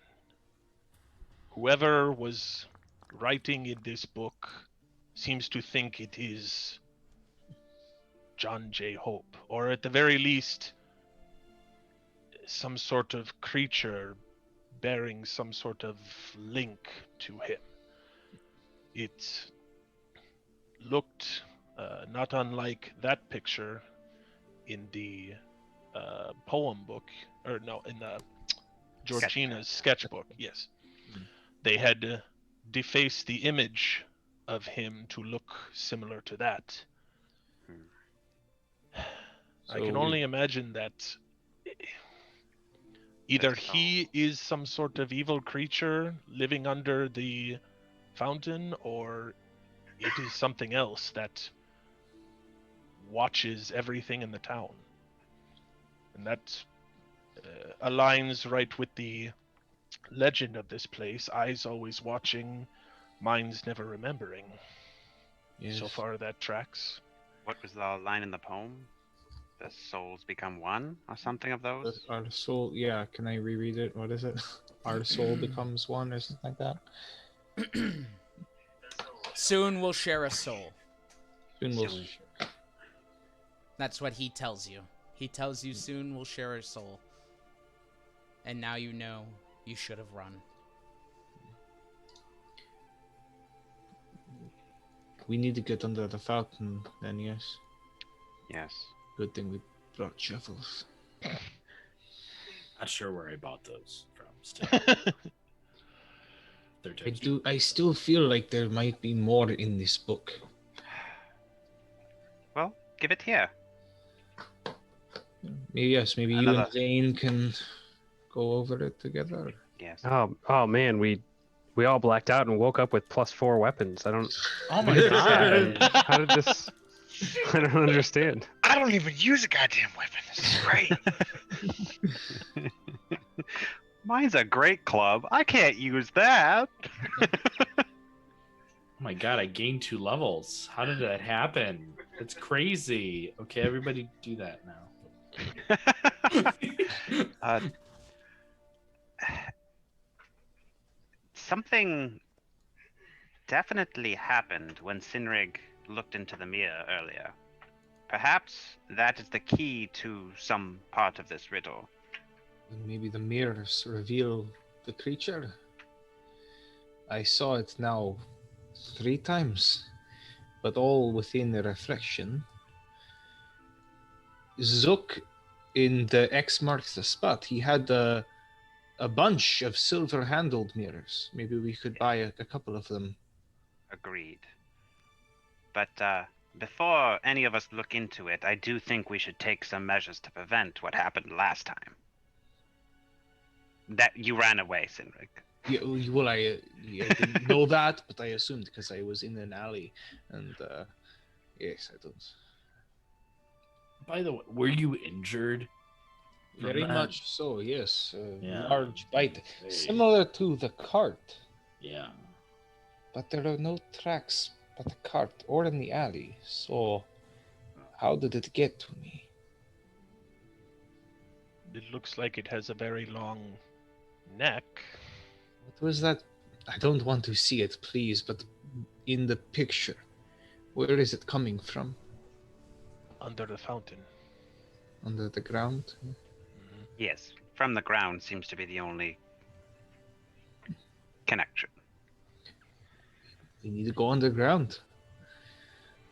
Whoever was writing in this book seems to think it is John J. Hope, or at the very least, some sort of creature bearing some sort of link to him. It looked not unlike that picture in the poem book, or no, in the Georgina's sketchbook. Yes, they had defaced the image of him to look similar to that. I can only imagine that either he is some sort of evil creature living under the fountain, or it is something else that watches everything in the town. And that aligns right with the legend of this place: eyes always watching, minds never remembering. Yes. So far that tracks. What was the line in the poem? The souls become one, or something of those? Our soul, yeah, can I reread it? What is it? Our soul becomes one, or something like that? Soon we'll share a soul. Soon we'll That's what he tells you. He tells you soon we'll share a soul. And now you know you should have run. We need to get under the fountain, then, yes. Yes. Good thing we brought shovels. Not sure where I bought those from. Still. I still feel like there might be more in this book. Well, give it here. Maybe you Another. and Zane can go over it together. Yes. Oh man, we all blacked out and woke up with +4 weapons. I don't. Oh my How did this happen? god. How did this? I don't understand. I don't even use a goddamn weapon. This is great. Mine's a great club. I can't use that. Oh my god, I gained 2 levels. How did that happen? That's crazy. Okay, everybody do that now. Something definitely happened when Sinrig looked into the mirror earlier. Perhaps that is the key to some part of this riddle. Maybe the mirrors reveal the creature. I saw it now 3 times, but all within a reflection. Zook, in the X marks the spot, he had a bunch of silver-handled mirrors. Maybe we could buy a couple of them. Agreed. But before any of us look into it, I do think we should take some measures to prevent what happened last time. That you ran away, Sinrig. Yeah, well, I didn't know that, but I assumed because I was in an alley, and yes, I don't. By the way, were you injured? from Very that? much so, yes. Yeah. Large bite, Hey. similar to the cart, Yeah. but there are no tracks at the cart or in the alley. So, how did it get to me? It looks like it has a very long neck. What was that? I don't want to see it, please, but in the picture, where is it coming from? Under the fountain. Under the ground? Yes, from the ground seems to be the only connection. We need to go underground.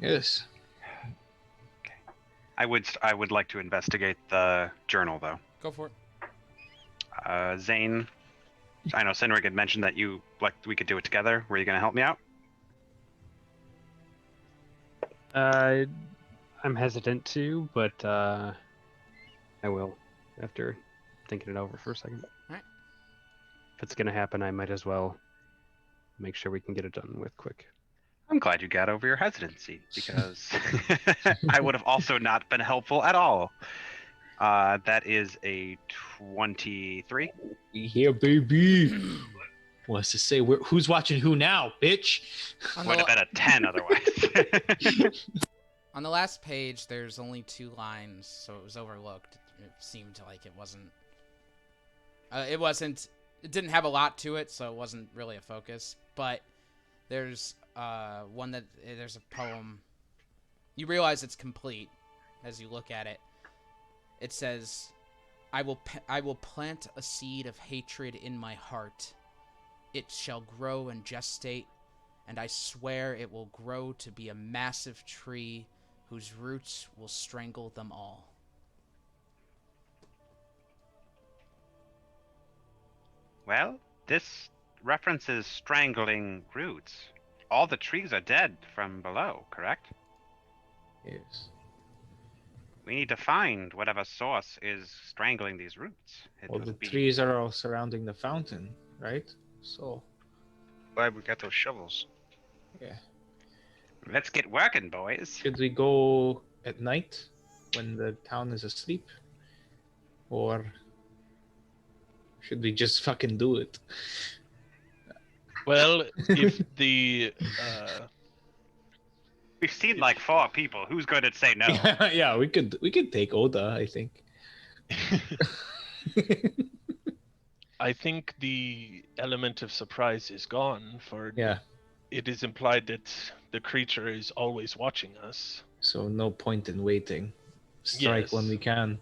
Yes. I would like to investigate the journal, though. Go for it. Zane, I know Sinrig had mentioned that we could do it together. Were you going to help me out? I'm hesitant to, but I will after thinking it over for a second. Alright. If it's gonna happen, I might as well make sure we can get it done with quick. I'm glad you got over your hesitancy, because I would have also not been helpful at all. That is a 23. Here, baby. Wants to say who's watching who now, bitch? Would have been a 10 otherwise. On the last page, there's only 2 lines, so it was overlooked. It seemed like it wasn't. It didn't have a lot to it, so it wasn't really a focus. But there's there's a poem. You realize it's complete as you look at it. It says, I will plant a seed of hatred in my heart. It shall grow and gestate, and I swear it will grow to be a massive tree whose roots will strangle them all. Well, this references strangling roots. All the trees are dead from below, correct? Yes. We need to find whatever source is strangling these roots. Well, the trees are all surrounding the fountain, right? So, Glad we got those shovels. yeah. Let's get working, boys. Should we go at night when the town is asleep? Or should we just fucking do it? Well, if the We've seen like 4 people. Who's going to say no? Yeah, we could take Oda, I think. I think the element of surprise is gone, for Yeah. it is implied that the creature is always watching us. So no point in waiting. Strike Yes. when we can.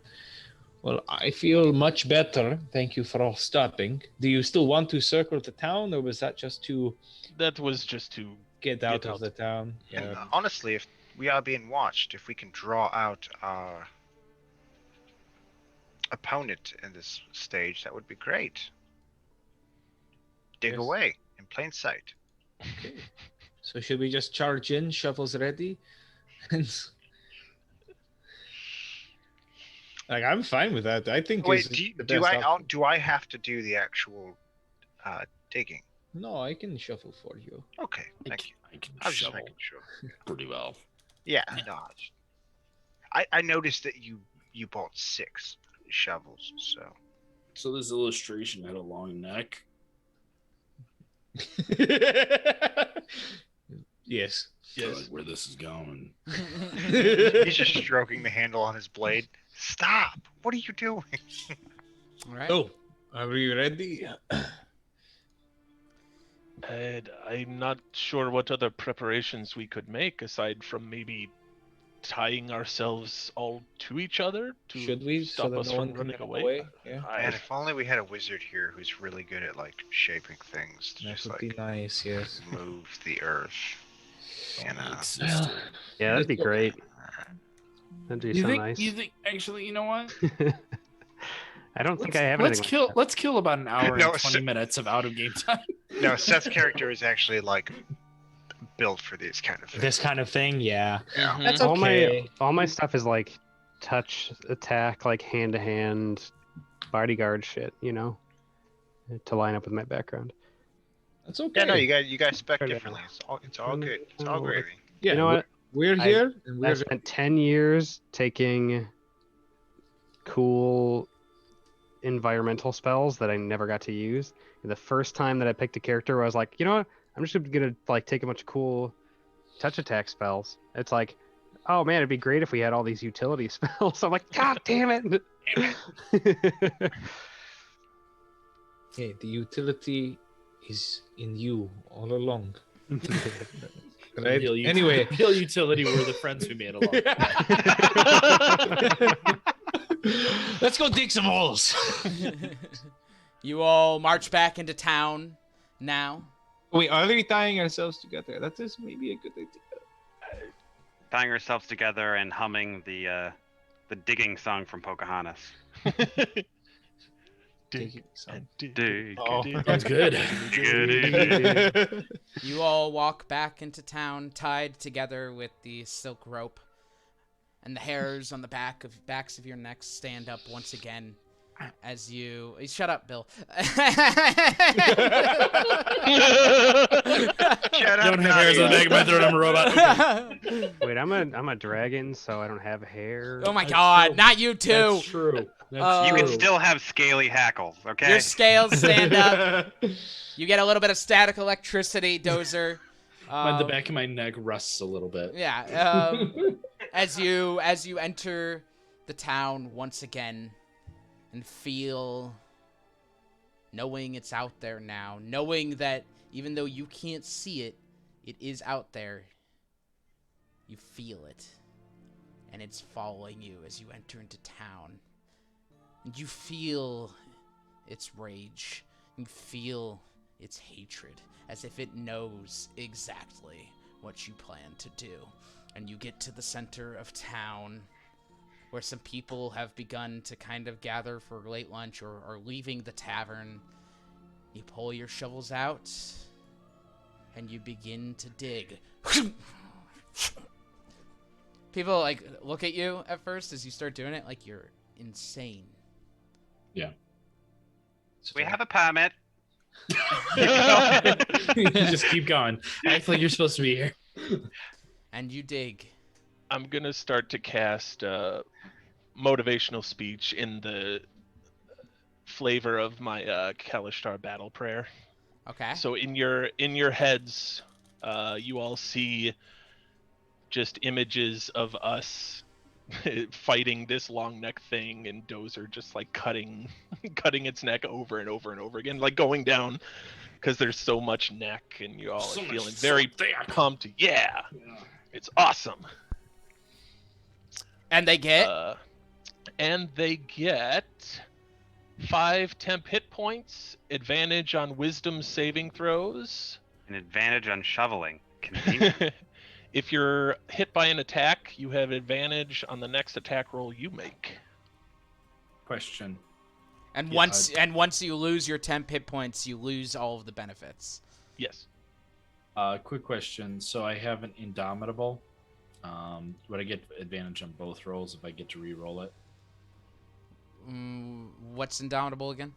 Well, I feel much better. Thank you for all stopping. Do you still want to circle the town, or was that just to That was just to get out Get of out. the town? And Yeah. honestly, if we are being watched, if we can draw out our opponent in this stage, that would be great. Dig Yes. away in plain sight. So should we just charge in, shovels ready? And like, I'm fine with that. I think Wait, is the do best I option. do I have to do the actual digging? No, I can shuffle for you. Okay, thank you. I can I was just shovel making sure. pretty well. Yeah, no. I noticed that you bought 6 shovels, so. So this illustration had a long neck. Yes. I like where this is going. He's just stroking the handle on his blade. Stop! What are you doing? All right. Oh, are we ready? And I'm not sure what other preparations we could make aside from maybe tying ourselves all to each other to Should we? stop so us that no from one can running run away. Yeah, Man, if only we had a wizard here who's really good at like shaping things to that just would like be nice. Yes. move the earth. And Big sister. Yeah, that'd be Let's go. great. That'd be You so think? nice. You think? Actually, you know what? I don't think I have Let's anything. kill. Let's kill about an hour No, and 20 minutes of out of game time. no, Seth's character is actually like built for these kind of things. This kind of thing, yeah. Yeah. That's all okay. my stuff is like touch attack, like hand to hand bodyguard shit, you know, to line up with my background. That's okay. Yeah, no, you guys spec Okay. differently. It's all good. It's all Oh, gravy. Yeah, You know what? We're I- here, and I we're spent 10 years taking cool environmental spells that I never got to use. And the first time that I picked a character, I was like, you know what? I'm just gonna like take a bunch of cool touch attack spells. It's like, oh man, it'd be great if we had all these utility spells. I'm like, God damn it! Hey, the utility is in you all along. Right? Anyway, real utility were the friends we made along. let's go dig some holes. You all march back into town now. Wait, are we tying ourselves together? That is maybe a good idea. Tying ourselves together and humming the digging song from Pocahontas. Dig some. Dig. Oh, That's good. You all walk back into town, tied together with the silk rope, and the hairs on the backs of your necks stand up once again. As you shut up, Bill. Shut Don't have hairs on the back of my throat. I'm a robot. Okay. Wait, I'm a dragon, so I don't have hair. Oh my That's God! true. Not you two. That's true. That's You Oh. can true. still have scaly hackles, okay? Your scales stand up. You get a little bit of static electricity, Dozer. The back of my neck rusts a little bit. Yeah. As you enter the town once again, and feel, knowing it's out there now, knowing that even though you can't see it, it is out there. You feel it, and it's following you as you enter into town. And you feel its rage. You feel its hatred, as if it knows exactly what you plan to do. And you get to the center of town, where some people have begun to kind of gather for late lunch or are leaving the tavern. You pull your shovels out, and you begin to dig. People, like, look at you at first as you start doing it like you're insane. Yeah. We have a permit. Just keep going. Act like you're supposed to be here. And you dig. I'm gonna start to cast motivational speech in the flavor of my Kalishtar battle prayer. Okay. So in your heads, you all see just images of us fighting this long neck thing, and Dozer just like cutting its neck over and over and over again, like going down because there's so much neck, and you all So are much feeling very thick. pumped. Yeah, it's awesome. And they get? And they get 5 temp hit points, advantage on wisdom saving throws. An advantage on shoveling. Convenient. If you're hit by an attack, you have advantage on the next attack roll you make. Question. And Yeah, once you lose your temp hit points, you lose all of the benefits. Yes. Quick question. So I have an Indomitable. Would I get advantage on both rolls if I get to re-roll it? What's Indomitable again?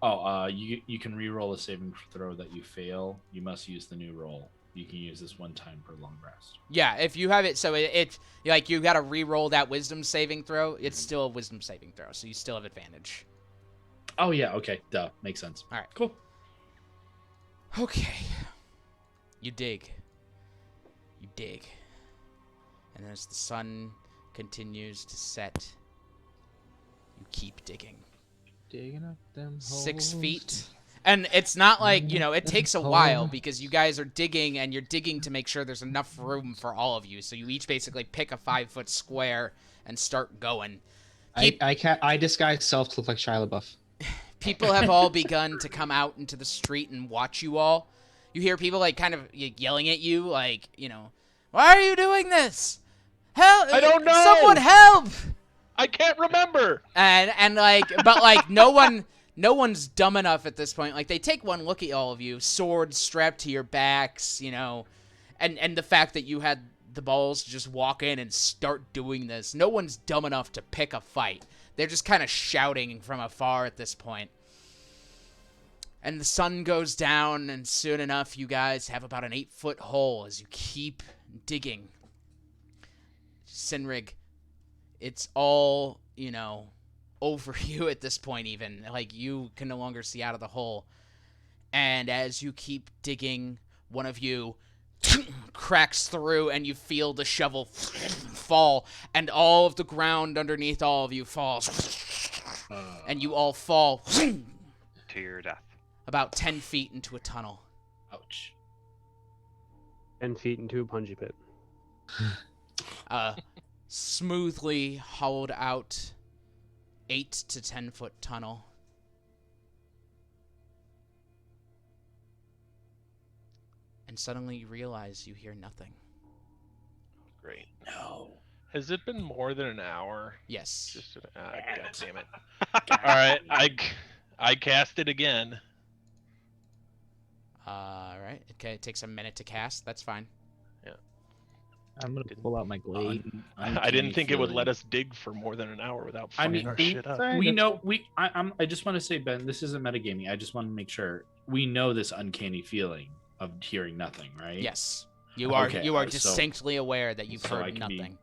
You can re-roll a saving throw that you fail. You must use the new roll. You can use this one time per long rest. Yeah, if you have it, so it like you got to re-roll that wisdom saving throw. It's still a wisdom saving throw, so you still have advantage. Oh yeah, okay, duh, makes sense. All right, Cool. Okay. You dig. You dig. And as the sun continues to set, you keep digging. Digging up them 6 holes. feet. And it's not like, it takes a while because you guys are digging and you're digging to make sure there's enough room for all of you. So you each basically pick a 5-foot square and start going. I disguise self to look like Shia LaBeouf. People have all begun to come out into the street and watch you all. You hear people like kind of yelling at you, like, why are you doing this? Help! I don't know! Someone help! I can't remember. And like, but like no one's dumb enough at this point. Like they take one look at all of you, swords strapped to your backs, and the fact that you had the balls to just walk in and start doing this. No one's dumb enough to pick a fight. They're just kind of shouting from afar at this point. And the sun goes down, and soon enough, you guys have about an 8-foot hole as you keep digging. Sinrig, it's all, over you at this point even. Like, you can no longer see out of the hole. And as you keep digging, one of you cracks through, and you feel the shovel fall, and all of the ground underneath all of you falls. And you all fall To your death. about 10 feet into a tunnel. Ouch. 10 feet into a punji pit. Smoothly hollowed out 8 to 10 foot tunnel. And suddenly you realize you hear nothing. Great. No. Has it been more than an hour? Yes. Just God damn it. All right, I cast it again. Alright. Okay, it takes a minute to cast. That's fine. I'm gonna pull out my glade. I didn't think it would let us dig for more than an hour without fucking our shit up. We know I just want to say, Ben, this isn't metagaming. I just want to make sure we know this uncanny feeling of hearing nothing, right? Yes. You are Okay, you are so- distinctly aware that you've so I heard can be- nothing.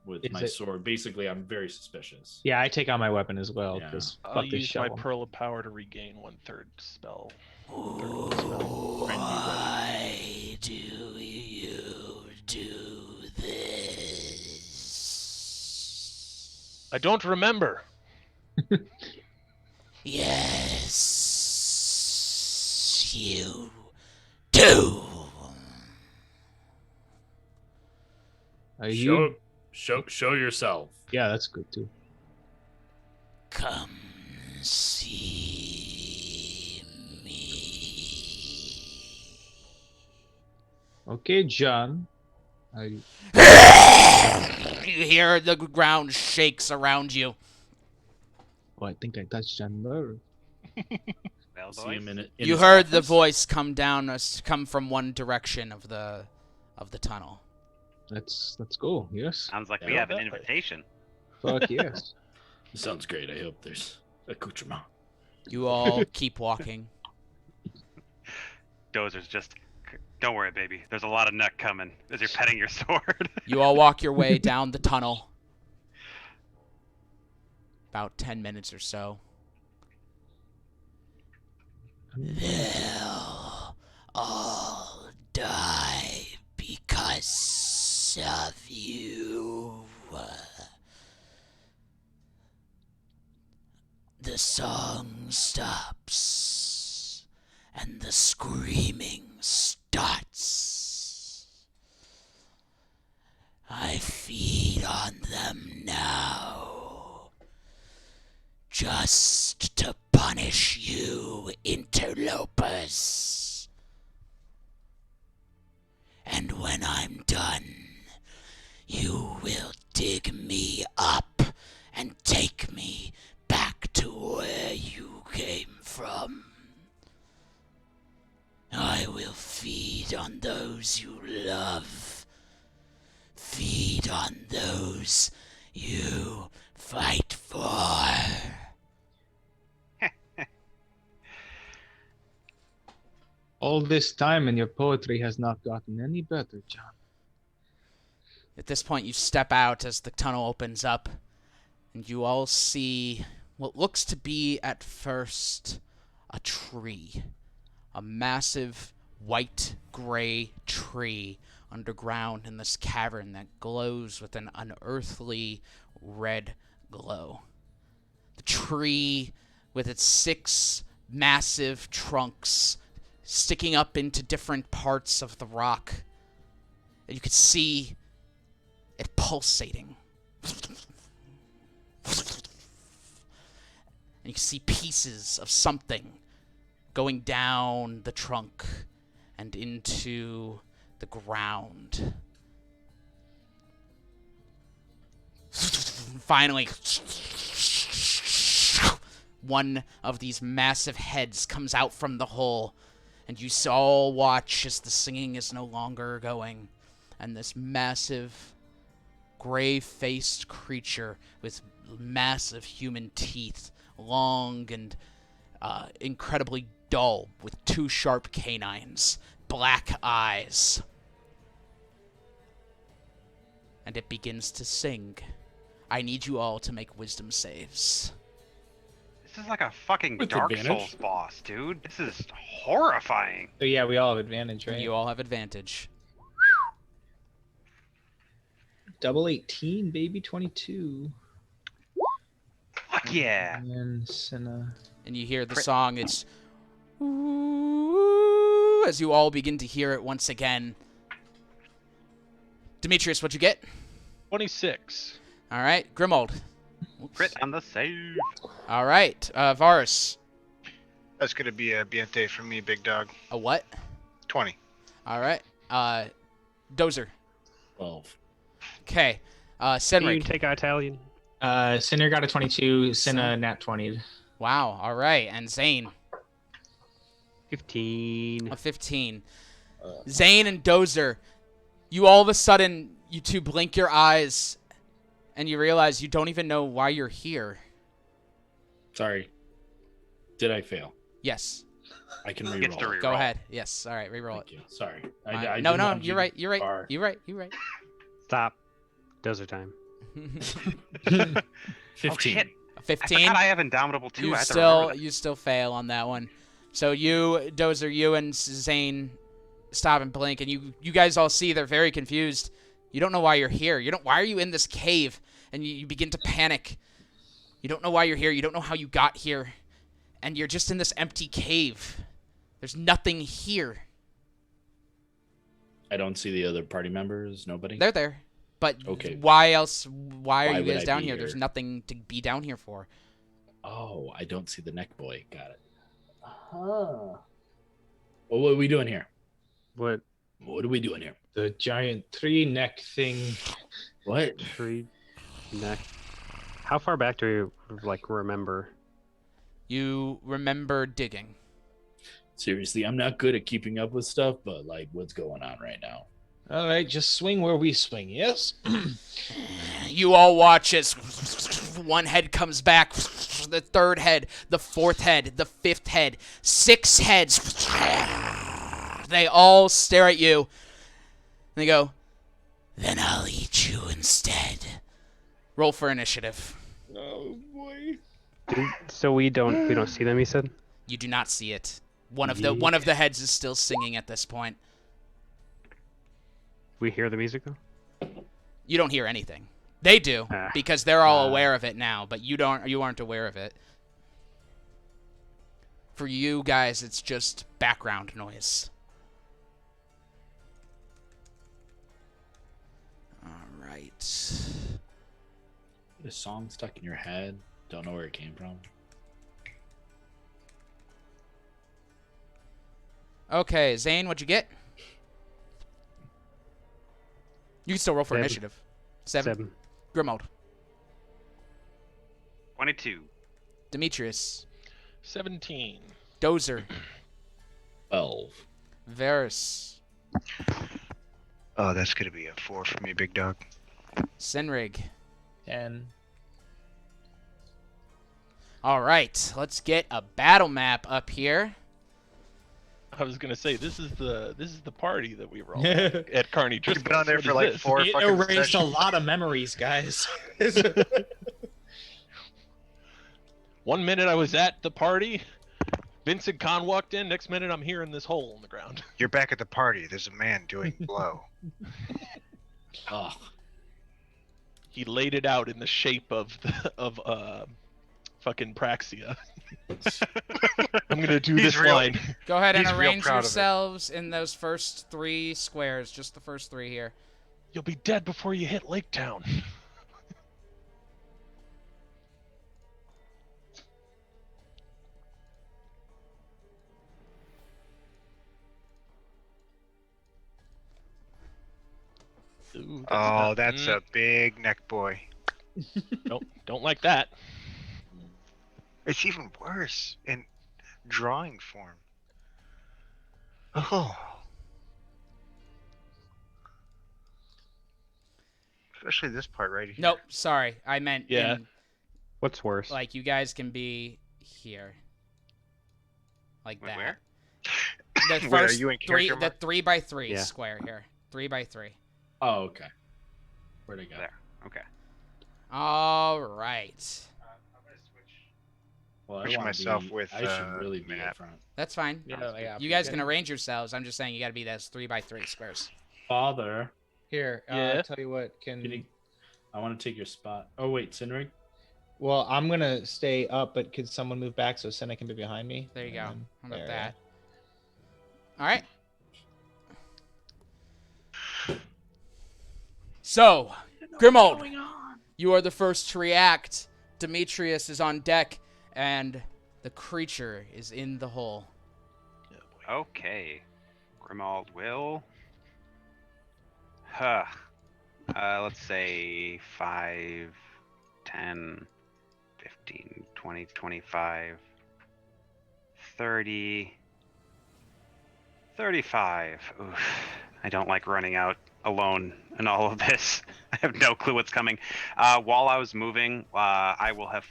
With Is my it- sword. Basically, I'm very suspicious. Yeah, I take out my weapon as well Yeah. because I'll fuck this use my shovel. Pearl of Power to regain 1/3 spell. 1/3 of the spell. Why do you do this? I don't remember. Yes, you do. Are you? Show yourself. Yeah, that's good too. Come see me. Okay, John. You hear the ground shakes around you. Oh, I think I touched a nerve. Well, See him boys. in You his heard the office? voice come from one direction of the tunnel. Let's go. Yes. Sounds like we Yeah, have an that way. invitation. Fuck yes. Sounds great. I hope there's accoutrement. You all keep walking. Dozer's just, don't worry, baby. There's a lot of nut coming as you're petting your sword. You all walk your way down the tunnel. About 10 minutes or so. They'll all die because of you. The song stops and the screaming starts. I feed on them now, just to punish you interlopers. And when I'm done, you will dig me up and take me back to where you came from. I will feed on those you love. Feed on those you fight for. all this time and your poetry has not gotten any better, John. At this point, you step out as the tunnel opens up, and you all see what looks to be, at first, a tree. A massive white-gray tree underground in this cavern that glows with an unearthly red glow. The tree, with its 6 massive trunks sticking up into different parts of the rock, and you could see it pulsating. And you can see pieces of something going down the trunk and into the ground. Finally, one of these massive heads comes out from the hole, and you all watch as the singing is no longer going, and this massive gray-faced creature with massive human teeth, long and incredibly dull, with 2 sharp canines, black eyes. And it begins to sing. I need you all to make wisdom saves. This is like a fucking With Dark advantage. Souls boss, dude. This is horrifying. So yeah, we all have advantage, right? You all have advantage. Double 18, baby, 22. Fuck yeah. And Senna. And you hear the Crit. song. It's ooh, as you all begin to hear it once again. Demetrius, what'd you get? 26. All right, Grimold. Crit on the save. All right, Varus. That's gonna be a Biente for me, big dog. A what? 20. All right, Dozer. 12. Okay, You Senric. take Italian. Sinner got a 22, Senna nat 20. Wow, all right, and Zane. 15. A 15. Zane and Dozer, you all of a sudden, you two blink your eyes, and you realize you don't even know why you're here. Sorry. Did I fail? Yes. I can Gets to reroll. reroll. Go ahead. Yes. All right. Reroll it. Thank you. Sorry. No, didn't no. want You're you right. You're right. far. You're right. You're right. Stop. Dozer time. 15. Oh shit. A I 15. forgot I have Indomitable too. You I have to remember still, you still fail on that one. So you, Dozer, you and Zane, stop and blink, and you guys all see they're very confused. You don't know why you're here. You don't. Why are you in this cave? And you begin to panic. You don't know why you're here. You don't know how you got here, and you're just in this empty cave. There's nothing here. I don't see the other party members. Nobody. They're there, but Okay. why else? Why are Why you would guys I down be here? There's here? nothing to be down here for. Oh, I don't see the neck boy. Got it. Well, what are we doing here? What What are we doing here? The giant 3-neck thing. What? tree neck? How far back do we remember? You remember digging. Seriously, I'm not good at keeping up with stuff, but what's going on right now? All right, just swing where we swing, yes? You all watch as one head comes back, the 3rd head, the 4th head, the 5th head, 6 heads. They all stare at you. And they go, then I'll eat you instead. Roll for initiative. Oh boy. So we don't see them. You said. You do not see it. One of the heads is still singing at this point. We hear the music though. You don't hear anything. They do Ah. because they're all aware of it now, but you don't. You aren't aware of it. For you guys, it's just background noise. All right. The song stuck in your head. Don't know where it came from. Okay, Zane, what'd you get? You can still roll for 7. initiative. 7. Grimold. 22. Demetrius. 17. Dozer. 12. Varus. Oh, that's gonna be a 4 for me, big dog. Senrig. 10. All right, let's get a battle map up here. I was gonna say this is the party that we were all at Carney. We've been on there for like 4 It fucking erased a sessions. lot of memories, guys. 1 minute I was at the party, Vincent Kahn walked in. Next minute I'm here in this hole in the ground. You're back at the party. There's a man doing blow. Oh, He laid it out in the shape of fucking Praxia. I'm gonna do He's this real- line. Go ahead and He's real arrange proud of it. yourselves in those first 3 squares, just the first 3 here. You'll be dead before you hit Lake Town. Ooh, Oh, that's a big neck boy. don't like that. It's even worse in drawing form. Oh. Especially this part right here. Nope, sorry. I meant Yeah. in, What's worse? like, you guys can be here. Like Wait, that. where? The Wait, are first you in 3, character the mode? 3 by 3 Yeah. square here. 3 by 3. oh, okay. Where'd it go? There. Okay. All right. Well, I Pushing wanna myself be- with, I should really be map. up front. That's fine. Yeah. You guys can arrange yourselves. I'm just saying you got to be those 3 by 3 squares. Father, Here, Yeah. tell you what, can you? I want to take your spot. Oh wait, Sinrig. Well, I'm gonna stay up, but could someone move back so Senna can be behind me? There you And go. then How about there, that? All right. So, Grimold, you are the first to react. Demetrius is on deck, and the creature is in the hole. Okay. Grimald will. Let's say 5, 10, 15, 20, 25, 30, 35. Oof. I don't like running out alone in all of this. I have no clue what's coming. While I was moving, I will have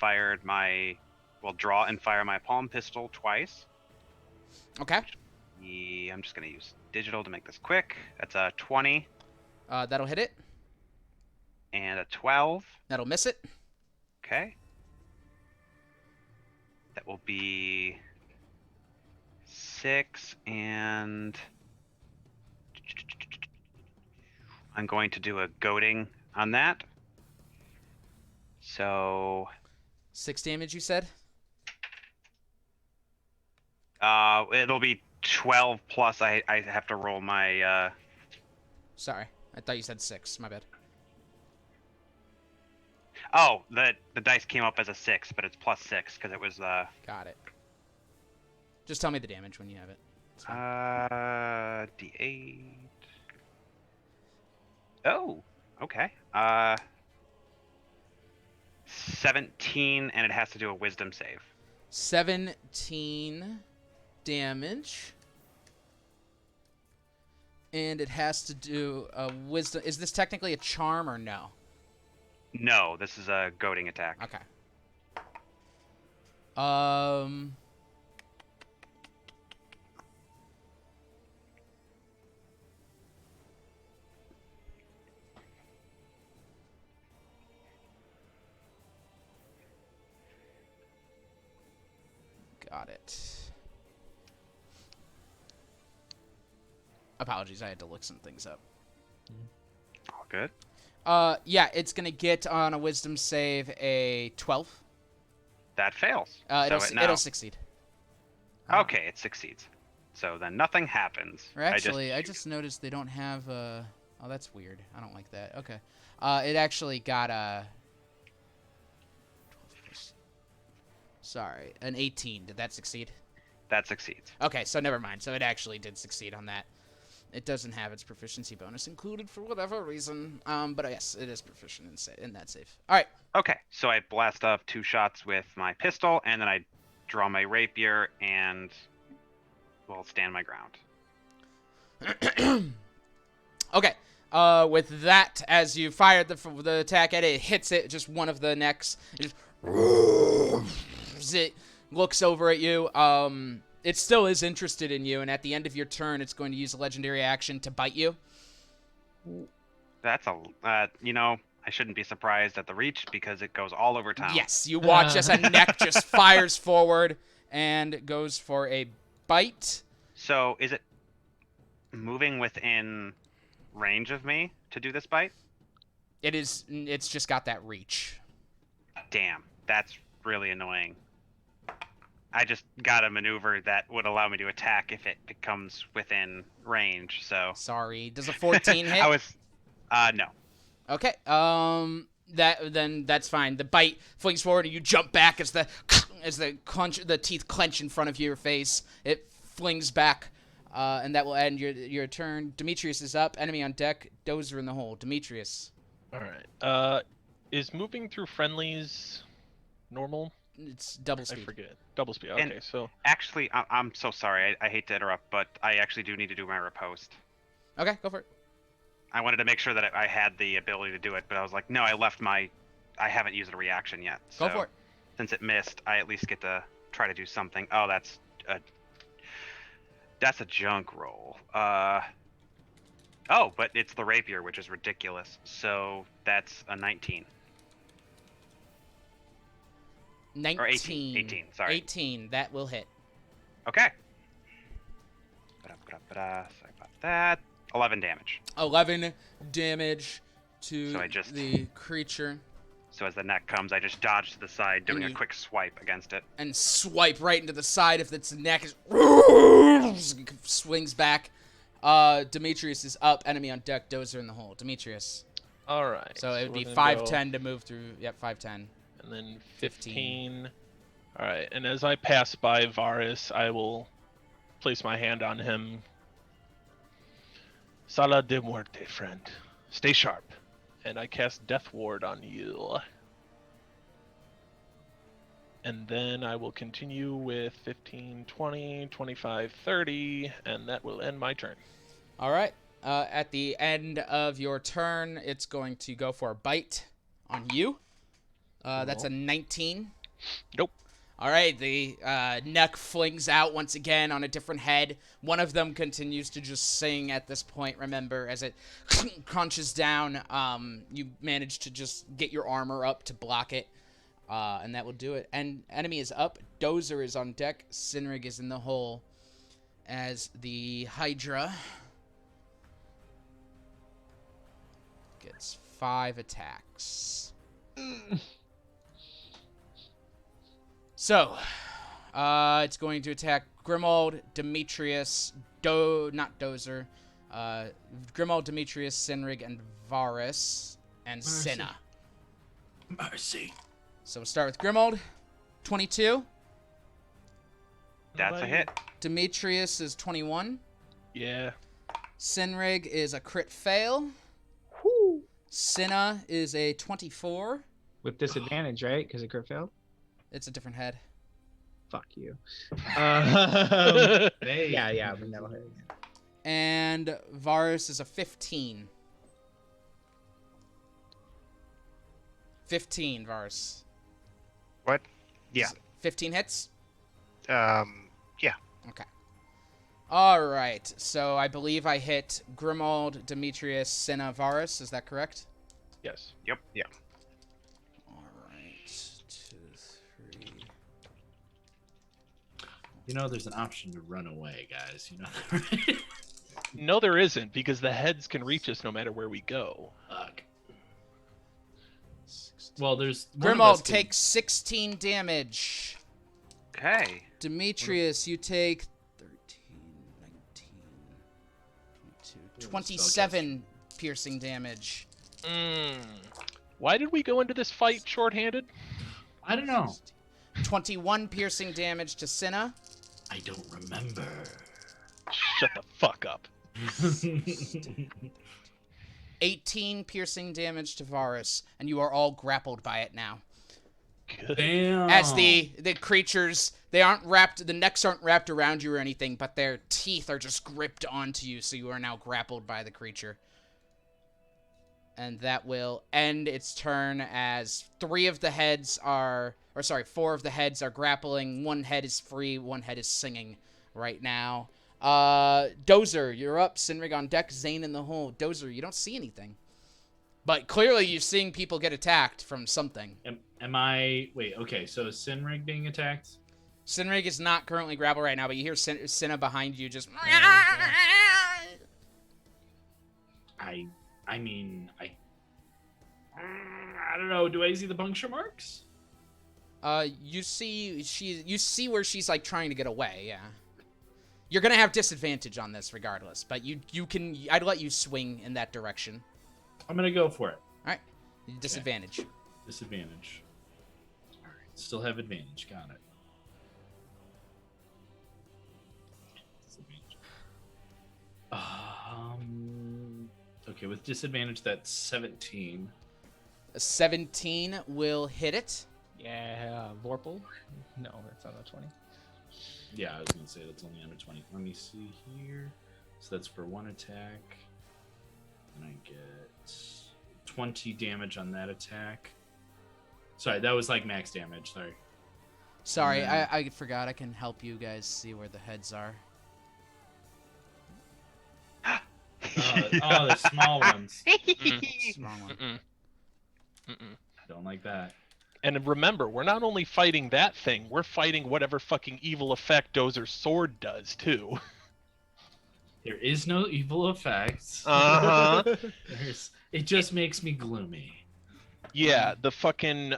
will draw and fire my palm pistol twice. Okay. I'm just going to use digital to make this quick. That's a 20 That'll hit it. and a 12. That'll miss it. Okay. That will be 6, and I'm going to do a goading on that. So 6 damage, you said? it'll be 12 plus I have to roll my Sorry. I thought you said 6. My bad. oh, the dice came up as a 6, but it's plus 6 because it was Got it. Just tell me the damage when you have it. It's fine. D8. Oh, okay. 17, and it has to do a wisdom save. 17 damage. And it has to do a wisdom. Is this technically a charm or no? No, this is a goading attack. Okay. Got it. Apologies, I had to look some things up. All good. Yeah, it's gonna get on a wisdom save a 12. That fails. It'll succeed. Okay, it succeeds. So then nothing happens. Or actually, I just noticed they don't have oh, that's weird. I don't like that. Okay. It actually got a... Sorry, an 18. Did that succeed? That succeeds. Okay, so never mind. So it actually did succeed on that. It doesn't have its proficiency bonus included for whatever reason. But yes, it is proficient in that save. All right. Okay, so I blast off 2 shots with my pistol, and then I draw my rapier and will stand my ground. Okay. With that, as you fired the attack at it, it hits it, just one of the necks. It looks over at you. it still is interested in you, and at the end of your turn, it's going to use a legendary action to bite you. That's I shouldn't be surprised at the reach because it goes all over town. Yes, you watch as a neck just fires forward and goes for a bite. So is it moving within range of me to do this bite? It's just got that reach. Damn, that's really annoying. I just got a maneuver that would allow me to attack if it becomes within range, so... Sorry. Does a 14 hit? I was... no. Okay. That's fine. The bite flings forward, and you jump back as the teeth clench in front of your face. It flings back, and that will end your turn. Demetrius is up. Enemy on deck. Dozer in the hole. Demetrius. All right. Is moving through friendlies normal? It's double speed. I forget. Double speed. Okay, And so actually, I'm so sorry. I hate to interrupt, but I actually do need to do my riposte. Okay, go for it. I wanted to make sure that I had the ability to do it, but I was like, no, I haven't used a reaction yet. Go So for it. since it missed, I at least get to try to do something. Oh, that's a junk roll. Oh, but it's the rapier, which is ridiculous. So that's a 19. 19. Or 18. 18, sorry. 18. That will hit. Okay. Sorry about that. 11 damage. 11 damage to So I just- the creature. So as the neck comes, I just dodge to the side, doing a you- quick swipe against it. And swipe right into the side of its neck. Swings back. Demetrius is up. Enemy on deck. Dozer in the hole. Demetrius. all right. So it would be we're gonna 5'10" to move through. Yep, 5'10". go, and then 15. All right, and as I pass by Varus, I will place my hand on him. Sala de muerte, friend. Stay sharp. And I cast Death Ward on you. And then I will continue with 15, 20, 25, 30, and that will end my turn. All right. At the end of your turn, it's going to go for a bite on you. That's a 19. Nope. All right. The neck flings out once again on a different head. One of them continues to just sing at this point, remember, as it crunches down. You manage to just get your armor up to block it. And that will do it. And enemy is up. Dozer is on deck. Sinrig is in the hole. As the Hydra gets 5 attacks. So, it's going to attack Grimald, Demetrius, not Dozer, Grimald, Demetrius, Sinrig, and Varus, and Cinna. Mercy. So we'll start with Grimald, 22. That's a hit. Demetrius is 21. Yeah. Sinrig is a crit fail. Cinna is a 24. With disadvantage, right? Because it crit failed. It's a different head. Fuck you. Hey. Yeah, but that'll hit. And Varus is a 15. 15, Varus. What? Yeah. 15 hits? Yeah. Okay. All right. So I believe I hit Grimald, Demetrius, Cinna, Varus. Is that correct? Yes. Yeah. All right. 2, 3. You know, there's an option to run away, guys. You know that, right? No, there isn't, because the heads can reach us no matter where we go. Fuck. Well, there's one of us Grimald can- takes 16 damage. Okay. Demetrius, you take 13, 19, 22, 27 piercing damage. Why did we go into this fight shorthanded? I don't know. 21 piercing damage to Cinna. I don't remember. Shut the fuck up. 18 piercing damage to Varus, and you are all grappled by it now. Good. Damn. As the creatures, the necks aren't wrapped around you or anything, but their teeth are just gripped onto you, so you are now grappled by the creature. And that will end its turn as 4 of the heads are grappling, 1 head is free, 1 head is singing. right now. Dozer, you're up. Sinrig on deck. Zane in the hole. Dozer, you don't see anything. But clearly you're seeing people get attacked from something. Am I... Wait, okay, so is Sinrig being attacked? Sinrig is not currently grappled right now, but you hear Cinna behind you just... I mean, I don't know. Do I see the puncture marks? You see where she's like trying to get away, yeah. You're gonna have disadvantage on this regardless, but I'd let you swing in that direction. I'm gonna go for it. Alright. Disadvantage. Okay. Disadvantage. Alright. Still have advantage. Got it. Disadvantage. Okay, with disadvantage, that's 17. A 17 will hit it. Yeah, Vorpal. No, that's on the 20. Yeah, I was gonna say that's only under 20. Let me see here. So that's for one attack. And I get 20 damage on that attack. Sorry, that was like max damage. Sorry. Sorry, I forgot. I can help you guys see where the heads are. The small ones. Small one. I don't like that. And remember, we're not only fighting that thing, we're fighting whatever fucking evil effect Dozer's sword does, too. There is no evil effects. Uh-huh. It just makes me gloomy. Yeah, the fucking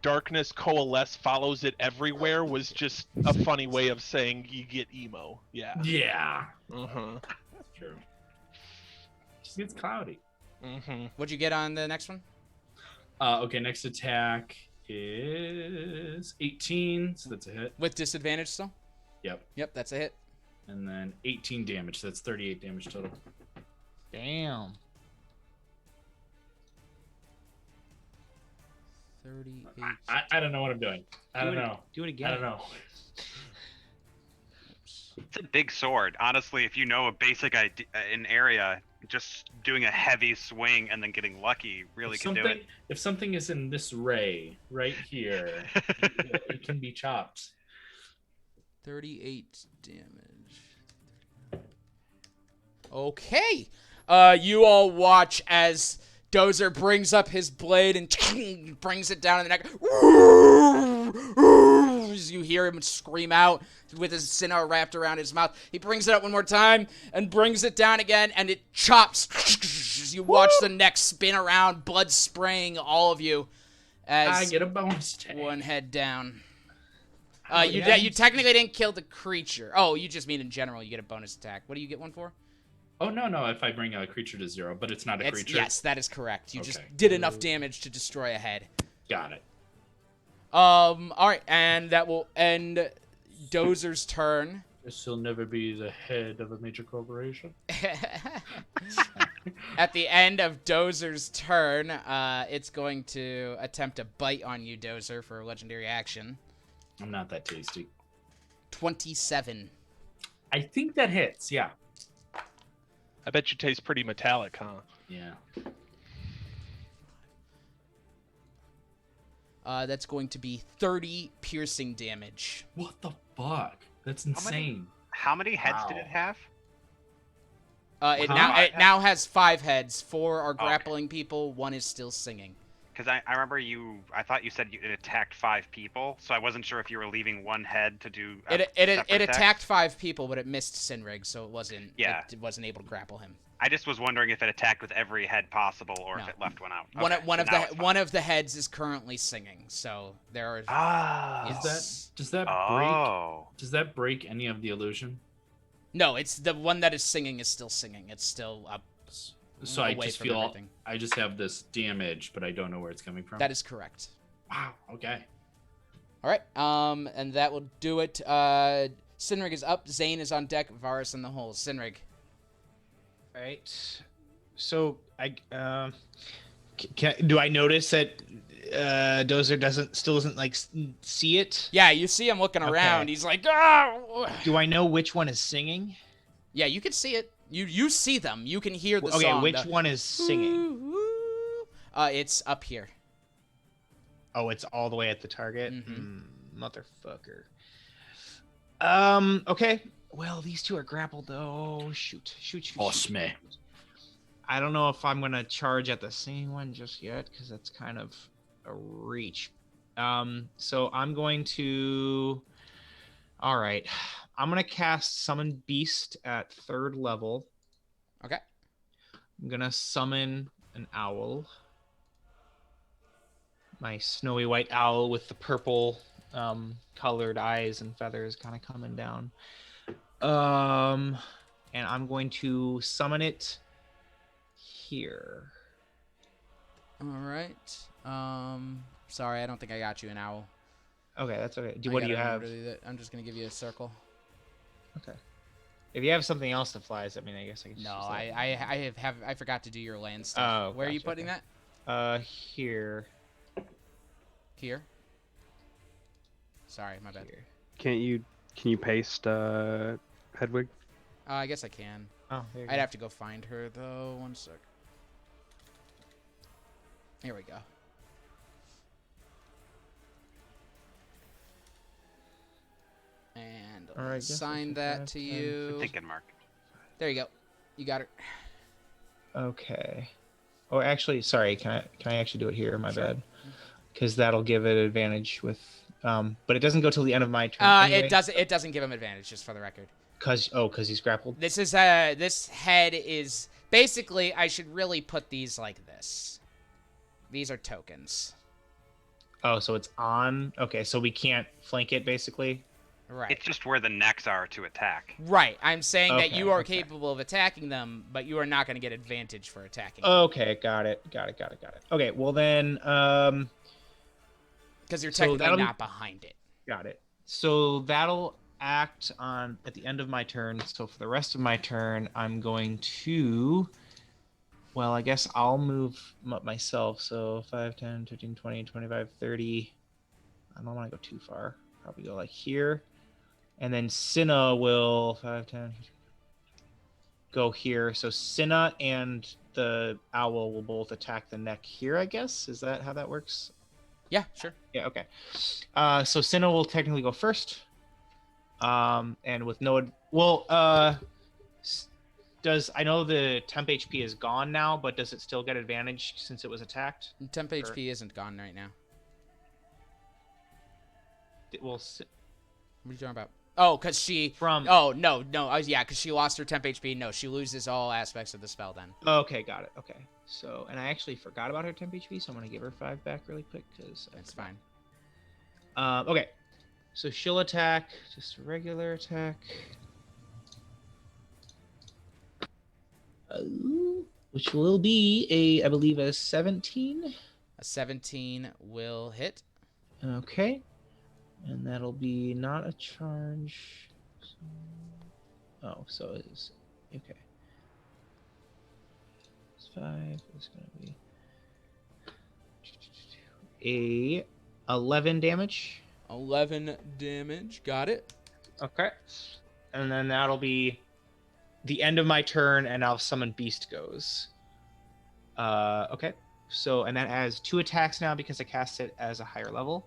darkness coalesce follows it everywhere was just a funny way of saying you get emo. Yeah. Yeah. Uh-huh. That's true. Just gets cloudy. Mm-hmm. What'd you get on the next one? Okay, next attack is 18, so that's a hit. With disadvantage still? Yep. Yep, that's a hit. And then 18 damage, so that's 38 damage total. Damn. 38. I don't know what I'm doing. I don't know. Do it again. I don't know. It's a big sword. Honestly, if you know a basic an area, just doing a heavy swing and then getting lucky really can do it. If something is in this ray right here, it can be chopped. 38 damage. Okay. You all watch as Dozer brings up his blade and brings it down in the neck. As you hear him scream out with his cinna wrapped around his mouth. He brings it up one more time and brings it down again, and it chops. As you watch the neck spin around, blood spraying all of you. As I get a bonus attack. one head down. You technically didn't kill the creature. Oh, you just mean in general you get a bonus attack. What do you get one for? Oh, no, if I bring a creature to 0, but it's not a creature. Yes, that is correct. You just Okay. did enough damage to destroy a head. Got it. Alright, and that will end Dozer's turn. This will never be the head of a major corporation. At the end of Dozer's turn, it's going to attempt a bite on you, Dozer, for a legendary action. I'm not that tasty. 27. I think that hits, yeah. I bet you taste pretty metallic, huh? Yeah. That's going to be 30 piercing damage. What the fuck? That's insane. How many heads did Wow. it have? It now has 5 heads. 4 are grappling people. 1 is still singing. Because I remember I thought you said it attacked 5 people, so I wasn't sure if you were leaving one head to do. It attacked 5 people, but it missed Sinrig, so it wasn't. Yeah. It wasn't able to grapple him. I just was wondering if it attacked with every head possible, or if it left one out. One of the heads is currently singing, so there are. Ah. Does that break any of the illusion? No, it's the one that is singing is still singing. It's still up. So I away just from feel everything. I just have this damage, but I don't know where it's coming from. That is correct. Wow. Okay. All right. And that will do it. Sinrig is up. Zane is on deck. Varus in the hole. Sinrig. Right. So do I notice that Dozer doesn't like see it? Yeah, you see him looking around. Okay. He's like, oh! Do I know which one is singing? Yeah, you can see it. You see them. You can hear the Okay, song. which one is singing? It's up here. Oh, it's all the way at the target. Mhm. Motherfucker. Okay. Well, these two are grappled though. Shoot. Boss me. I don't know if I'm gonna charge at the same one just yet because that's kind of a reach. So I'm going to. All right, I'm gonna cast Summon Beast at 3rd level. Okay. I'm gonna summon an owl. My snowy white owl with the purple colored eyes and feathers kind of coming down. And I'm going to summon it here. All right. Sorry, I don't think I got you an owl. Okay, that's okay. I What do you gotta have? remember that. I'm just gonna give you a circle. Okay. If you have something else that flies, I mean, I guess I can. No, just I forgot to do your land stuff. Oh, Where are you gotcha, putting okay. that? Here. Here. Sorry, my bad. Here. Can you paste Hedwig? I guess I can. Oh, there you I'd go. have to go find her though. One sec. Here we go. And All right, guess I assign should that have to 10, you. Thinking, Mark. There you go. You got her. Okay. Oh, actually, sorry. Can I actually do it here? My Sure. bad. Because that'll give it advantage with. But it doesn't go till the end of my turn. Anyway. It doesn't give him advantage, just for the record. Cause he's grappled. This is this head is basically, I should really put these like this. These are tokens. Oh, so it's on. Okay, so we can't flank it basically. Right. It's just where the necks are to attack. Right. I'm saying that Okay, you are okay. capable of attacking them, but you are not going to get advantage for attacking them. Okay, got it. Okay, well then, Because you're so technically that'll be- not behind it. got it. So that'll act on at the end of my turn. So for the rest of my turn, I'm going to. Well, I guess I'll move up myself. So 5, 10, 15, 20, 25, 30. I don't want to go too far. Probably go like here. And then Cinna will 5, 10, go here. So Cinna and the owl will both attack the neck here, I guess. Is that how that works? Yeah, sure. Yeah, okay. So Cinna will technically go first. And with no does I know the temp HP is gone now, but does it still get advantage since it was attacked? Temp HP isn't gone right now. Well, What are you talking about? Oh, because she... from Oh, no. Yeah, because she lost her temp HP. No, she loses all aspects of the spell then. Okay, got it. Okay. So, and I actually forgot about her temp HP, so I'm gonna give her 5 back really quick because That's fine. Okay. So she'll attack, just a regular attack. Which will be I believe a 17. A 17 will hit. Okay. And that'll be not a charge. Oh, so it is. Okay. It's 5. It's going to be a 11 damage. 11 damage. Got it. Okay. And then that'll be the end of my turn, and I'll summon Beast Goes. Okay. So, and that has 2 attacks now because I cast it as a higher level.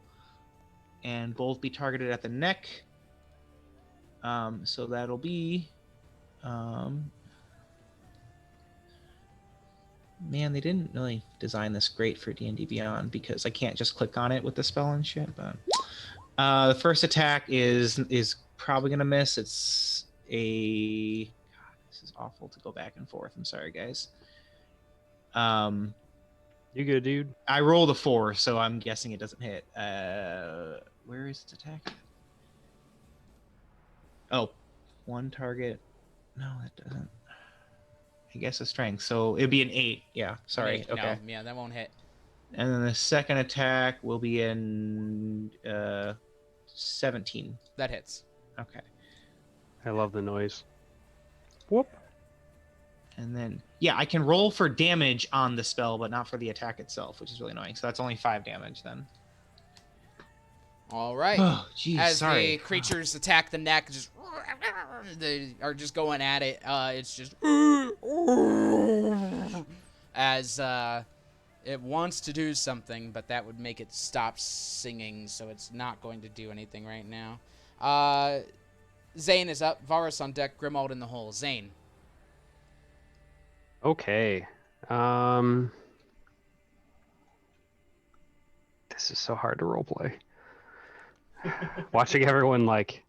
And both be targeted at the neck. So that'll be... Man, they didn't really design this great for D&D Beyond because I can't just click on it with the spell and shit, but... the first attack is probably going to miss. It's a... God, this is awful to go back and forth. I'm sorry, guys. You good, dude? I rolled a 4, so I'm guessing it doesn't hit. Where is its attack? Oh, 1 target. No, that doesn't. I guess a strength. So it'd be an 8. Yeah, sorry. No, Okay. yeah, that won't hit. And then the second attack will be in 17. That hits. Okay. I love the noise. Whoop. And then, yeah, I can roll for damage on the spell, but not for the attack itself, which is really annoying. So that's only 5 damage then. All right. Oh, geez, As sorry. the creatures attack the neck, just they are just going at it. It's just as it wants to do something, but that would make it stop singing, so it's not going to do anything right now. Zane is up. Varus on deck. Grimald in the hole. Zane. Okay. This is so hard to roleplay. Watching everyone like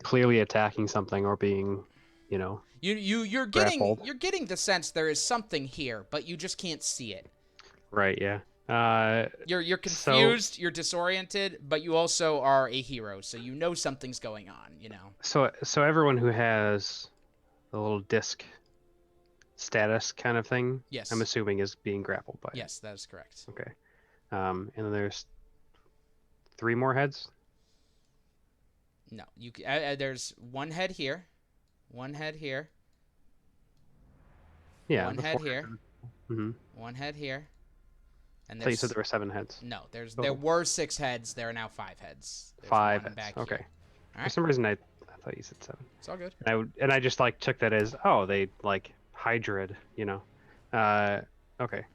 clearly attacking something or being, You're grappled. getting the sense there is something here, but you just can't see it. Right, yeah. You're confused, you're disoriented, but you also are a hero, so you know something's going on, So everyone who has the little disc status kind of thing, Yes. I'm assuming is being grappled by it. Yes, that is correct. Okay. And then there's 3 more heads? No, there's one head here, one head here, Yeah. one head here, Mm-hmm. one head here, and I thought you said there were 7 heads. No, there Oh. were 6 heads. There are now 5 heads. There's 5 one heads. back Okay. here. All For right. some reason I thought you said 7. It's all good. And I just like took that as, oh, they like hydra'd, Okay.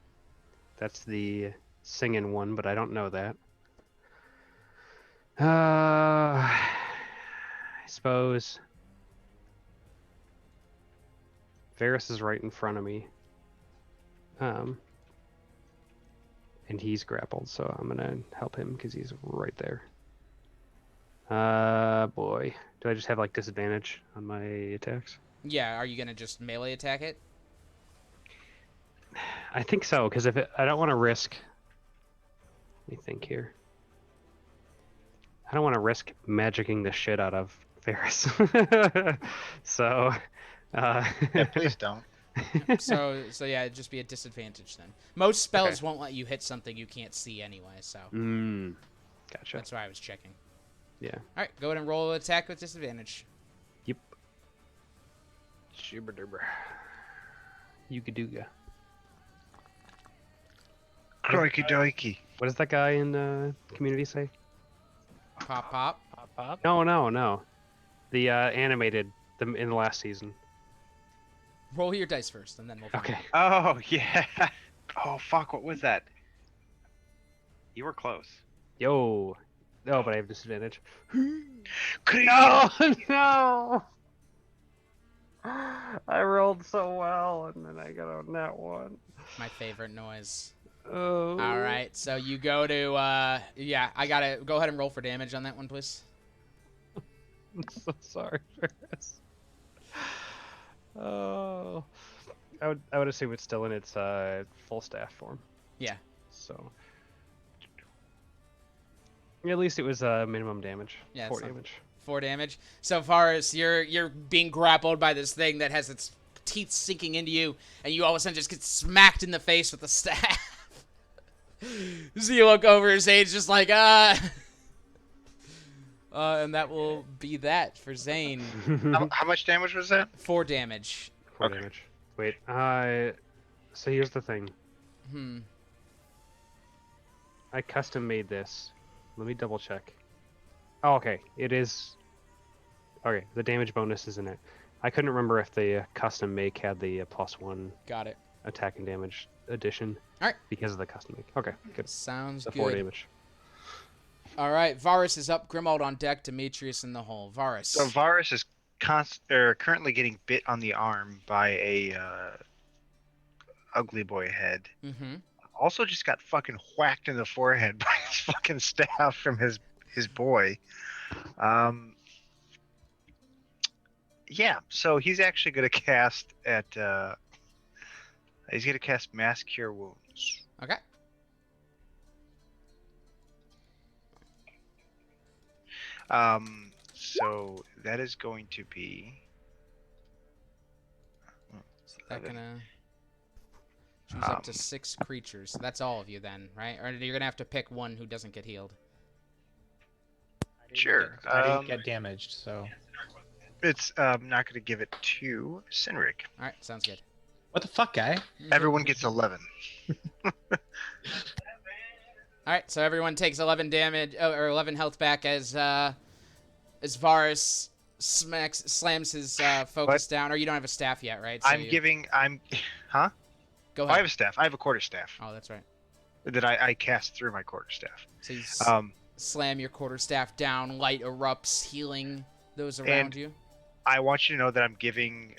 That's the singing one, but I don't know that. I suppose Varus is right in front of me. And he's grappled, so I'm gonna help him because he's right there. Boy. Do I just have like disadvantage on my attacks? Yeah, are you gonna just melee attack it? I think so, because I don't want to risk. Let me think here. I don't want to risk magicking the shit out of Varus. So. Yeah, please don't. So yeah, it'd just be a disadvantage then. Most spells won't let you hit something you can't see anyway, so Gotcha. that's why I was checking. Yeah. All right, go ahead and roll an attack with disadvantage. Yep. Shubber dubber. Yugadooga. Crikey doikey. What does that guy in the community say? Pop, pop. Pop, pop. No. The animated in the last season. Roll your dice first, and then we'll find Okay. out. Oh yeah. Oh fuck! What was that? You were close. Yo. No, but I have disadvantage. No! No! I rolled so well, and then I got a nat 1. My favorite noise. Oh. All right, so you go to yeah. I gotta go ahead and roll for damage on that one, please. I'm so sorry, Ferris. Oh. I would assume it's still in its full staff form. Yeah. So. At least it was minimum damage. Yeah, 4 so- damage. 4 damage. So far as you're being grappled by this thing that has its teeth sinking into you, and you all of a sudden just get smacked in the face with the staff. So you look over his age, just like and that will be that for Zane. How much damage was that? 4 damage. 4 Okay. damage. Wait, so here's the thing. I custom made this. Let me double check. Oh, okay. It is. Okay, the damage bonus is in it. I couldn't remember if the custom make had the +1 Got it. attack and damage addition. Alright. Because of the custom make. Okay, good. Sounds The good. 4 damage. All right, Varus is up. Grimald on deck. Demetrius in the hole. Varus. So Varus is currently getting bit on the arm by a ugly boy head. Mm-hmm. Also just got fucking whacked in the forehead by his fucking staff from his boy. Yeah, so he's actually gonna cast he's gonna cast Mass Cure Wounds. Okay. So that is going to be That gonna choose up to 6 creatures. That's all of you then, right? Or you're gonna have to pick one who doesn't get healed. sure. I didn't get damaged, so. It's not going to give it to Sinric. All right, sounds good. What the fuck, guy? Everyone gets 11. All right, so everyone takes 11 damage or 11 health back as Varus slams his focus down. Or you don't have a staff yet, right? So Huh? Go Oh, I ahead. have a staff. I have a quarterstaff Oh, that's right. that I cast through my quarterstaff. So you Um, slam your quarterstaff down. Light erupts, healing those around And you. I want you to know that I'm giving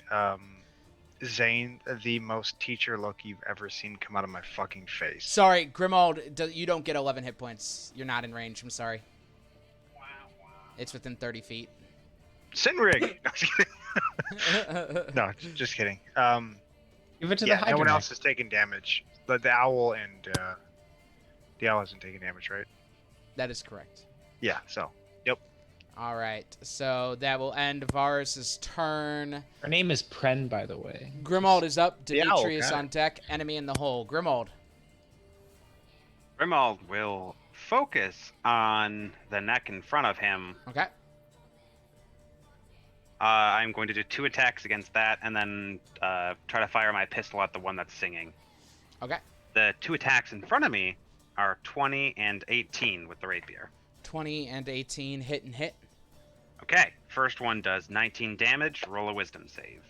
Zane the most teacher look you've ever seen come out of my fucking face. Sorry, Grimald, you don't get 11 hit points. You're not in range. I'm sorry. It's within 30 feet. Sinrig! No, just kidding. Give it to the Yeah, Hydra. no one neck. else has taken damage. The owl and the owl hasn't taken damage, right? That is correct. Yeah, so. All right, so that will end Varus's turn. Her name is Pren, by the way. Grimald is up. The owl, Demetrius got it. on deck. Enemy in the hole. Grimald. Grimald will focus on the neck in front of him. Okay. I'm going to do 2 attacks against that, and then try to fire my pistol at the one that's singing. Okay. The 2 attacks in front of me are 20 and 18 with the rapier. 20 and 18. Hit and hit. Okay, first one does 19 damage. Roll a wisdom save.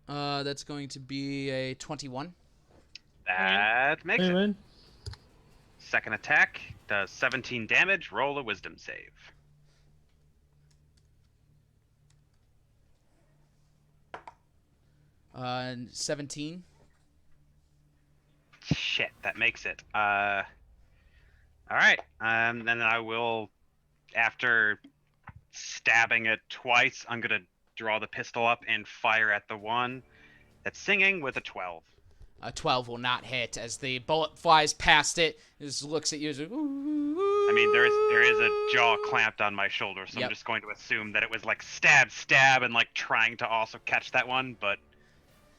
That's going to be a 21. That makes it. Amen. Second attack does 17 damage. Roll a wisdom save. Uh, 17. Shit, that makes it. All right. Then I will, after stabbing it twice, I'm gonna draw the pistol up and fire at the one that's singing with a 12. A 12 will not hit as the bullet flies past it. Just looks at you. Like, I mean, there is a jaw clamped on my shoulder, so Yep. I'm just going to assume that it was like stab, stab, and like trying to also catch that one, but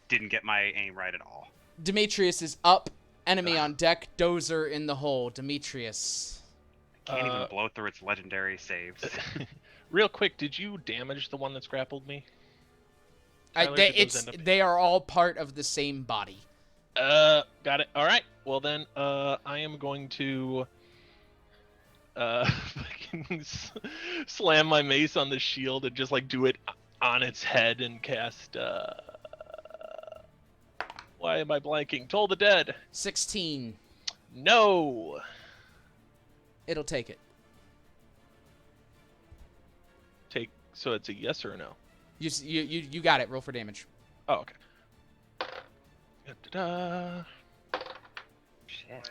didn't get my aim right at all. Demetrius is up. Enemy on deck. Dozer in the hole. Demetrius. Can't even blow through its legendary saves. Real quick, did you damage the one that's grappled me? Tyler, did those end up- They are all part of the same body. Got it. All right. Well then, I am going to fucking slam my mace on the shield and just like do it on its head and cast. Why am I blanking? Toll the Dead. 16. No. It'll take it. So it's a yes or a no. You got it. Roll for damage. Oh, okay. Da-da-da. Shit.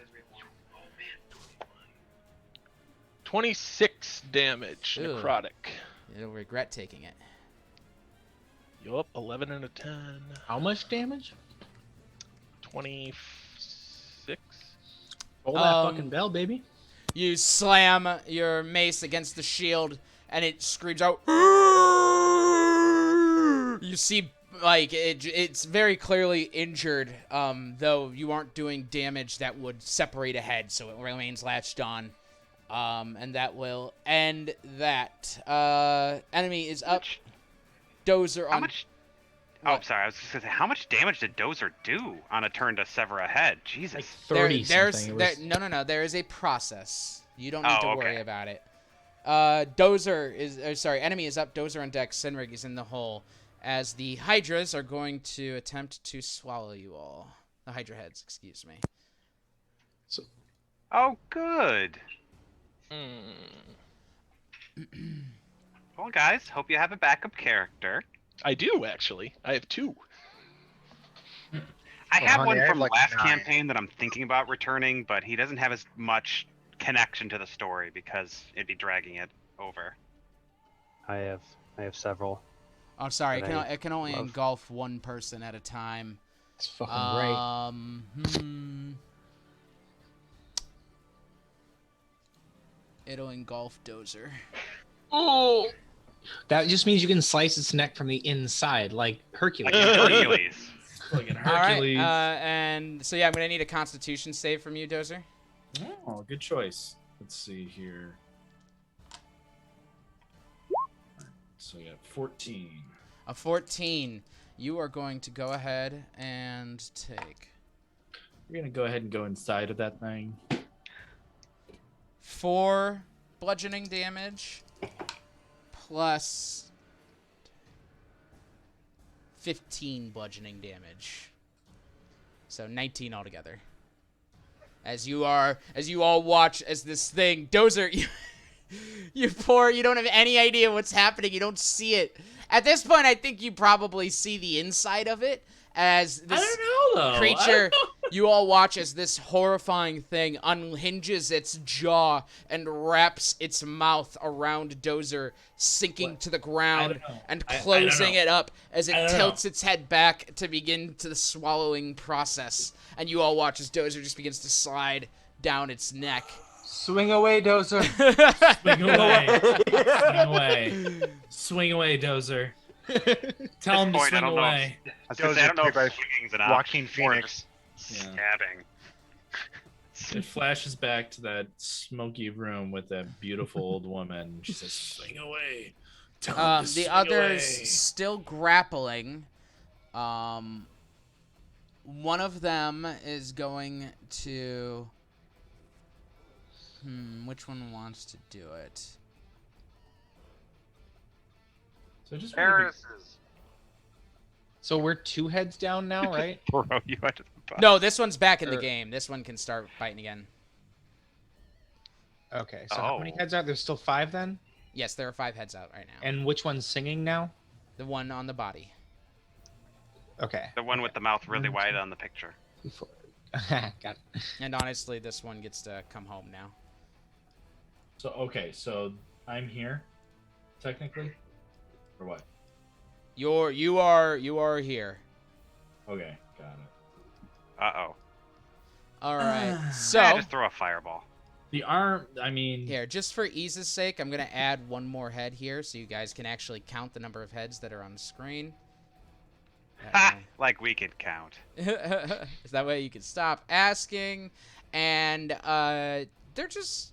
26 damage, Ew. necrotic. You'll regret taking it. Yup, 11 and a 10. How much damage? 26. Roll that fucking bell, baby. You slam your mace against the shield, and it screams out. You see, like, it's very clearly injured, though you aren't doing damage that would separate a head, so it remains latched on. And that will end that. Enemy is up. Dozer How on... much? Oh, sorry. I was just gonna say, how much damage did Dozer do on a turn to sever a head? Jesus. Like There- 30 there's something. It there, was... no. There is a process. You don't need Oh, to worry okay. about it. Dozer is sorry. Enemy is up. Dozer on deck. Senrig is in the hole. As the Hydras are going to attempt to swallow you all. The Hydra heads, excuse me. Oh, good. Well, guys, hope you have a backup character. I do, actually. I have 2. I have honey, one I have from like last 9. campaign that I'm thinking about returning, but he doesn't have as much connection to the story because it'd be dragging it over. I have several. Oh, sorry. That It can only love. engulf one person at a time. It's fucking great. It'll engulf Dozer. Oh! That just means you can slice its neck from the inside, like Hercules. Like Hercules. Like in All right. Hercules. And so yeah, I'm gonna need a Constitution save from you, Dozer. Oh, good choice. Let's see here. So we got 14. A 14. You are going to go ahead and take We're gonna go ahead and go inside of that thing. 4 bludgeoning damage plus 15 bludgeoning damage. So 19 altogether. As you all watch as this thing, Dozer, you don't have any idea what's happening. You don't see it. At this point, I think you probably see the inside of it as this I don't know, though. creature. You all watch as this horrifying thing unhinges its jaw and wraps its mouth around Dozer, sinking to the ground and closing it up as it tilts its head back to begin to the swallowing process. And you all watch as Dozer just begins to slide down its neck. Swing away, Dozer. Swing away. Swing away. Swing away, Dozer. Tell him to swing away. I don't know if swinging's an Joaquin option. Phoenix. Stabbing. It flashes back to that smoky room with that beautiful old woman. She says, swing away. Tell him to The swing others away. still grappling. One of them is going to... which one wants to do it? So just So we're 2 heads down now, right? Throw you under the bus. No, this one's back in the game. This one can start fighting again. Okay, so how many heads are there? Still 5 then? Yes, there are 5 heads out right now. And which one's singing now? The one on the body. Okay. The one with the mouth really wide on the picture. Got it. And honestly, this one gets to come home now. So, okay, so I'm here, technically? Or what? You are here. Okay, got it. Uh-oh. All right. Yeah, So just throw a fireball. The arm, I mean... here, just for ease's sake, I'm going to add one more head here so you guys can actually count the number of heads that are on the screen. Ha! Like we could count. Is that way you can stop asking. And they're just...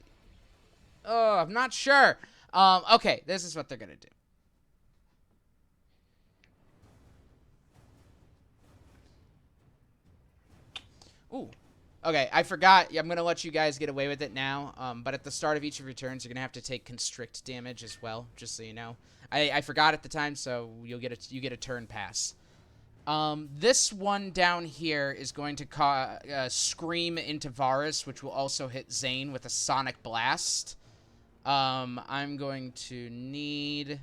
Oh, I'm not sure. Okay, this is what they're going to do. Ooh. Okay, I forgot. I'm going to let you guys get away with it now. But at the start of each of your turns, you're going to have to take constrict damage as well, just so you know. I forgot at the time, so you get a turn pass. This one down here is going to scream into Varus, which will also hit Zane with a sonic blast. I'm going to need...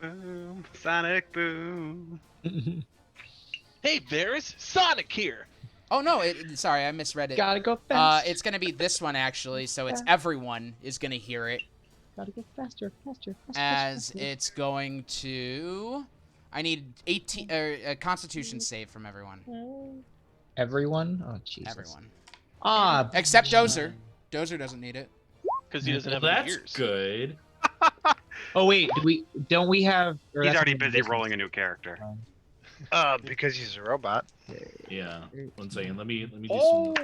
Boom. Sonic boom. Hey, Varus, Sonic here. Oh, no, sorry, I misread it. Gotta go fast. It's going to be this one, actually, so it's everyone is going to hear it. Gotta go faster. As it's going to... I need 18 a Constitution save from everyone. Everyone? Oh, Jesus. Everyone. Ah, except Dozer. Dozer doesn't need it. Because he doesn't have that's any ears. good. Oh wait, don't we have? or He's that's already what busy this is. rolling a new character. Because he's a robot. Yeah. 1 second. Let me do some.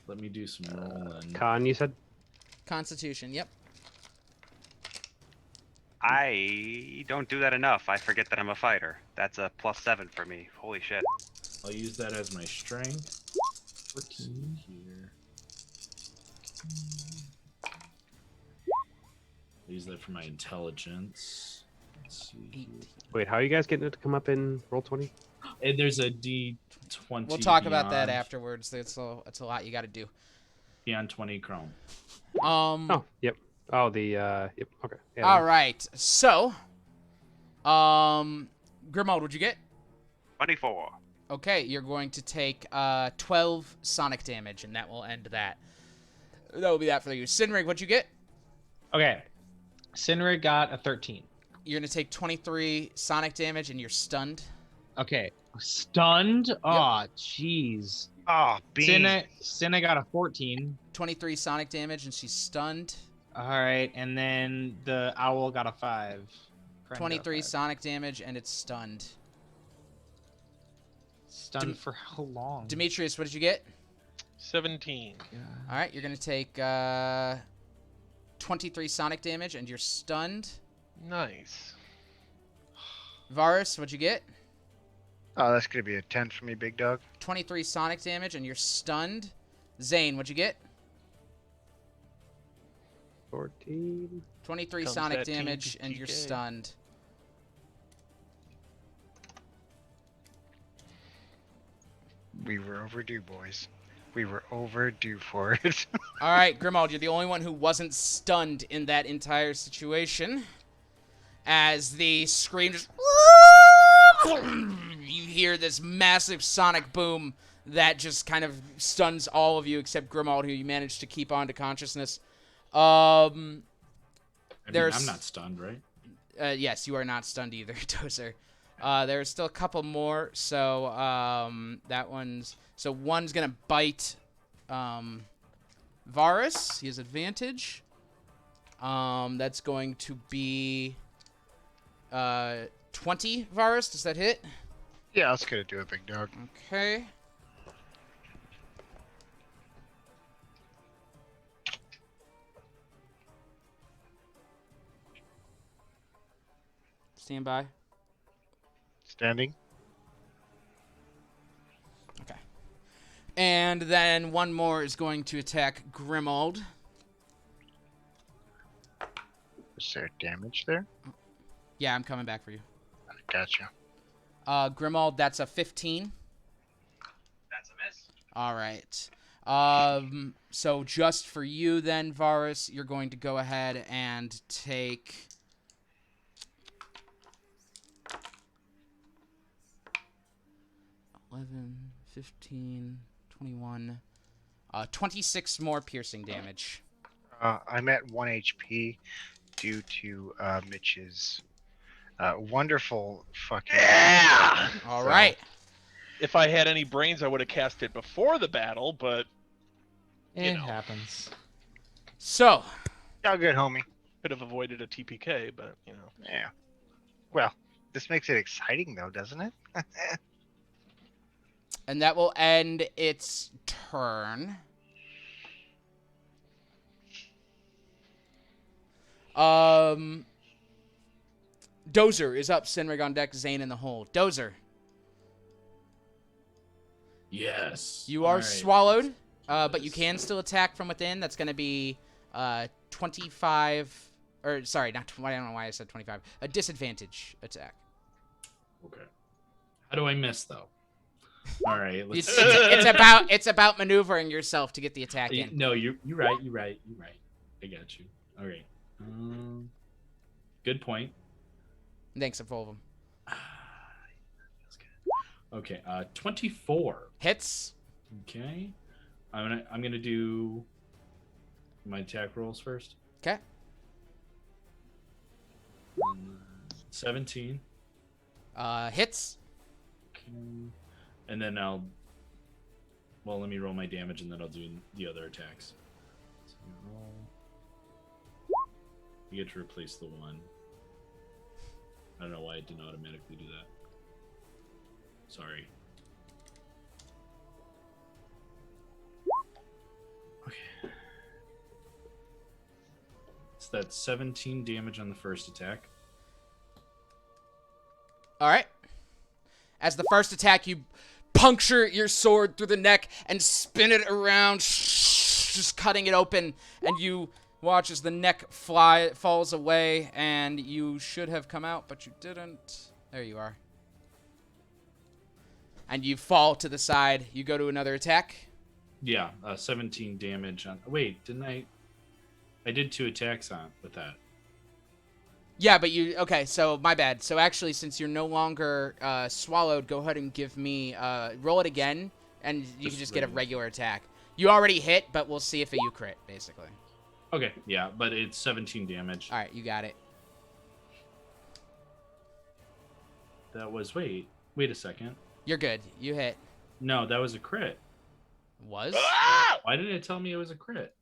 Let me do some rolling. Con, you said? Constitution, yep. I don't do that enough. I forget that I'm a fighter. That's a +7 for me. Holy shit. I'll use that as my strength. Let's see here. I'll use that for my intelligence. Let's see here. Wait, how are you guys getting it to come up in Roll20? And there's a D20. We'll talk about that beyond- afterwards. It's a lot you got to do. Beyond 20 chrome. Oh, yep. Oh, the, yep, okay. Yeah, All right. So, Grimald, what'd you get? 24. Okay, you're going to take 12 sonic damage, and that will end that. That will be that for you. Sinrig, what'd you get? Okay, Sinrig got a 13. You're going to take 23 sonic damage, and you're stunned. Okay, stunned. Oh, jeez. Oh, bean. Cinna got a 14. 23 sonic damage, and she's stunned. All right, and then the owl got a 5. Friend got a 23 5. sonic damage, and it's stunned. Stunned for how long? Demetrius, what did you get? 17. All right, you're going to take 23 sonic damage, and you're stunned. Nice. Varus, what'd you get? Oh, that's gonna be a 10 for me, big dog. 23 sonic damage, and you're stunned. Zane, what'd you get? 14. 23 Comes sonic that team damage, and you're GK. stunned. We were overdue, boys. We were overdue for it. All right, Grimald, you're the only one who wasn't stunned in that entire situation. As the scream just... You hear this massive sonic boom that just kind of stuns all of you except Grimald, who you managed to keep on to consciousness. I'm not stunned, right? Yes, you are not stunned either, Dozer. There's still a couple more, so one's gonna bite Varus. He has advantage. That's going to be 20 Varus. Does that hit? Yeah, that's gonna do it, big dog. Okay. Stand by. Standing. Okay. And then one more is going to attack Grimald. Is there damage there? Yeah, I'm coming back for you. Gotcha. Grimald, that's a 15. That's a miss. All right. So just for you then, Varus, you're going to go ahead and take... 11, 15, 21, 26 more piercing damage. I'm at 1 HP due to Mitch's wonderful fucking... Yeah! All right. If I had any brains, I would have cast it before the battle, but... It happens. So... All good, homie. Could have avoided a TPK, but, you know. Yeah. Well, this makes it exciting, though, doesn't it? And that will end its turn. Dozer is up. Sinrig on deck. Zane in the hole. Dozer. Yes. You are All right. swallowed, but you can still attack from within. That's going to be 25... Or, sorry, not 20. I don't know why I said 25. A disadvantage attack. Okay. How do I miss, though? All right. Let's It's about maneuvering yourself to get the attack in. No, you're right. I got you. All right. Good point. Thanks, for all of them. Okay. 24 hits. Okay. I'm gonna do my attack rolls first. Okay. 17. Hits. Okay. And then let me roll my damage and then I'll do the other attacks. So roll. You get to replace the one. I don't know why it didn't automatically do that. Sorry. Okay. So that's 17 damage on the first attack. All right. As the first attack, you puncture your sword through the neck and spin it around, just cutting it open, and you watch as the neck falls away, and you should have come out, but you didn't. There you are. And you fall to the side. You go to another attack. Yeah, 17 damage on... Wait, didn't I... I did 2 attacks with that. Yeah, but you... Okay, so my bad. So actually, since you're no longer swallowed, go ahead and give me... roll it again, and you can just get a regular attack. You already hit, but we'll see if you crit, basically. Okay, yeah, but it's 17 damage. All right, you got it. That was... Wait a second. You're good. You hit. No, that was a crit. Was? Why didn't it tell me it was a crit?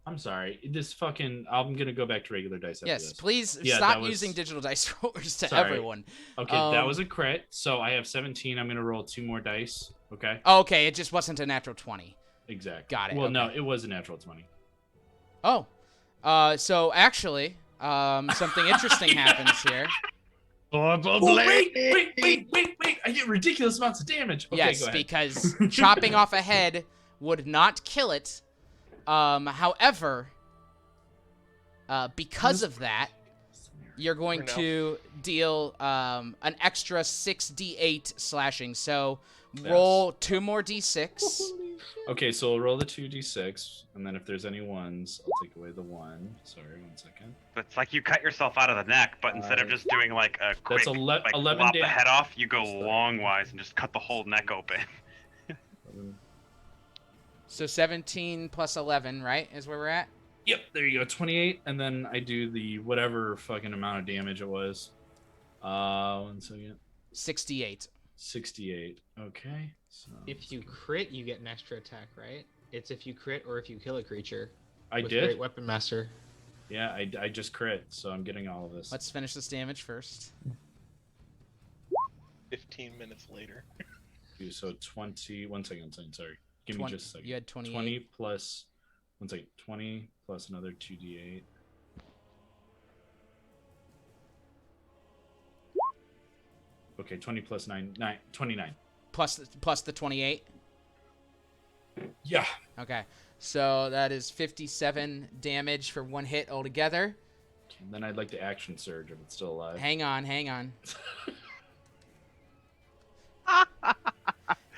I'm sorry. This fucking... I'm going to go back to regular dice after this. Yes, please Yeah, stop that was- using digital dice rollers to Sorry. everyone. Okay, that was a crit. So I have 17. I'm going to roll 2 more dice. Okay? Oh, okay, it just wasn't a natural 20. Exactly. Got it, Well, no, okay. it was a natural 20. Oh. So actually, something interesting happens here. Oh, wait! I get ridiculous amounts of damage. Okay, Yes, go ahead. because chopping off a head would not kill it. However, because of that, you're going For now. to deal an extra 6d8 slashing. So roll 2 more d6. Okay, so we'll roll the 2d6, and then if there's any ones, I'll take away the 1. Sorry, 1 second. It's like you cut yourself out of the neck, but instead of just doing like a quick, That's like 11 lop the damage. head off, you go What's that? long-wise and just cut the whole neck open. So 17 plus 11, right, is where we're at? Yep, there you go, 28, and then I do the whatever fucking amount of damage it was. 1 second. 68. 68. Okay. So If you crit, you get an extra attack, right? It's if you crit or if you kill a creature. I with did. Great Weapon Master. Yeah, I just crit, so I'm getting all of this. Let's finish this damage first. 15 minutes later. So 20. 1 second, sorry. Give me 20, just a second. you had 28. 20 plus. 1 second. 20 plus another 2d8. Okay, 20 plus 29. Plus the 28. Yeah. Okay. So that is 57 damage for 1 hit altogether. And then I'd like to action surge if it's still alive. Hang on.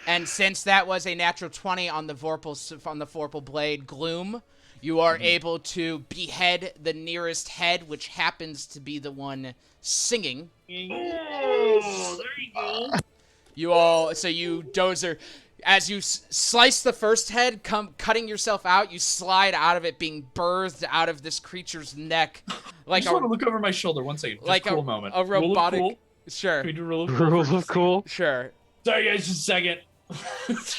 And since that was a natural 20 on the Vorpal blade Gloom, you are able to behead the nearest head, which happens to be the one singing. Oh, there you go. You Dozer, as you slice the first head, cutting yourself out, you slide out of it, being birthed out of this creature's neck, I just want to look over my shoulder. 1 second. Just like cool moment. a robotic. Rule of cool. Sure. Can we do rule of cool? Rule of cool. Sure. Sorry, guys, just a second.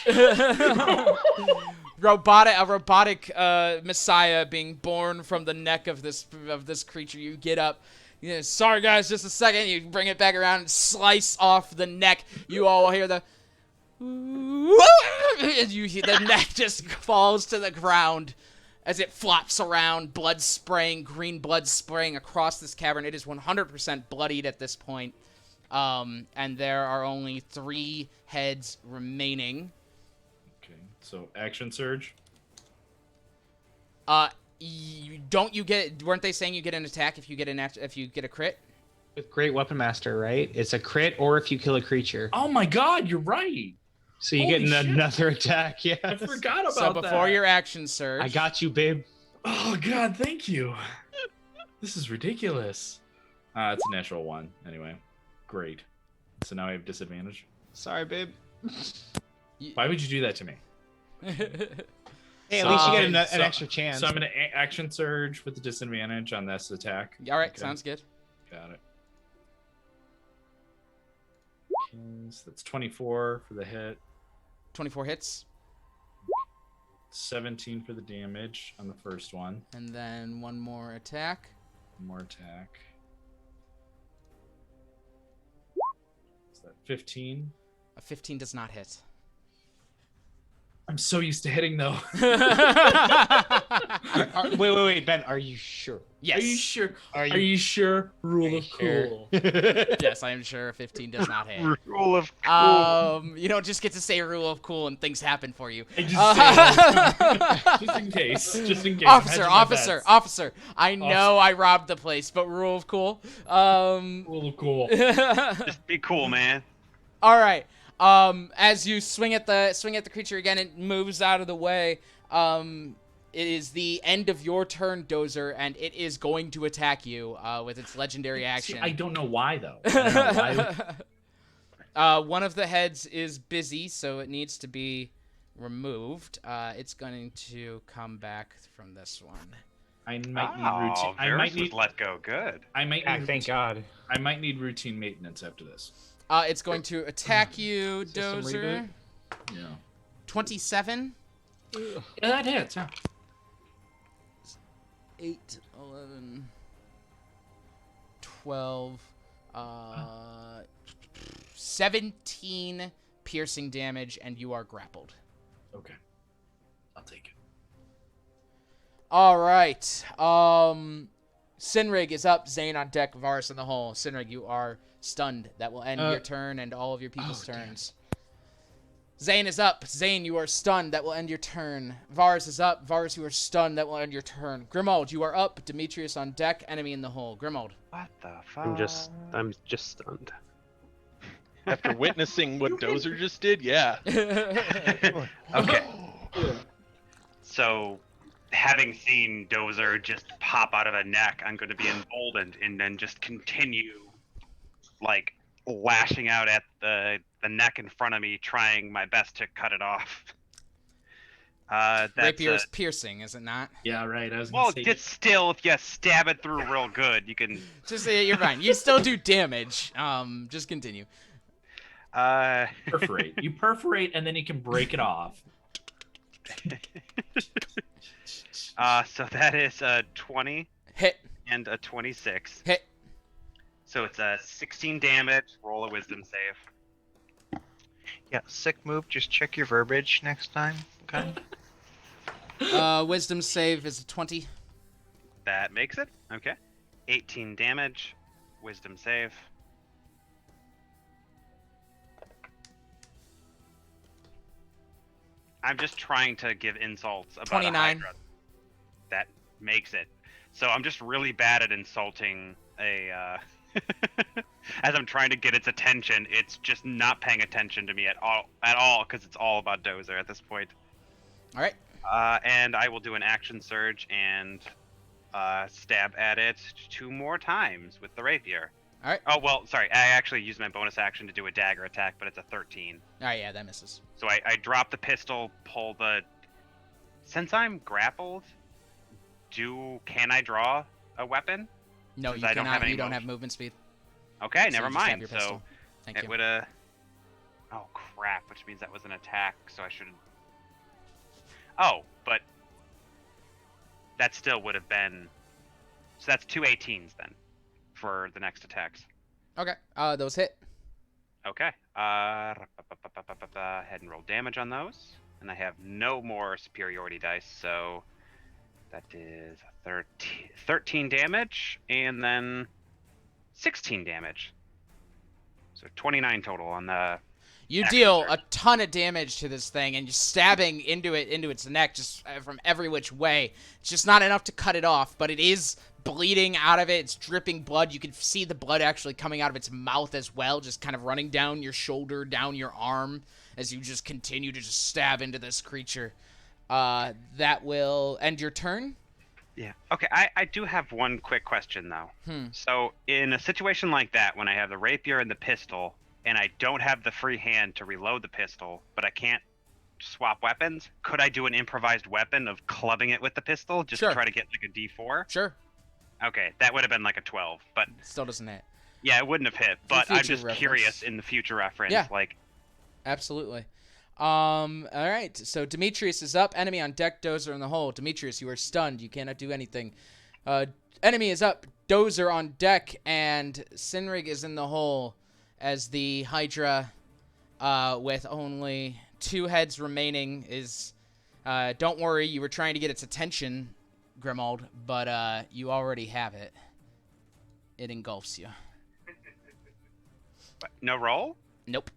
A robotic messiah being born from the neck of this creature. You get up. Sorry guys, just a second. You bring it back around and slice off the neck. You all hear the and you hear the neck just falls to the ground as it flops around, green blood spraying across this cavern. It is 100% bloodied at this point. And there are only 3 heads remaining. Okay, so action surge. Weren't they saying you get an attack if you get a crit? With Great Weapon Master, right? It's a crit or if you kill a creature. Oh my god, you're right. So you Holy get shit. another attack, yes. I forgot about So that. before your action surge, I got you, babe. Oh god, thank you. This is ridiculous. It's a natural 1 anyway. Great. So now I have disadvantage. Sorry, babe. Why would you do that to me? Hey, at least you get an So- extra chance. So I'm gonna action surge with the disadvantage on this attack. All right, Okay. sounds good. Got it. Okay, so that's 24 for the hit, 24 hits, 17 for the damage on the first one. and then 1 more attack. More attack. Is that 15? A 15 does not hit. I'm so used to hitting though. Wait, Ben. Are you sure? Yes. Are you sure? Are Are you sure? Rule of cool. Yes, I am sure 15 does not hit. Rule of cool. You don't just get to say rule of cool and things happen for you. I just say just in case. Just in case. I'm hedging my bets. Officer. I know I robbed the place, but rule of cool. Rule of cool. Just be cool, man. All right. As you swing at the creature again, it moves out of the way. It is the end of your turn, Dozer, and it is going to attack you with its legendary action. See, I don't know why though. I don't know why. One of the heads is busy, so it needs to be removed. It's going to come back from this one. I might need routine. I might need let go. Good. I might need Thank God. I might need routine maintenance after this. It's going to attack you, System Dozer. reboot? Yeah. 27. Yeah, that hits. Yeah. 8, 11, 12, 17 piercing damage, and you are grappled. Okay. I'll take it. All right. Sinrig is up. Zane on deck. Varus in the hole. Sinrig, you are stunned. That will end your turn and all of your people's turns. Zane is up. Zane, you are stunned. That will end your turn. Vars is up. Vars, you are stunned. That will end your turn. Grimald, you are up. Demetrius on deck. Enemy in the hole. Grimald. What the fuck? I'm just stunned. After witnessing what Dozer just did, yeah. Okay. So, having seen Dozer just pop out of a neck, I'm going to be emboldened and then just continue, like, lashing out at the neck in front of me, trying my best to cut it off. That's Rapier's piercing, is it not? Yeah, right. I was well, gonna say. just still, if you stab it through real good, you can. Just you're fine. You still do damage. Just continue. Perforate. You perforate, and then you can break it off. So that is a 20 Hit. and a 26. Hit. So it's a 16 damage. Roll a wisdom save. Yeah, sick move. Just check your verbiage next time. Okay. Wisdom save is a 20. That makes it. Okay. 18 damage. Wisdom save. I'm just trying to give insults about 29. a Hydra. That makes it. So I'm just really bad at insulting a as I'm trying to get its attention, it's just not paying attention to me at all because it's all about Dozer at this point. All right. And I will do an action surge and stab at it 2 more times with the rapier. All right. Oh, well, sorry. I actually used my bonus action to do a dagger attack, but it's a 13. All right, yeah, that misses. So I drop the pistol, pull the... Since I'm grappled, can I draw a weapon? No, Since you I don't have cannot. any You don't motion. have movement speed. Okay, So never you just have mind. your So pistol. Thank it you. would have... Oh, crap, which means that was an attack, so I should... Oh, but... That still would have been... So that's 2 18s then, for the next attacks. Okay. Those hit. Okay. Head and roll damage on those. And I have no more superiority dice, so that is 13 damage, and then 16 damage. So 29 total on the... You Action deal surge. a ton of damage to this thing, and you're stabbing into its neck, just from every which way. It's just not enough to cut it off, but it is bleeding out of it. It's dripping blood. You can see the blood actually coming out of its mouth as well, just kind of running down your shoulder, down your arm, as you just continue to just stab into this creature. That will end your turn. Yeah. Okay, I do have one quick question, though. So, in a situation like that, when I have the rapier and the pistol, and I don't have the free hand to reload the pistol, but I can't swap weapons, could I do an improvised weapon of clubbing it with the pistol, just Sure. to try to get, like, a D4? Sure. Okay, that would have been like a 12, but... Still doesn't hit. Yeah, it wouldn't have hit, but I'm future just reference. curious in the future reference, Yeah. like... Absolutely. All right. So Demetrius is up. Enemy on deck. Dozer in the hole. Demetrius, you are stunned. You cannot do anything. Enemy is up. Dozer on deck, and Sinrig is in the hole as the Hydra, with only 2 heads remaining, is. Don't worry, you were trying to get its attention, Grimald, but you already have it. It engulfs you. No roll? Nope.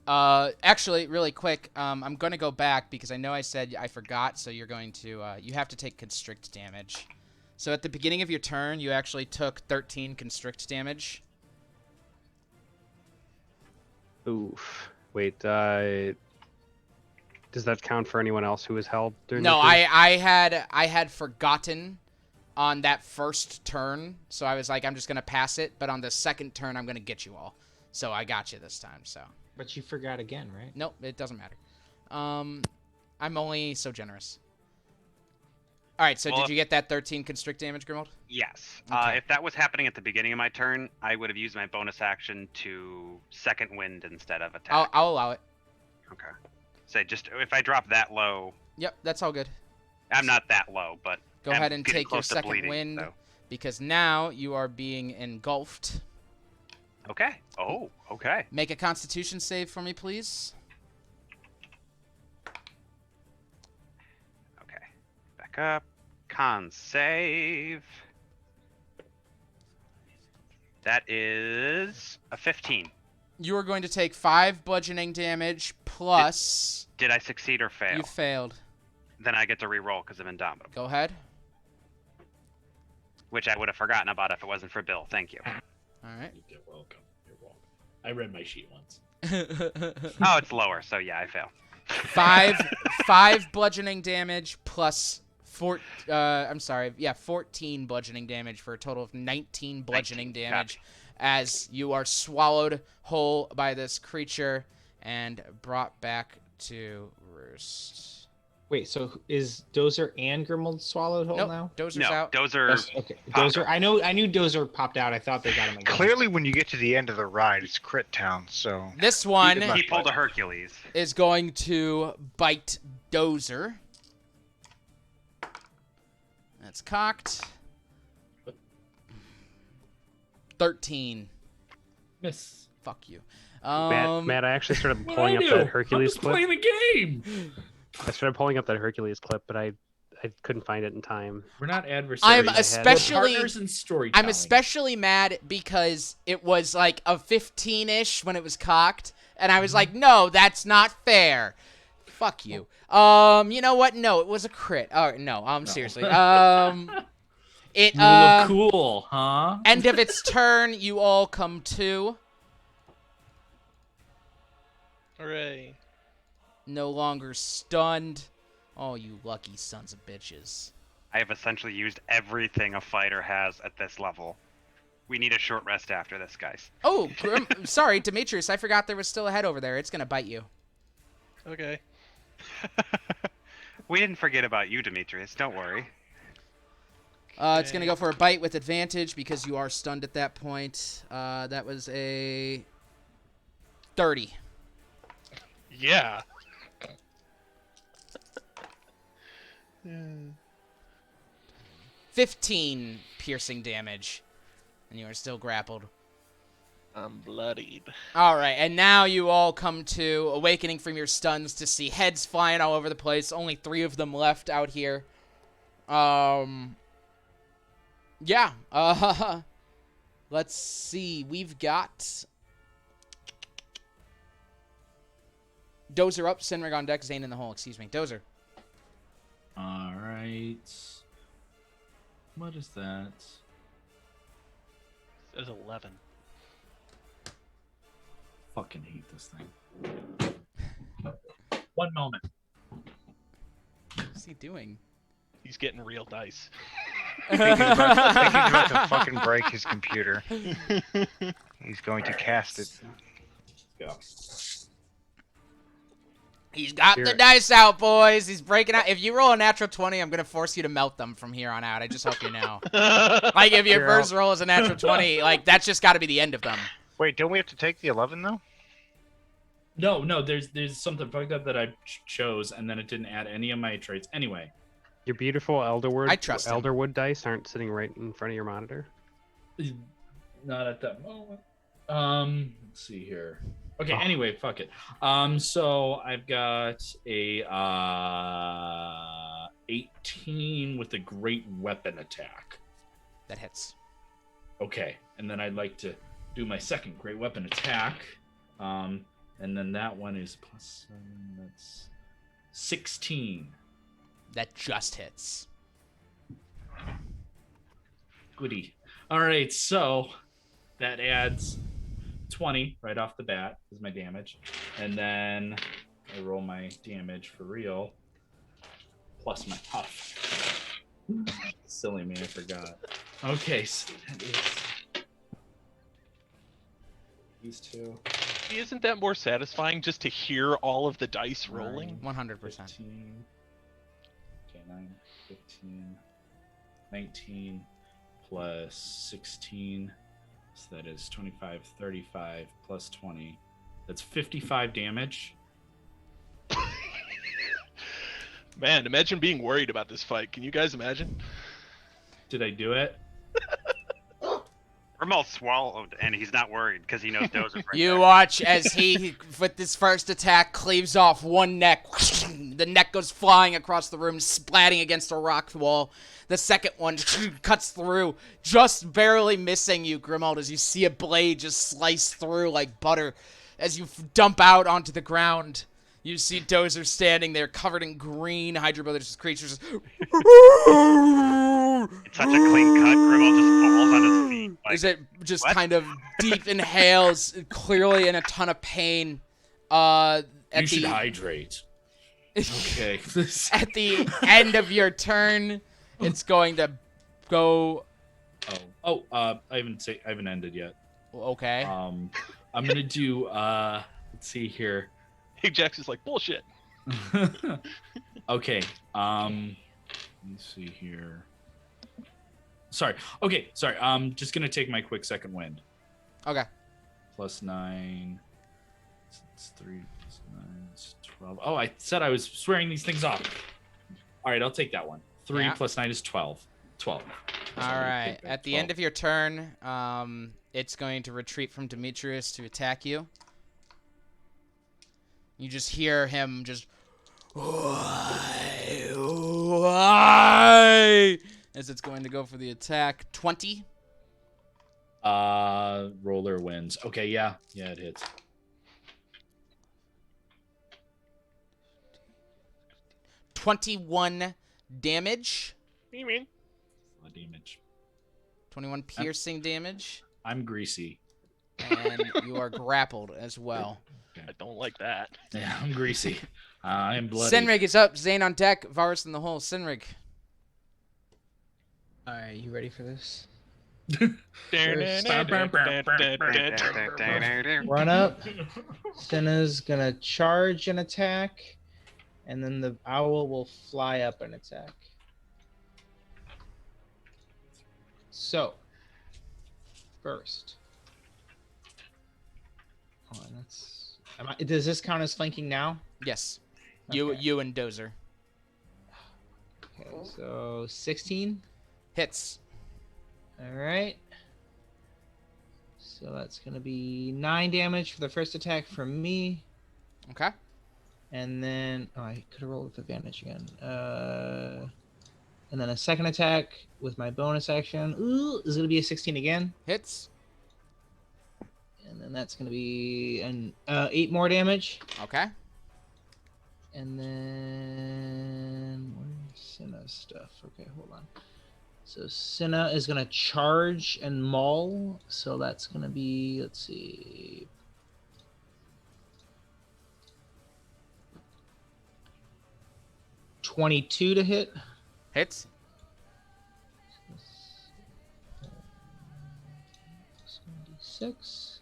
Actually, really quick, I'm going to go back because I know I said I forgot, so you're going to, you have to take constrict damage. So at the beginning of your turn, you actually took 13 constrict damage. Oof. Wait, does that count for anyone else who was held during No, the turn? I had forgotten on that first turn, so I was like, I'm just going to pass it, but on the second turn, I'm going to get you all. So I got you this time, so. But you forgot again, right? Nope, it doesn't matter. I'm only so generous. All right, so Well, did you get that 13 constrict damage, Grimald? Yes. Okay. If that was happening at the beginning of my turn, I would have used my bonus action to second wind instead of attack. I'll allow it. Okay. Say just if I drop that low, Yep, that's all good. I'm not that low, but Go I'm ahead and getting take your close to second bleeding, wind, so. because now you are being engulfed. Okay. Oh, okay. Make a Constitution save for me, please. Okay. Back up. Con save. That is a 15. You are going to take 5 bludgeoning damage plus... Did I succeed or fail? You failed. Then I get to re-roll because I'm indomitable. Go ahead. Which I would have forgotten about if it wasn't for Bill. Thank you. All right. You're welcome. You're welcome. I read my sheet once. Oh, it's lower, so yeah, I fail. 5 bludgeoning damage plus 14 bludgeoning damage for a total of 19 bludgeoning 19, damage copy. as you are swallowed whole by this creature and brought back to roost. Wait, so is Dozer and Grimald swallowed whole Nope, now? Dozer's No, out. Dozer. Okay, popped Dozer. out. I knew Dozer popped out. I thought they got him again. Clearly, when you get to the end of the ride, it's crit town. So This one He pulled a Hercules. is going to bite Dozer. That's cocked. 13. Miss. Fuck you. Matt, I actually started What pulling I up do? that I'm Hercules just clip. playing the game. I started pulling up that Hercules clip, but I couldn't find it in time. We're not adversaries. I'm We're especially partners in storytelling. I'm especially mad because it was like a 15-ish when it was cocked, and I was like, no, that's not fair. Fuck you. You know what? No, it was a crit. Oh no, seriously. It You look cool, huh? end of its turn, you all come to. Hooray. No longer stunned. Oh, you lucky sons of bitches. I have essentially used everything a fighter has at this level. We need a short rest after this, guys. Oh, sorry, Demetrius. I forgot there was still a head over there. It's gonna bite you. Okay. We didn't forget about you, Demetrius. Don't worry. It's gonna go for a bite with advantage because you are stunned at that point. That was a 30. Yeah. 15 piercing damage, and you are still grappled. I'm bloodied. All right, and now you all come to, awakening from your stuns to see heads flying all over the place. Only 3 of them left out here. Yeah. Let's see. We've got Dozer up, Sinrig on deck, Zane in the hole. Excuse me, Dozer. All right. What is that? Says 11. Fucking hate this thing. One moment. What's he doing? He's getting real dice. I think he's about to fucking break his computer. He's going to cast it. Go. He's got the dice out, boys. He's breaking out. If you roll a natural 20, I'm going to force you to melt them from here on out. I just hope you know. Like, if your first roll is a natural 20, like, that's just got to be the end of them. Wait, don't we have to take the 11 though? No, there's something fucked up that I chose, and then it didn't add any of my traits. Anyway. Your beautiful I trust him. Elderwood dice aren't sitting right in front of your monitor. Not at that moment. Let's see here. Okay, anyway, fuck it. So I've got a 18 with a great weapon attack. That hits. Okay, and then I'd like to do my second great weapon attack. And then that one is +7, that's 16. That just hits. Goody. All right, so that adds 20 right off the bat is my damage. And then I roll my damage for real. Plus my puff. Silly me, I forgot. Okay, so that is these two. Isn't that more satisfying just to hear all of the dice rolling? 100%. 15. Okay, 9, 15, 19 plus 16. So that is 25, 35 plus 20. That's 55 damage. Man, imagine being worried about this fight. Can you guys imagine? Did I do it? Ramal swallowed, and he's not worried because he knows Dozer's right You there. watch as he, with this first attack, cleaves off one neck. The neck goes flying across the room, splatting against a rock wall. The second one cuts through, just barely missing you, Grimald, as you see a blade just slice through like butter. As you dump out onto the ground, you see Dozer standing there covered in green Hydra Brothers creatures. It's such a clean cut. Grimald just falls on his feet. Like, Is it just what? kind of deep inhales, clearly in a ton of pain. You should hydrate. Okay. At the end of your turn, it's going to go. I haven't ended yet. Okay. I'm gonna do. Let's see here. Ajax is like, bullshit. Okay. Let me see here. Sorry. Okay. Sorry. I'm just gonna take my quick second wind. Okay. +9. It's 3 + 9. It's 12. Oh, I said I was swearing these things off. All right, I'll take that one. 3 Yeah. + 9 is 12. 12. All right. At the end of your turn, it's going to retreat from Demetrius to attack you. You just hear him just as it's going to go for the attack. 20. Roller wins. Okay, yeah, it hits. 21 damage. What do you mean? A lot of damage. 21 piercing damage. I'm greasy. And you are grappled as well. I don't like that. Yeah, I'm greasy. I am bloody. Senrig is up. Zane on deck. Varus in the hole. Senrig. Alright, you ready for this? Run up. Senna's gonna charge and attack, and then the owl will fly up and attack. So, first. Oh, does this count as flanking now? Yes. Okay. You and Dozer. Okay, so 16. Hits. All right. So that's going to be 9 damage for the first attack from me. Okay. And then, I could have rolled with advantage again. And then a second attack with my bonus action. Ooh, is going to be a 16 again. Hits. And then that's going to be 8 more damage. Okay. And then where's Cinna's stuff? Okay, hold on. So Cinna is gonna charge and maul. So that's gonna be, let's see, 22 to hit. Hits. 76.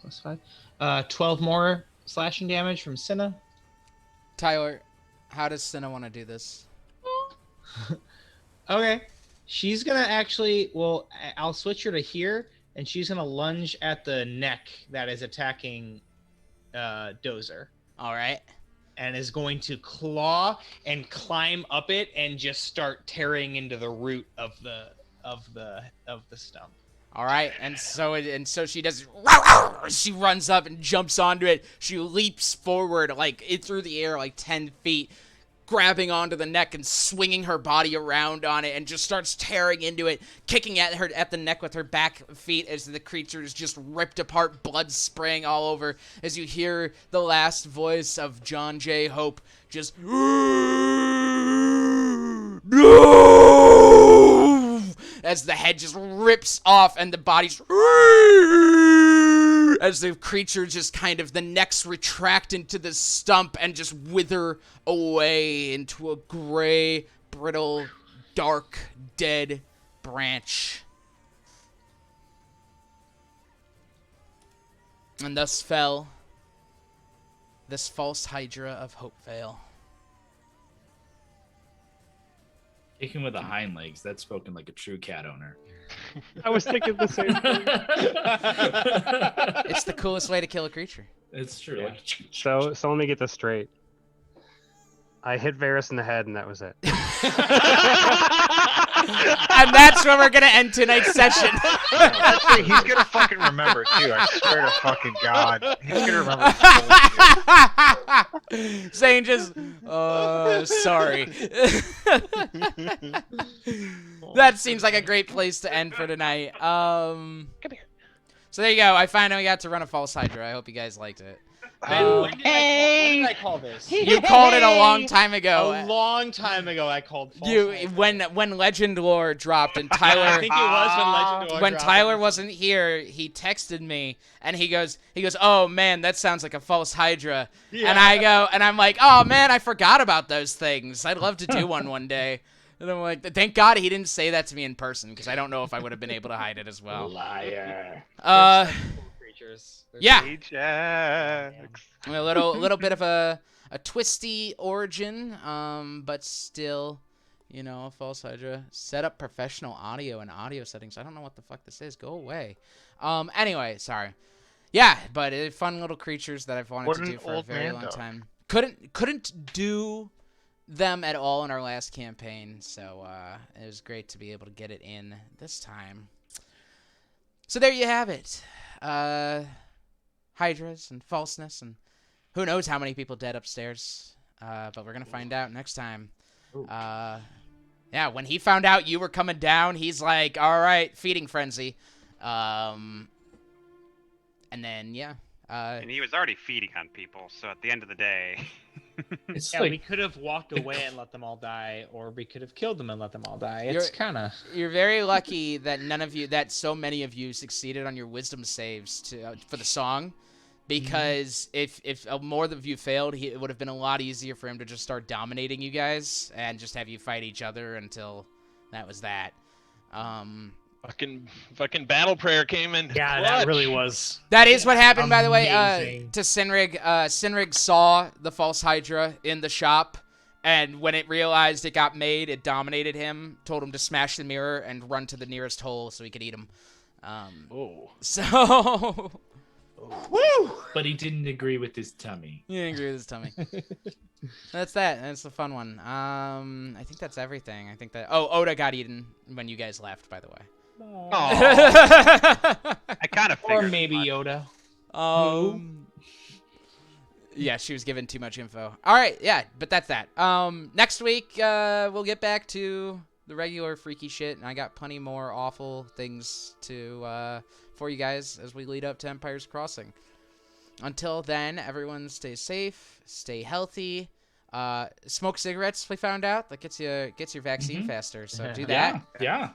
+5. 12 more slashing damage from Cinna. Tyler, how does Cinna want to do this? Okay. She's going to actually, well, I'll switch her to here, and she's going to lunge at the neck that is attacking Dozer. All right. And is going to claw and climb up it and just start tearing into the root of the stump. All right, and so she does. She runs up and jumps onto it. She leaps forward through the air 10 feet, grabbing onto the neck and swinging her body around on it, and just starts tearing into it, kicking at the neck with her back feet as the creature is just ripped apart, blood spraying all over. As you hear the last voice of John J. Hope, just no! As the head just rips off and the body's as the creature just kind of, the necks retract into the stump and just wither away into a gray, brittle, dark, dead branch. And thus fell this false Hydra of Hopevale. Taken with the hind legs, that's spoken like a true cat owner. I was thinking the same thing. It's the coolest way to kill a creature. It's true. Yeah. Like, So let me get this straight. I hit Varus in the head, and that was it. And that's where we're gonna end tonight's session. That's it. He's gonna fucking remember too. I swear to fucking God, he's gonna remember. Zane just, sorry. That seems like a great place to end for tonight. Come here. So there you go. I finally got to run a false Hydra. I hope you guys liked it. When did I call this? You called it a long time ago. A long time ago, I called false You Hydra. when Legend Lore dropped and I Tyler think it was when Legend Lore when dropped. Tyler wasn't here, he texted me and he goes, "Oh man, that sounds like a false Hydra." Yeah. And I go, and I'm like, "Oh man, I forgot about those things. I'd love to do one day." And I'm like, "Thank God he didn't say that to me in person, because I don't know if I would have been able to hide it as well." Liar. Creatures. Yeah. Ajax. A little bit of a twisty origin, but still, a false Hydra. Set up professional audio and audio settings. I don't know what the fuck this is. Go away. Anyway, sorry. Yeah, but fun little creatures that I've wanted What to an do for a old very man long dog. time. Couldn't do them at all in our last campaign, so it was great to be able to get it in this time. So there you have it. Hydras and falseness, and who knows how many people dead upstairs. But we're gonna find out next time. Yeah, when he found out you were coming down, he's like, "All right, feeding frenzy." And then And he was already feeding on people, so at the end of the day, It's Yeah, like we could have walked away and let them all die, or we could have killed them and let them all die. You're- It's kind of... you're very lucky that that so many of you succeeded on your wisdom saves for the song, because if more of you failed, it would have been a lot easier for him to just start dominating you guys and just have you fight each other until that was that. Fucking battle prayer came in. Yeah, clutch. that really was. That is what happened, by the way, amazing. to Sinrig. Sinrig saw the false Hydra in the shop, and when it realized it got made, it dominated him, told him to smash the mirror and run to the nearest hole so he could eat him. Oh. So... but he didn't agree with his tummy. He didn't agree with his tummy. That's that. That's the fun one. I think that's everything. I think that... Oh, Oda got eaten when you guys left, by the way. I kind of Or figured. maybe Yoda. Yeah, she was given too much info. All right, yeah, but that's that. Next week, we'll get back to the regular freaky shit, and I got plenty more awful things for you guys as we lead up to Empire's Crossing. Until then, everyone stay safe, stay healthy. Smoke cigarettes, we found out. That gets your vaccine faster, so do that. Yeah.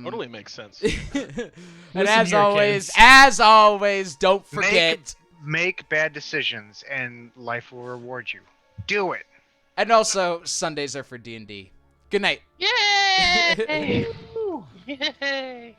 Totally makes sense. And Listen here, as always, don't forget. Make bad decisions, and life will reward you. Do it. And also, Sundays are for D&D. Good night. Yay! Yay!